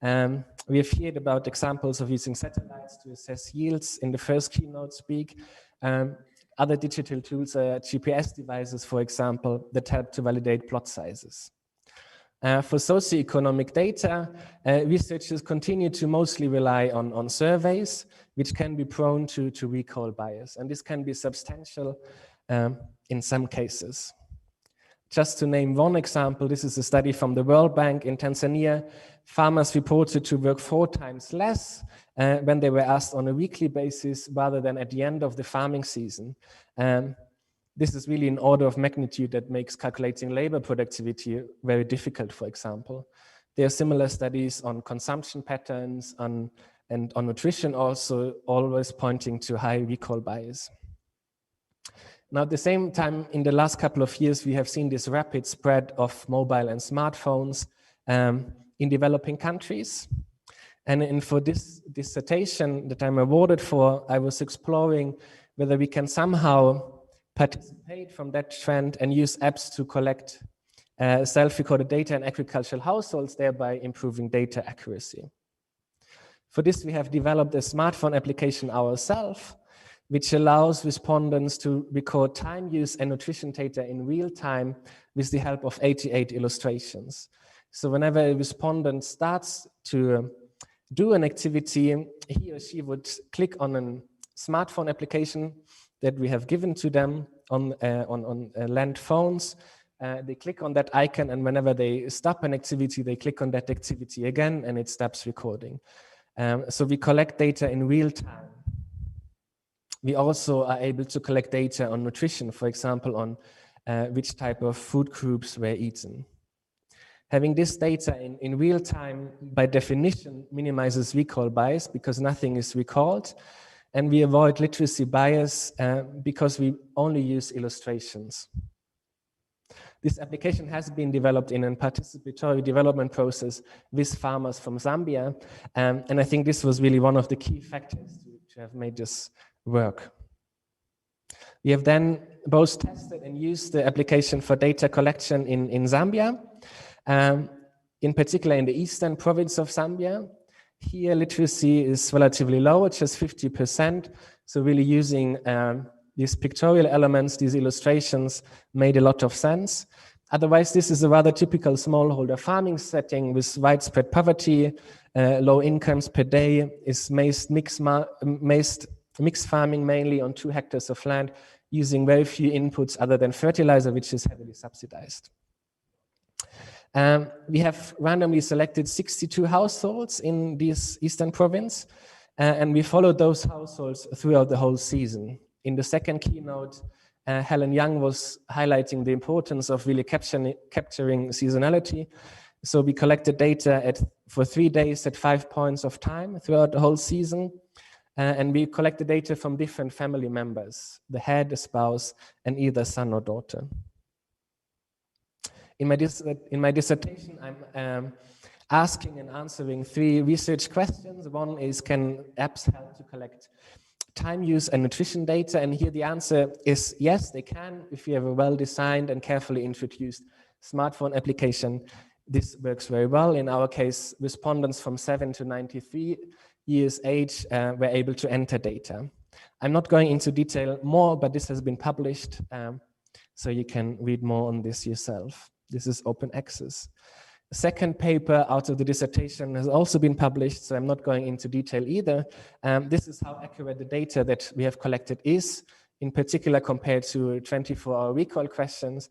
We have heard about examples of using satellites to assess yields in the first keynote speak. Other digital tools are GPS devices, for example, that help to validate plot sizes. For socioeconomic data, researchers continue to mostly rely on surveys, which can be prone to recall bias, and this can be substantial in some cases. Just to name one example, this is a study from the World Bank in Tanzania. Farmers reported to work 4 times less when they were asked on a weekly basis rather than at the end of the farming season. This is really an order of magnitude that makes calculating labor productivity very difficult, for example. There are similar studies on consumption patterns and on nutrition also, always pointing to high recall bias. Now, at the same time, in the last couple of years, we have seen this rapid spread of mobile and smartphones in developing countries. And for this dissertation that I'm awarded for, I was exploring whether we can somehow participate from that trend and use apps to collect self-recorded data in agricultural households, thereby improving data accuracy. For this, we have developed a smartphone application ourselves, which allows respondents to record time use and nutrition data in real time with the help of 88 illustrations. So whenever a respondent starts to do an activity, he or she would click on a smartphone application that we have given to them on land phones. They click on that icon, and whenever they stop an activity, they click on that activity again, and it stops recording. So we collect data in real time. We also are able to collect data on nutrition, for example, on which type of food groups were eaten. Having this data in real time, by definition, minimizes recall bias because nothing is recalled. And we avoid literacy bias because we only use illustrations. This application has been developed in a participatory development process with farmers from Zambia. And I think this was really one of the key factors to have made this work. We have then both tested and used the application for data collection in Zambia, in particular in the eastern province of Zambia. Here, literacy is relatively low, it's just 50%. So really using these pictorial elements, these illustrations, made a lot of sense. Otherwise, this is a rather typical smallholder farming setting with widespread poverty, low incomes per day, is mixed farming mainly on 2 hectares of land, using very few inputs other than fertilizer, which is heavily subsidized. We have randomly selected 62 households in this eastern province, and we followed those households throughout the whole season. In the second keynote, Helen Young was highlighting the importance of really capturing seasonality. So we collected data for 3 days at 5 points of time throughout the whole season. And we collected data from different family members, the head, the spouse, and either son or daughter. In my dissertation, I'm asking and answering 3 research questions. One is, can apps help to collect time use and nutrition data? And here the answer is yes, they can. If you have a well-designed and carefully introduced smartphone application, this works very well. In our case, respondents from 7 to 93 years age were able to enter data. I'm not going into detail more, but this has been published, so you can read more on this yourself. This is open access. The second paper out of the dissertation has also been published, so I'm not going into detail either. This is how accurate the data that we have collected is, in particular compared to 24-hour recall questions.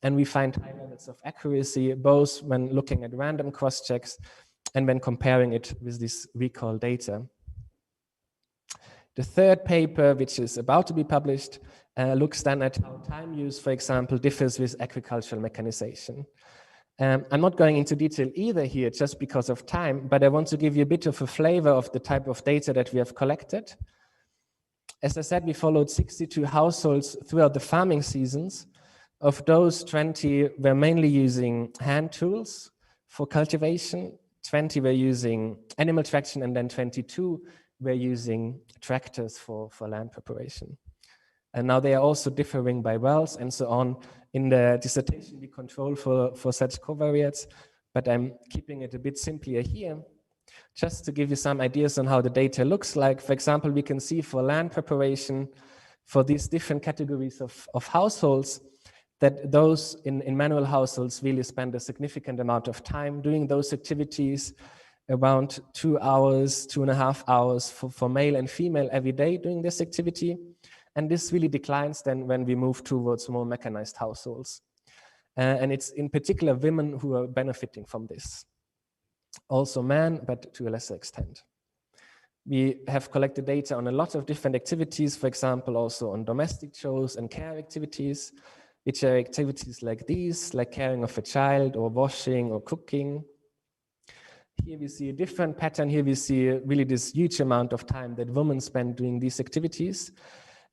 And we find high levels of accuracy, both when looking at random cross-checks and when comparing it with this recall data. The third paper, which is about to be published, looks then at how time use, for example, differs with agricultural mechanization. I'm not going into detail either here just because of time, but I want to give you a bit of a flavor of the type of data that we have collected. As I said, we followed 62 households throughout the farming seasons. Of those, 20 were mainly using hand tools for cultivation, 20 were using animal traction, and then 22 were using tractors for land preparation. And now they are also differing by wells and so on. In the dissertation, we control for such covariates, but I'm keeping it a bit simpler here, just to give you some ideas on how the data looks like. For example, we can see for land preparation, for these different categories of households, that those in manual households really spend a significant amount of time doing those activities, around 2 hours, 2.5 hours for male and female every day doing this activity. And this really declines then when we move towards more mechanized households. And it's in particular women who are benefiting from this. Also men, but to a lesser extent. We have collected data on a lot of different activities, for example, also on domestic chores and care activities, which are activities like these, like caring of a child or washing or cooking. Here we see a different pattern. Here we see really this huge amount of time that women spend doing these activities.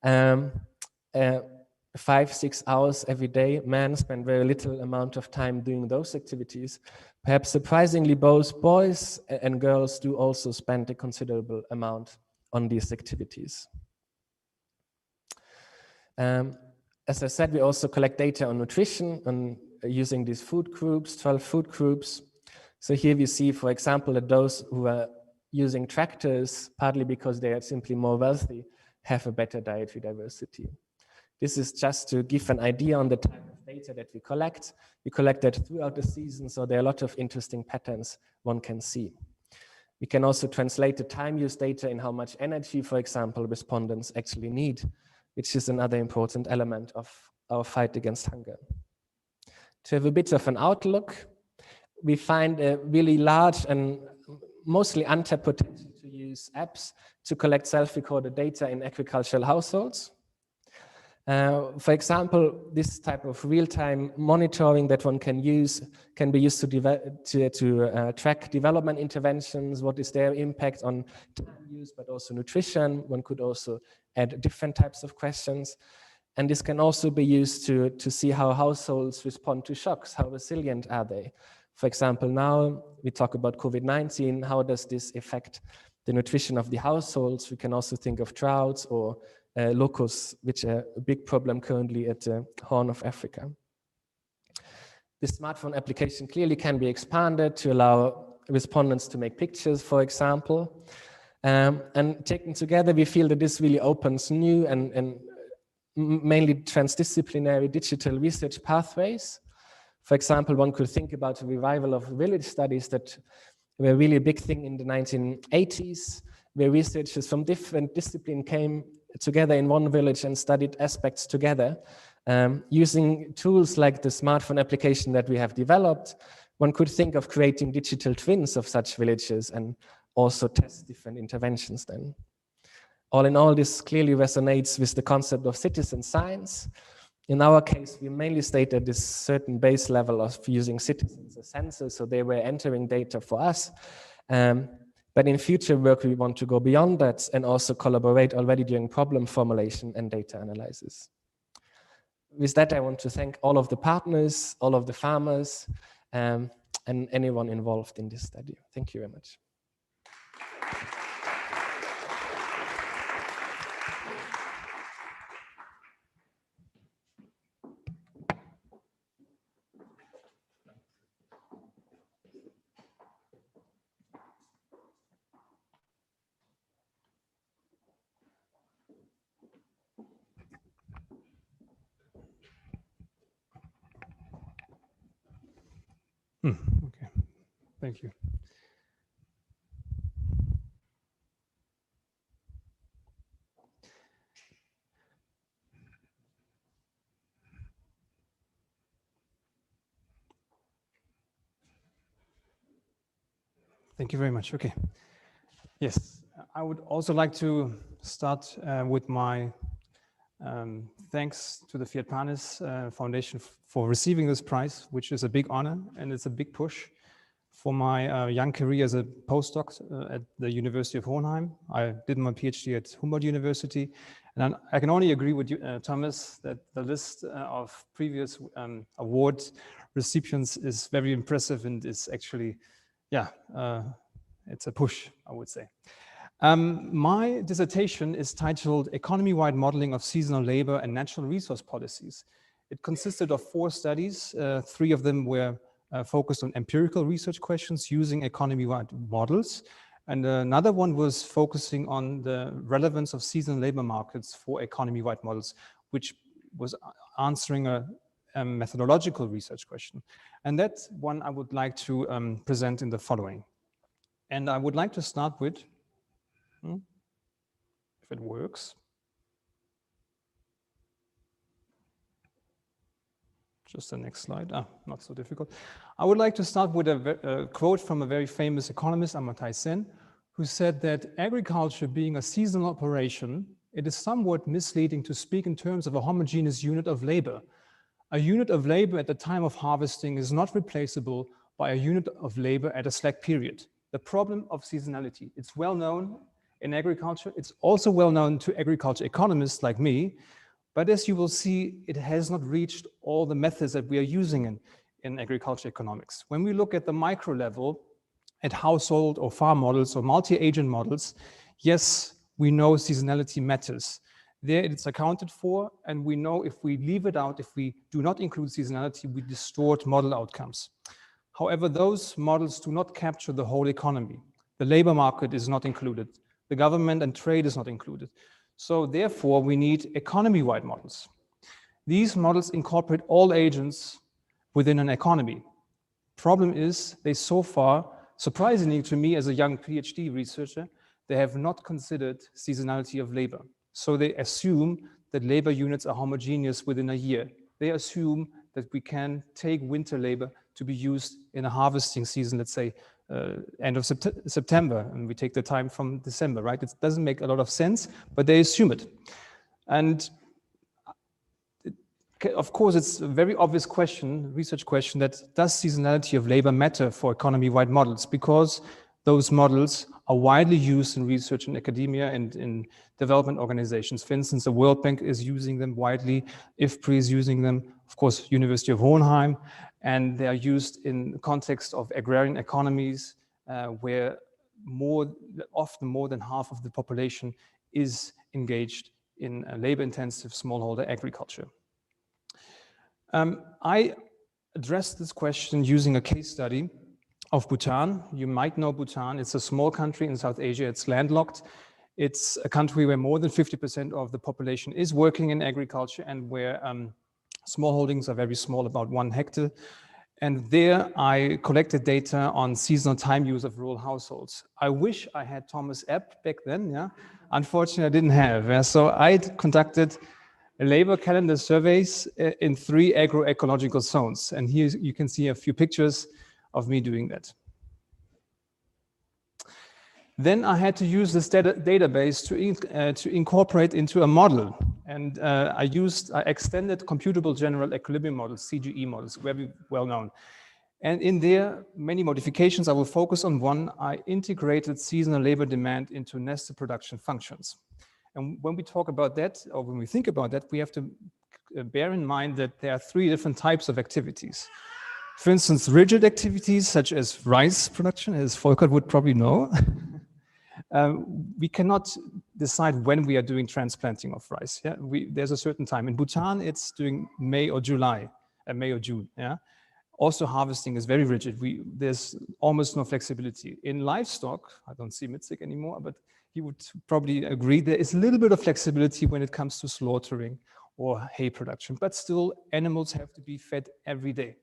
5-6 hours every day. Men spend very little amount of time doing those activities. Perhaps surprisingly, both boys and girls do also spend a considerable amount on these activities. As I said, we also collect data on nutrition and using these food groups, 12 food groups. So here we see, for example, that those who are using tractors, partly because they are simply more wealthy, have a better dietary diversity. This is just to give an idea on the type of data that we collect. We collect that throughout the season, so there are a lot of interesting patterns one can see. We can also translate the time use data in how much energy, for example, respondents actually need, which is another important element of our fight against hunger. To have a bit of an outlook, we find a really large and mostly untapped potential to use apps to collect self-recorded data in agricultural households. For example, this type of real-time monitoring that one can use can be used to track development interventions, what is their impact on time use, but also nutrition. One could also add different types of questions. And this can also be used to see how households respond to shocks, how resilient are they. For example, now we talk about COVID-19, how does this affect the nutrition of the households? We can also think of droughts or locusts, which are a big problem currently at the Horn of Africa. This smartphone application clearly can be expanded to allow respondents to make pictures, for example. And taken together, we feel that this really opens new and mainly transdisciplinary digital research pathways. For example, one could think about the revival of village studies that were really a big thing in the 1980s, where researchers from different disciplines came together in one village and studied aspects together. Using tools like the smartphone application that we have developed, one could think of creating digital twins of such villages and also test different interventions then. All in all, this clearly resonates with the concept of citizen science. In our case, we mainly state at this certain base level of using citizens as sensors, so they were entering data for us. But in future work, we want to go beyond that and also collaborate already during problem formulation and data analysis. With that, I want to thank all of the partners, all of the farmers, and anyone involved in this study. Thank you very much. Okay, thank you. Thank you very much. Okay. Yes, I would also like to start with my thanks to the Fiat Panis Foundation for receiving this prize, which is a big honor and it's a big push for my young career as a postdoc at the University of Hohenheim. I did my PhD at Humboldt University, and I can only agree with you, Thomas, that the list of previous award recipients is very impressive and is actually, yeah, it's a push, I would say. My dissertation is titled Economy-Wide Modeling of Seasonal Labor and Natural Resource Policies. It consisted of 4 studies. 3 of them were focused on empirical research questions using economy-wide models. And another one was focusing on the relevance of seasonal labor markets for economy-wide models, which was answering a methodological research question. And that one I would like to present in the following. And I would like to start with, if it works. Just the next slide. Not so difficult. I would like to start with a quote from a very famous economist, Amartya Sen, who said that agriculture being a seasonal operation, it is somewhat misleading to speak in terms of a homogeneous unit of labor. A unit of labor at the time of harvesting is not replaceable by a unit of labor at a slack period. The problem of seasonality, it's well known in agriculture. It's also well known to agriculture economists like me. But as you will see, it has not reached all the methods that we are using in agriculture economics. When we look at the micro level, at household or farm models or multi-agent models, yes, we know seasonality matters. There it's accounted for, and we know if we leave it out, if we do not include seasonality, we distort model outcomes. However, those models do not capture the whole economy. The labor market is not included. The government and trade is not included. So therefore, we need economy-wide models. These models incorporate all agents within an economy. Problem is, they so far, surprisingly to me as a young PhD researcher, they have not considered seasonality of labor. So they assume that labor units are homogeneous within a year. They assume that we can take winter labor to be used in a harvesting season, let's say, end of September, and we take the time from December, right? It doesn't make a lot of sense, but they assume it. And of course, it's a very obvious question, research question, that does seasonality of labor matter for economy-wide models? Because those models are widely used in research in academia and in development organizations. For instance, the World Bank is using them widely, IFPRI is using them, of course, University of Hohenheim, and they are used in the context of agrarian economies where often more than half of the population is engaged in labor-intensive smallholder agriculture. I addressed this question using a case study of Bhutan. You might know Bhutan. It's a small country in South Asia. It's landlocked. It's a country where more than 50% of the population is working in agriculture and where small holdings are very small, about 1 hectare. And there I collected data on seasonal time use of rural households. I wish I had Thomas Epp back then, yeah. Unfortunately, I didn't have. Yeah? So I conducted labor calendar surveys in 3 agroecological zones. And here you can see a few pictures of me doing that. Then I had to use this database to incorporate into a model. And I extended computable general equilibrium models, CGE models, very well known. And in there, many modifications, I will focus on one. I integrated seasonal labor demand into nested production functions. And when we talk about that, or when we think about that, we have to bear in mind that there are 3 different types of activities. For instance, rigid activities such as rice production, as Volker would probably know. We cannot decide when we are doing transplanting of rice. Yeah? There's a certain time. In Bhutan, it's during May or July, May or June. Yeah? Also, harvesting is very rigid. There's almost no flexibility. In livestock, I don't see Mitzik anymore, but he would probably agree, there is a little bit of flexibility when it comes to slaughtering or hay production, but still animals have to be fed every day.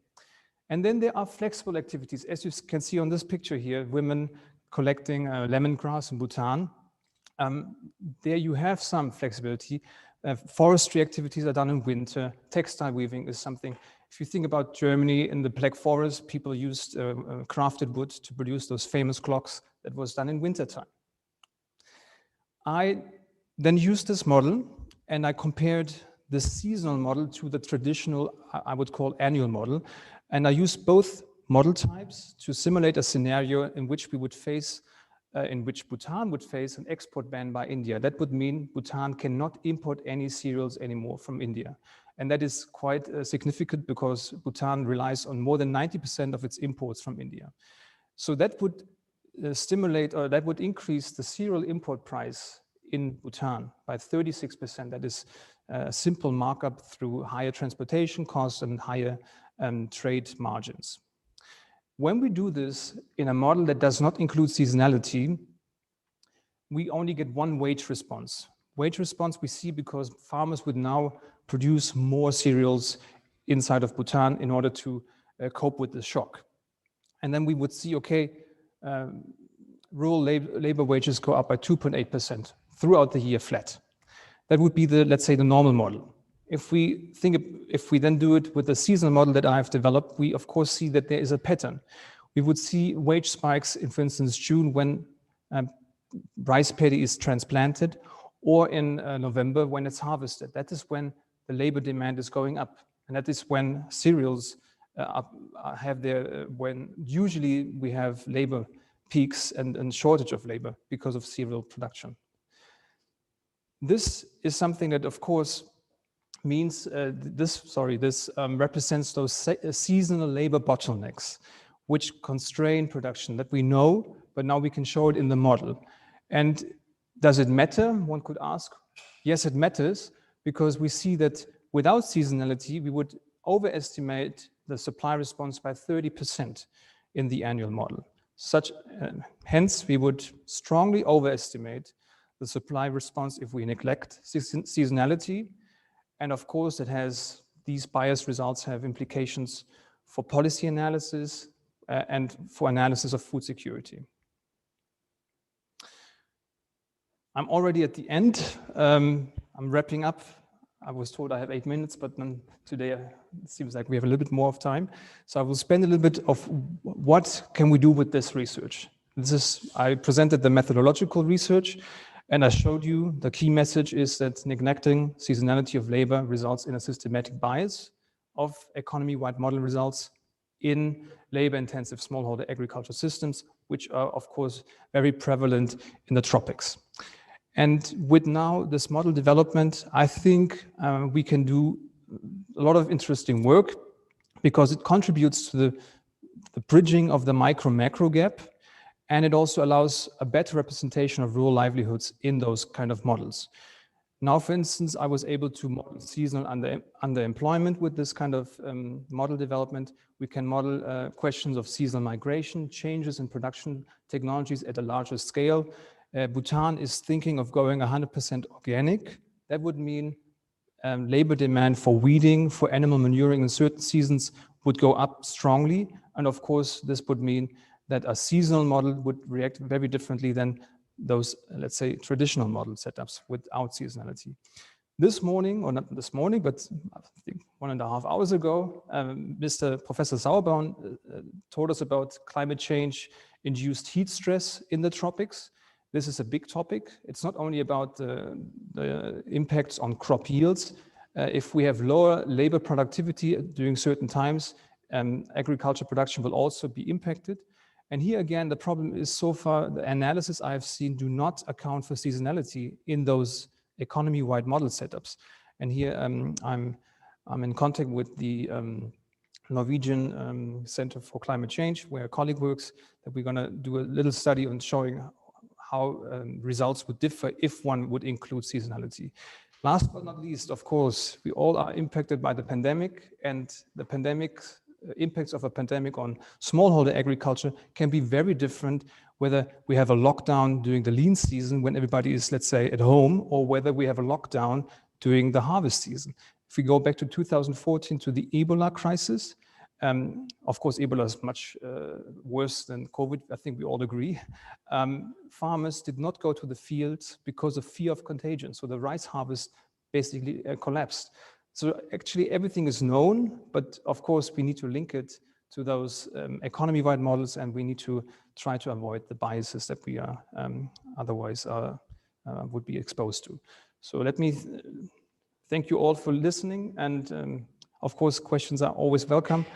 And then there are flexible activities. As you can see on this picture here, women collecting lemongrass in Bhutan. There you have some flexibility. Forestry activities are done in winter. Textile weaving is something If you think about Germany in the Black Forest, people used crafted wood to produce those famous clocks that was done in wintertime. I then used this model and I compared the seasonal model to the traditional, I would call annual model. And I used both model types to simulate a scenario in which we would face, in which Bhutan would face an export ban by India. That would mean Bhutan cannot import any cereals anymore from India. And that is quite significant because Bhutan relies on more than 90% of its imports from India. So that would stimulate, or that would increase the cereal import price in Bhutan by 36%. That is a simple markup through higher transportation costs and higher trade margins. When we do this in a model that does not include seasonality, we only get one wage response. Wage response we see because farmers would now produce more cereals inside of Bhutan in order to cope with the shock. And then we would see, okay, rural labor wages go up by 2.8% throughout the year flat. That would be the, let's say, the normal model. If we then do it with the seasonal model that I have developed, we of course see that there is a pattern. We would see wage spikes in, for instance, June when rice paddy is transplanted, or in November when it's harvested. That is when the labor demand is going up. And that is when cereals have their, when usually we have labor peaks and shortage of labor because of cereal production. This is something that, of course, means this represents those seasonal labor bottlenecks, which constrain production that we know, but now we can show it in the model. And does it matter? One could ask. Yes, it matters, because we see that without seasonality, we would overestimate the supply response by 30% in the annual model. Hence, we would strongly overestimate the supply response if we neglect seasonality. And of course, these biased results have implications for policy analysis and for analysis of food security. I'm already at the end. I'm wrapping up. I was told I have 8 minutes, but then today it seems like we have a little bit more of time. So I will spend a little bit of what can we do with this research. I presented the methodological research, and I showed you the key message is that neglecting seasonality of labor results in a systematic bias of economy-wide model results in labor-intensive smallholder agriculture systems, which are, of course, very prevalent in the tropics. And with now this model development, I think we can do a lot of interesting work because it contributes to the bridging of the micro-macro gap, and it also allows a better representation of rural livelihoods in those kind of models. Now, for instance, I was able to model seasonal underemployment with this kind of model development. We can model questions of seasonal migration, changes in production technologies at a larger scale. Bhutan is thinking of going 100% organic. That would mean labor demand for weeding, for animal manuring in certain seasons would go up strongly. And of course, this would mean that a seasonal model would react very differently than those, let's say, traditional model setups without seasonality. This morning, or not this morning, but I think 1.5 hours ago, Professor Sauerborn told us about climate change-induced heat stress in the tropics. This is a big topic. It's not only about the impacts on crop yields. If we have lower labor productivity during certain times, agriculture production will also be impacted. And here again, the problem is so far the analysis I have seen do not account for seasonality in those economy-wide model setups. And here I'm in contact with the Norwegian Center for Climate Change, where a colleague works, that we're going to do a little study on showing how results would differ if one would include seasonality. Last but not least, of course, we all are impacted by the pandemic, and the impacts of a pandemic on smallholder agriculture can be very different, whether we have a lockdown during the lean season when everybody is, let's say, at home, or whether we have a lockdown during the harvest season. If we go back to 2014 to the Ebola crisis, of course, Ebola is much worse than COVID, I think we all agree. Farmers did not go to the fields because of fear of contagion. So the rice harvest basically collapsed. So actually everything is known, but of course we need to link it to those economy-wide models, and we need to try to avoid the biases that we are otherwise would be exposed to. So let me thank you all for listening, and of course questions are always welcome.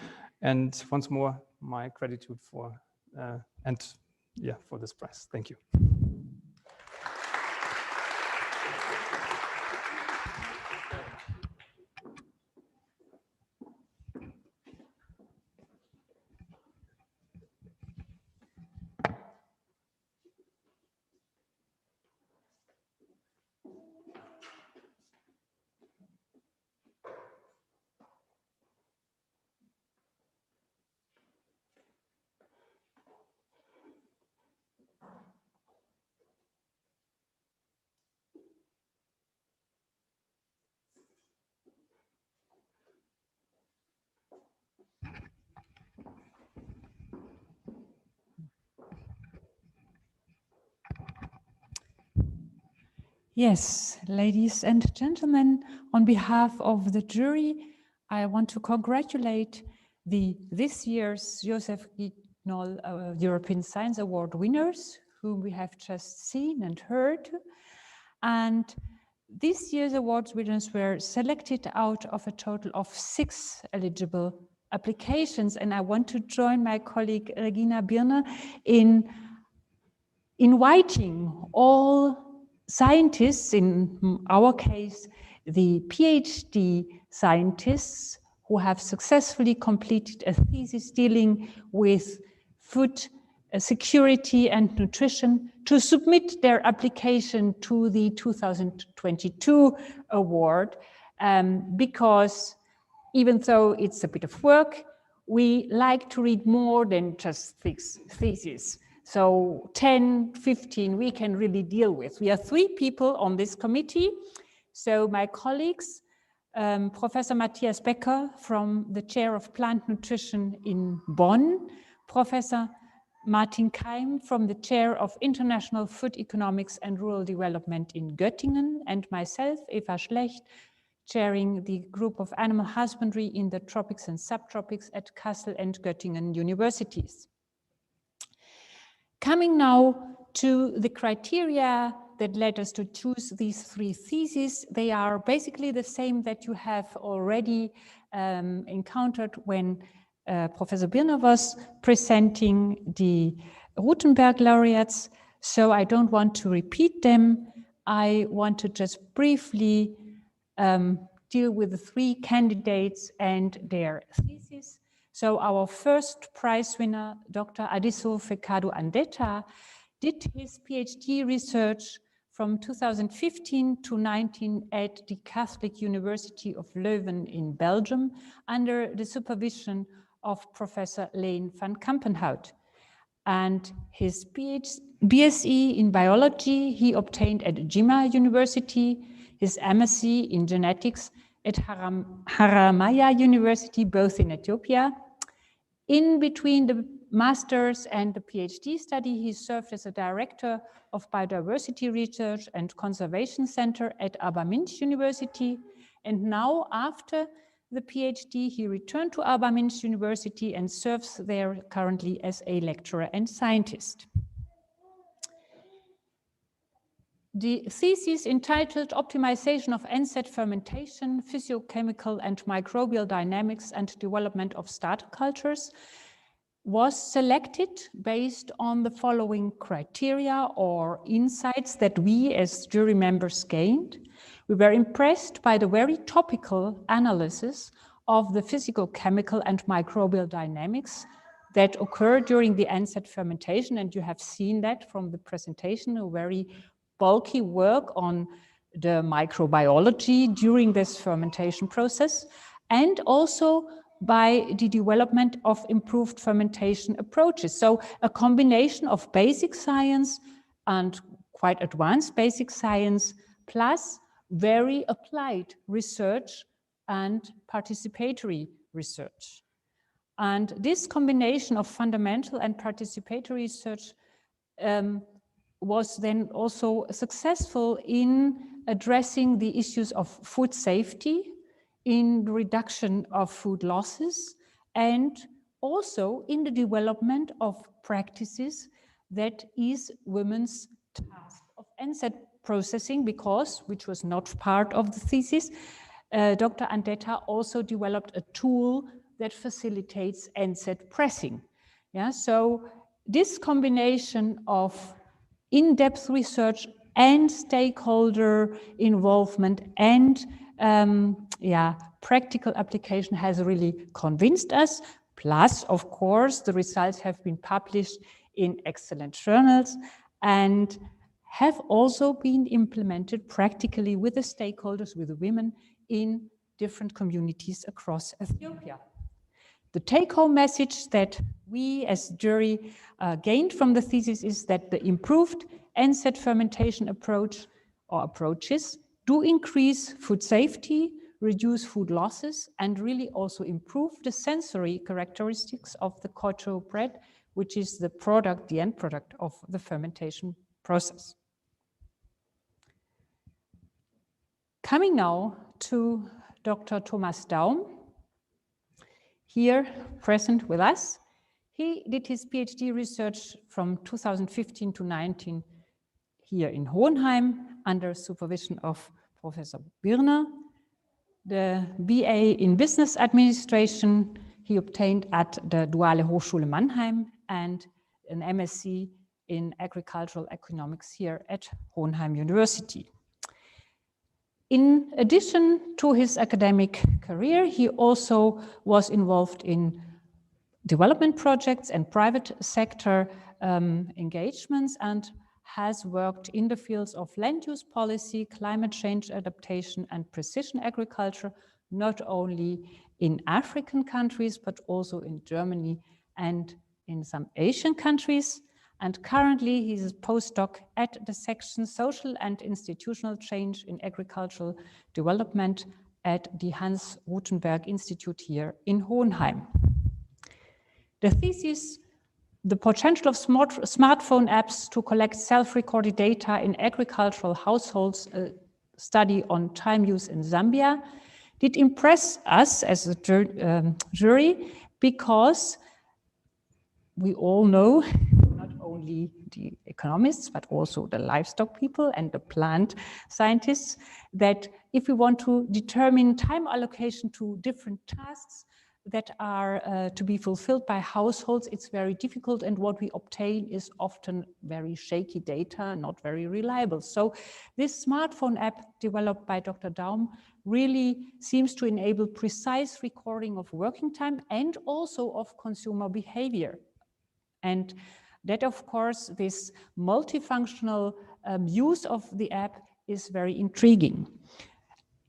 And once more, my gratitude for for this prize. Thank you. Yes, ladies and gentlemen, on behalf of the jury, I want to congratulate this year's Joseph Knoll European Science Award winners, whom we have just seen and heard. And this year's awards winners were selected out of a total of 6 eligible applications. And I want to join my colleague Regina Birner in inviting all scientists, in our case, the PhD scientists who have successfully completed a thesis dealing with food security and nutrition, to submit their application to the 2022 award, because even though it's a bit of work, we like to read more than just theses. So 10, 15, we can really deal with. We are 3 people on this committee. So my colleagues, Professor Matthias Becker from the Chair of Plant Nutrition in Bonn, Professor Martin Keim from the Chair of International Food Economics and Rural Development in Göttingen, and myself, Eva Schlecht, chairing the group of animal husbandry in the tropics and subtropics at Kassel and Göttingen universities. Coming now to the criteria that led us to choose these 3 theses, they are basically the same that you have already encountered when Professor Birner was presenting the Rutenberg laureates. So I don't want to repeat them. I want to just briefly deal with the 3 candidates and their theses. So our first prize winner, Dr. Adiso Fekadu Andeta, did his PhD research from 2015 to 19 at the Catholic University of Leuven in Belgium under the supervision of Professor Leen van Kampenhout. And his BSc in biology he obtained at Jimma University, his MSc in genetics at Haramaya University, both in Ethiopia. In between the master's and the PhD study, he served as a director of biodiversity research and conservation center at Abermynch University. And now, after the PhD, he returned to Abermynch University and serves there currently as a lecturer and scientist. The thesis, entitled Optimization of NSAID Fermentation, Physiochemical and Microbial Dynamics and Development of Starter Cultures, was selected based on the following criteria or insights that we as jury members gained. We were impressed by the very topical analysis of the physicochemical and microbial dynamics that occur during the NSAID fermentation, and you have seen that from the presentation, a very bulky work on the microbiology during this fermentation process, and also by the development of improved fermentation approaches. So a combination of basic science and quite advanced basic science, plus very applied research and participatory research. And this combination of fundamental and participatory research was then also successful in addressing the issues of food safety, in the reduction of food losses and also in the development of practices that is women's task of NSAID processing, because, which was not part of the thesis, Dr. Andetta also developed a tool that facilitates NSAID pressing. Yeah, so this combination of in-depth research and stakeholder involvement and practical application has really convinced us. Plus, of course, the results have been published in excellent journals and have also been implemented practically with the stakeholders, with the women in different communities across Ethiopia. The take-home message that we as jury gained from the thesis is that the improved NSAID fermentation approach or approaches do increase food safety, reduce food losses, and really also improve the sensory characteristics of the koto bread, which is the product, the end product of the fermentation process. Coming now to Dr. Thomas Daum, here present with us. He did his PhD research from 2015 to 19 here in Hohenheim under supervision of Professor Birner. The BA in Business Administration he obtained at the Duale Hochschule Mannheim and an MSc in Agricultural Economics here at Hohenheim University. In addition to his academic career, he also was involved in development projects and private sector engagements and has worked in the fields of land use policy, climate change adaptation, and precision agriculture, not only in African countries, but also in Germany and in some Asian countries. And currently he's a postdoc at the section Social and Institutional Change in Agricultural Development at the Hans Ruthenberg Institute here in Hohenheim. The thesis, the potential of smartphone apps to collect self-recorded data in agricultural households, a study on time use in Zambia, did impress us as a jury because we all know, not only the economists, but also the livestock people and the plant scientists, that if we want to determine time allocation to different tasks that are to be fulfilled by households, it's very difficult, and what we obtain is often very shaky data, not very reliable. So this smartphone app developed by Dr. Daum really seems to enable precise recording of working time and also of consumer behavior. And that, of course, this multifunctional use of the app is very intriguing.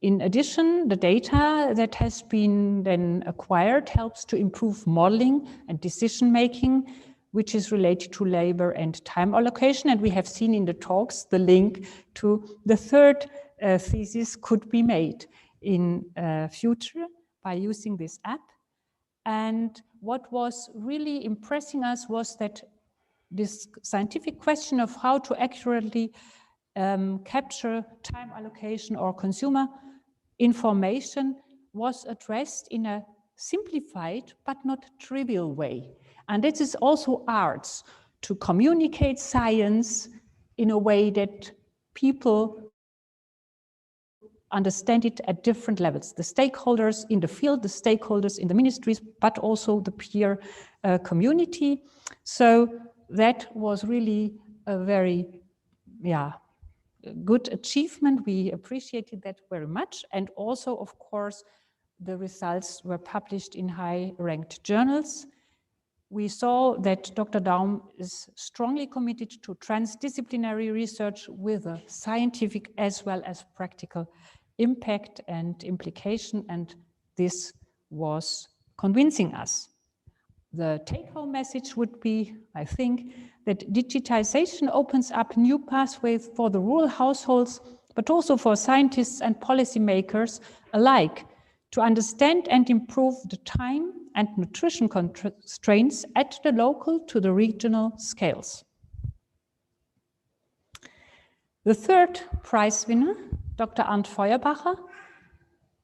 In addition, the data that has been then acquired helps to improve modeling and decision-making, which is related to labor and time allocation. And we have seen in the talks the link to the third thesis could be made in future by using this app. And what was really impressing us was that this scientific question of how to accurately capture time allocation or consumer information was addressed in a simplified but not trivial way. And this is also arts, to communicate science in a way that people understand it at different levels. The stakeholders in the field, the stakeholders in the ministries, but also the peer community. So that was really a very, good achievement. We appreciated that very much. And also, of course, the results were published in high-ranked journals. We saw that Dr. Daum is strongly committed to transdisciplinary research with a scientific as well as practical impact and implication, and this was convincing us. The take-home message would be, I think, that digitization opens up new pathways for the rural households, but also for scientists and policymakers alike to understand and improve the time and nutrition constraints at the local to the regional scales. The third prize winner, Dr. Arndt Feuerbacher,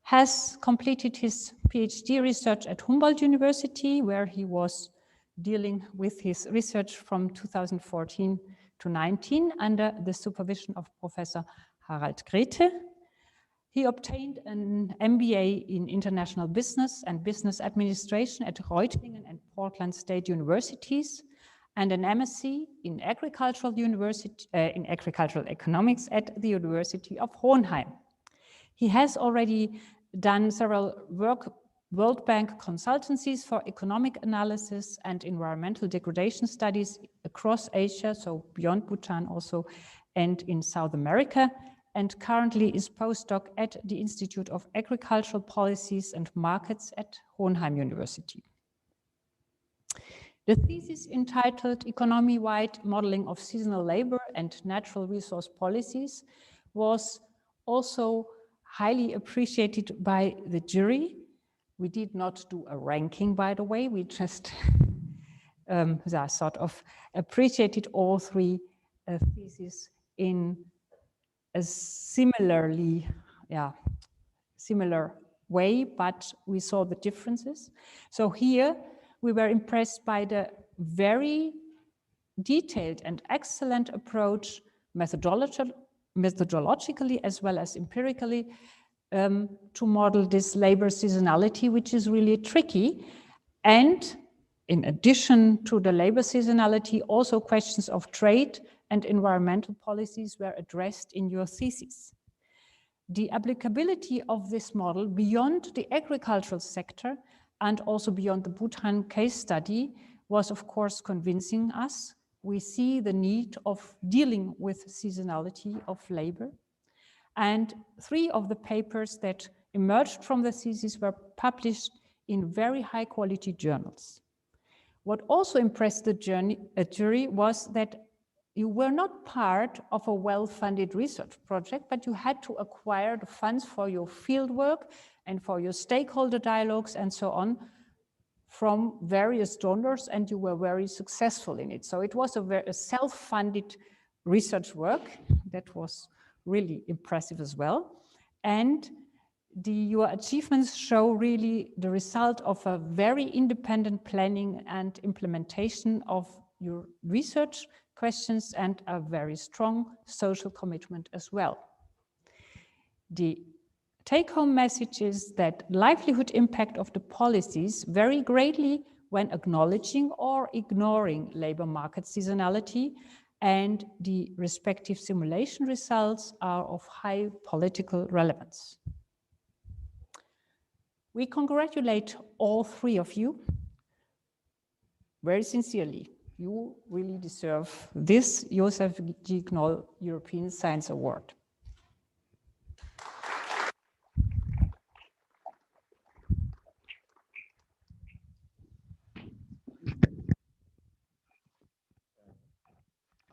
has completed his PhD research at Humboldt University, where he was dealing with his research from 2014 to 19 under the supervision of Professor Harald Grete. He obtained an MBA in International Business and Business Administration at Reutlingen and Portland State Universities, and an MSc in Agricultural Economics at the University of Hohenheim. He has already done several World Bank consultancies for economic analysis and environmental degradation studies across Asia, so beyond Bhutan also, and in South America, and currently is postdoc at the Institute of Agricultural Policies and Markets at Hohenheim University. The thesis entitled Economy-Wide Modeling of Seasonal Labor and Natural Resource Policies was also highly appreciated by the jury. We did not do a ranking, by the way, we just sort of appreciated all three theses in a similar way, but we saw the differences. So here we were impressed by the very detailed and excellent approach methodologically as well as empirically to model this labor seasonality, which is really tricky. And in addition to the labor seasonality, also questions of trade and environmental policies were addressed in your thesis. The applicability of this model beyond the agricultural sector and also beyond the Bhutan case study was, of course, convincing us. We see the need of dealing with seasonality of labor. And 3 of the papers that emerged from the thesis were published in very high quality journals. What also impressed the jury was that you were not part of a well-funded research project, but you had to acquire the funds for your fieldwork and for your stakeholder dialogues and so on from various donors, and you were very successful in it. So it was a self-funded research work that was really impressive as well. And your achievements show really the result of a very independent planning and implementation of your research questions and a very strong social commitment as well. The take-home message is that livelihood impact of the policies vary greatly when acknowledging or ignoring labor market seasonality, and the respective simulation results are of high political relevance. We congratulate all 3 of you very sincerely. You really deserve this Joseph G. Knoll European Science Award.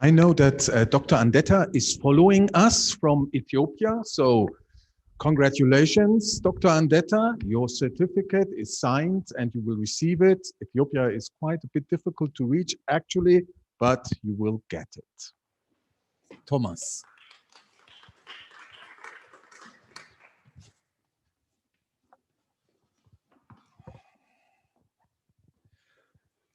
I know that Dr. Andetta is following us from Ethiopia, so congratulations, Dr. Andetta. Your certificate is signed and you will receive it. Ethiopia is quite a bit difficult to reach actually, but you will get it. Thomas.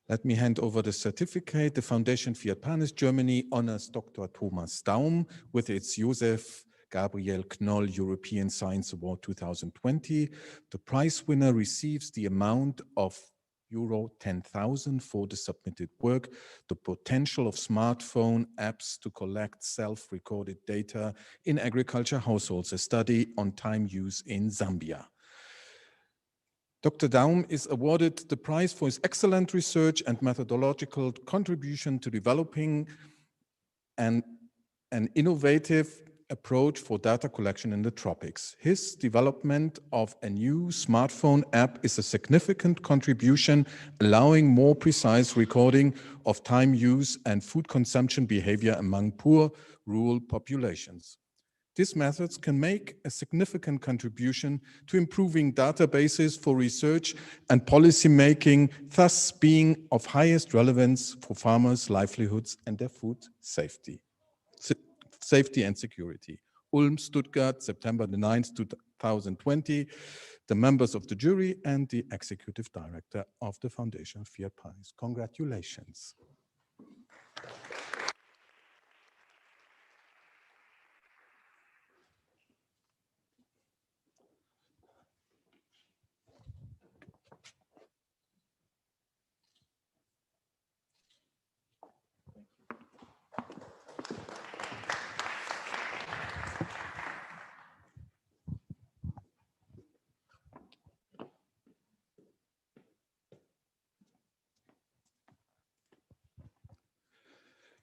Let me hand over the certificate. The Foundation Fiat Panis Germany honors Dr. Thomas Daum with its Joseph Gabriel Knoll European Science Award 2020. The prize winner receives the amount of euro 10,000 for the submitted work, the potential of smartphone apps to collect self-recorded data in agriculture households, a study on time use in Zambia. Dr. Daum is awarded the prize for his excellent research and methodological contribution to developing an innovative approach for data collection in the tropics. His development of a new smartphone app is a significant contribution, allowing more precise recording of time use and food consumption behavior among poor rural populations. These methods can make a significant contribution to improving databases for research and policy making, thus being of highest relevance for farmers' livelihoods and their food safety and security. Ulm, Stuttgart, September the 9th, 2020, the members of the jury and the executive director of the Foundation Fiat Panis. Congratulations.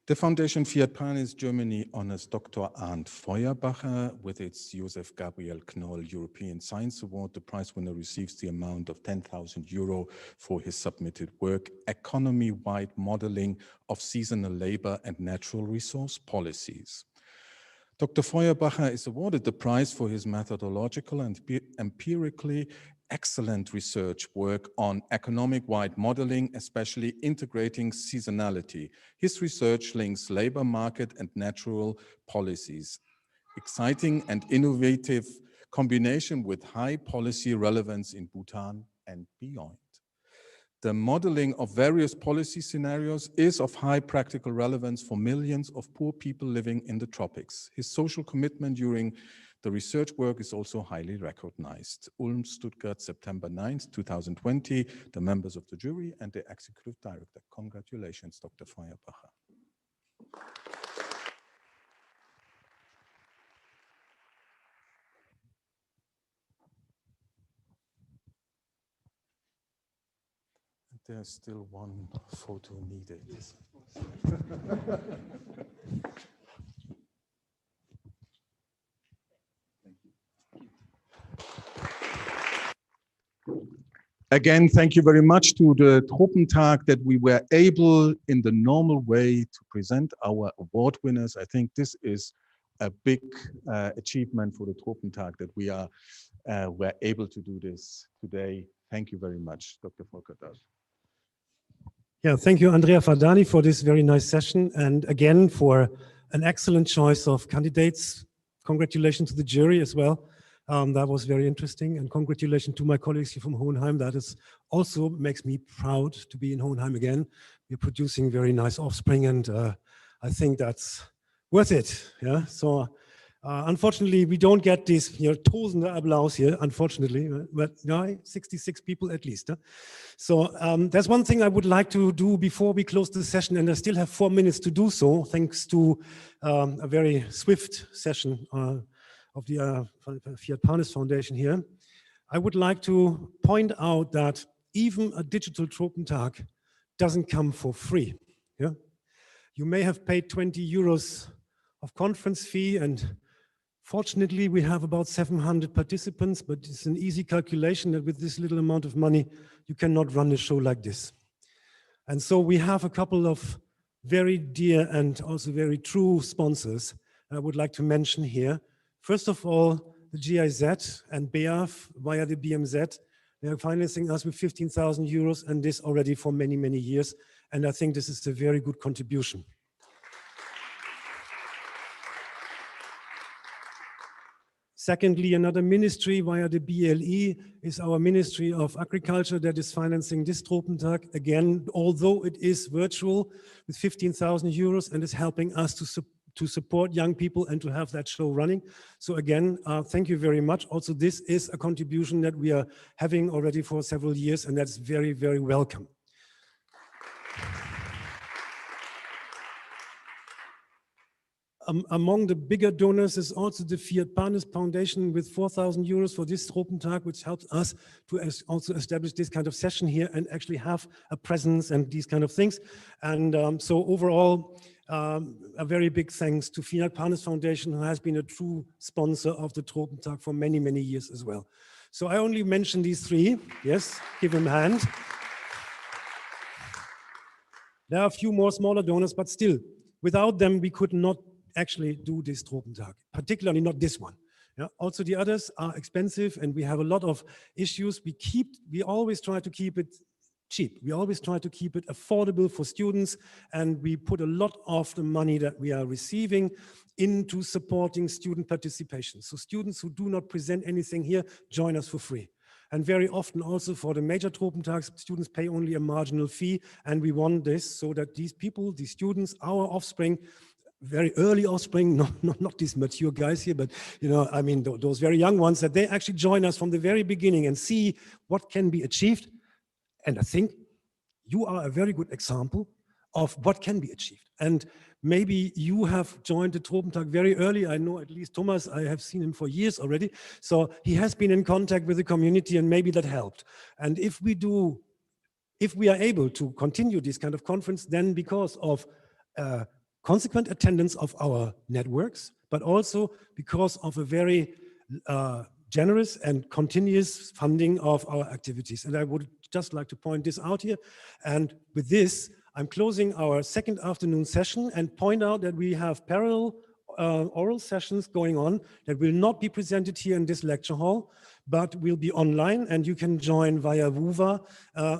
The Foundation Fiat Panis Germany honors Dr. Arndt Feuerbacher with its Josef Gabriel Knoll European Science Award. The prize winner receives the amount of €10,000 for his submitted work, Economy-Wide Modeling of Seasonal Labor and Natural Resource Policies. Dr. Feuerbacher is awarded the prize for his methodological and empirically excellent research work on economic-wide modeling, especially integrating seasonality. His research links labor market and natural policies. Exciting and innovative combination with high policy relevance in Bhutan and beyond. The modeling of various policy scenarios is of high practical relevance for millions of poor people living in the tropics. His social commitment during the research work is also highly recognized. Ulm, Stuttgart, September 9th, 2020, the members of the jury and the executive director. Congratulations, Dr. Feuerbacher. There's still one photo needed. Again, thank you very much to the Tropentag that we were able in the normal way to present our award winners. I think this is a big achievement for the Tropentag that we were able to do this today. Thank you very much, Dr. Volker Dahl. Yeah, thank you, Andrea Fardani, for this very nice session, and again for an excellent choice of candidates. Congratulations to the jury as well. That was very interesting, and congratulations to my colleagues here from Hohenheim. That is also makes me proud to be in Hohenheim again. We're producing very nice offspring, and I think that's worth it. Yeah. So unfortunately, we don't get this tosender Applaus here. Unfortunately, but no, 66 people at least. Huh? So there's one thing I would like to do before we close the session, and I still have 4 minutes to do so, thanks to a very swift session of the Fiat Panis Foundation here. I would like to point out that even a digital Tropentag doesn't come for free. Yeah? You may have paid 20 euros of conference fee, and fortunately we have about 700 participants, but it's an easy calculation that with this little amount of money, you cannot run a show like this. And so we have a couple of very dear and also very true sponsors I would like to mention here. First of all, the GIZ and BEAF via the BMZ, they are financing us with 15,000 euros, and this already for many, many years. And I think this is a very good contribution. Secondly, another ministry via the BLE is our Ministry of Agriculture that is financing this Tropentag. Again, although it is virtual, with 15,000 euros, and is helping us to support young people and to have that show running. So again, thank you very much. Also, this is a contribution that we are having already for several years, and that's very, very welcome. Among the bigger donors is also the Fiat Panis Foundation with 4,000 euros for this Tropentag, which helps us to also establish this kind of session here and actually have a presence and these kind of things. And so overall, a very big thanks to Fiat Panis Foundation, who has been a true sponsor of the Tropentag for many, many years as well. So I only mentioned these three. Yes, give them a hand. There are a few more smaller donors, but still, without them, we could not actually do this Tropentag, particularly not this one. Yeah? Also, the others are expensive, and we have a lot of issues. We always try to keep it cheap. We always try to keep it affordable for students, and we put a lot of the money that we are receiving into supporting student participation. So students who do not present anything here join us for free. And very often also for the major Tropentags, students pay only a marginal fee, and we want this so that these people, these students, our offspring, very early offspring, not these mature guys here, but I mean those very young ones, that they actually join us from the very beginning and see what can be achieved. And I think you are a very good example of what can be achieved. And maybe you have joined the Tropentag very early. I know at least Thomas, I have seen him for years already. So he has been in contact with the community, and maybe that helped. And if we are able to continue this kind of conference, then because of consequent attendance of our networks, but also because of a very generous and continuous funding of our activities. And I would just like to point this out here. And with this, I'm closing our second afternoon session and point out that we have parallel oral sessions going on that will not be presented here in this lecture hall, but will be online, and you can join via Wova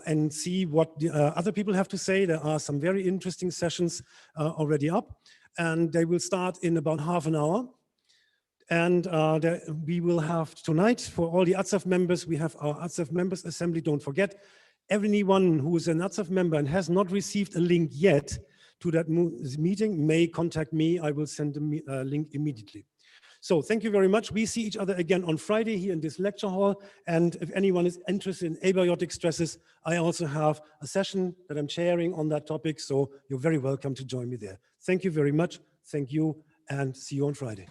and see what the other people have to say. There are some very interesting sessions already up, and they will start in about half an hour. And we will have tonight, for all the ATSAF members, we have our ATSAF members assembly. Don't forget, anyone who is an ATSAF member and has not received a link yet to that meeting may contact me. I will send a link immediately. So thank you very much. We see each other again on Friday here in this lecture hall. And if anyone is interested in abiotic stresses, I also have a session that I'm chairing on that topic. So you're very welcome to join me there. Thank you very much. Thank you, and see you on Friday.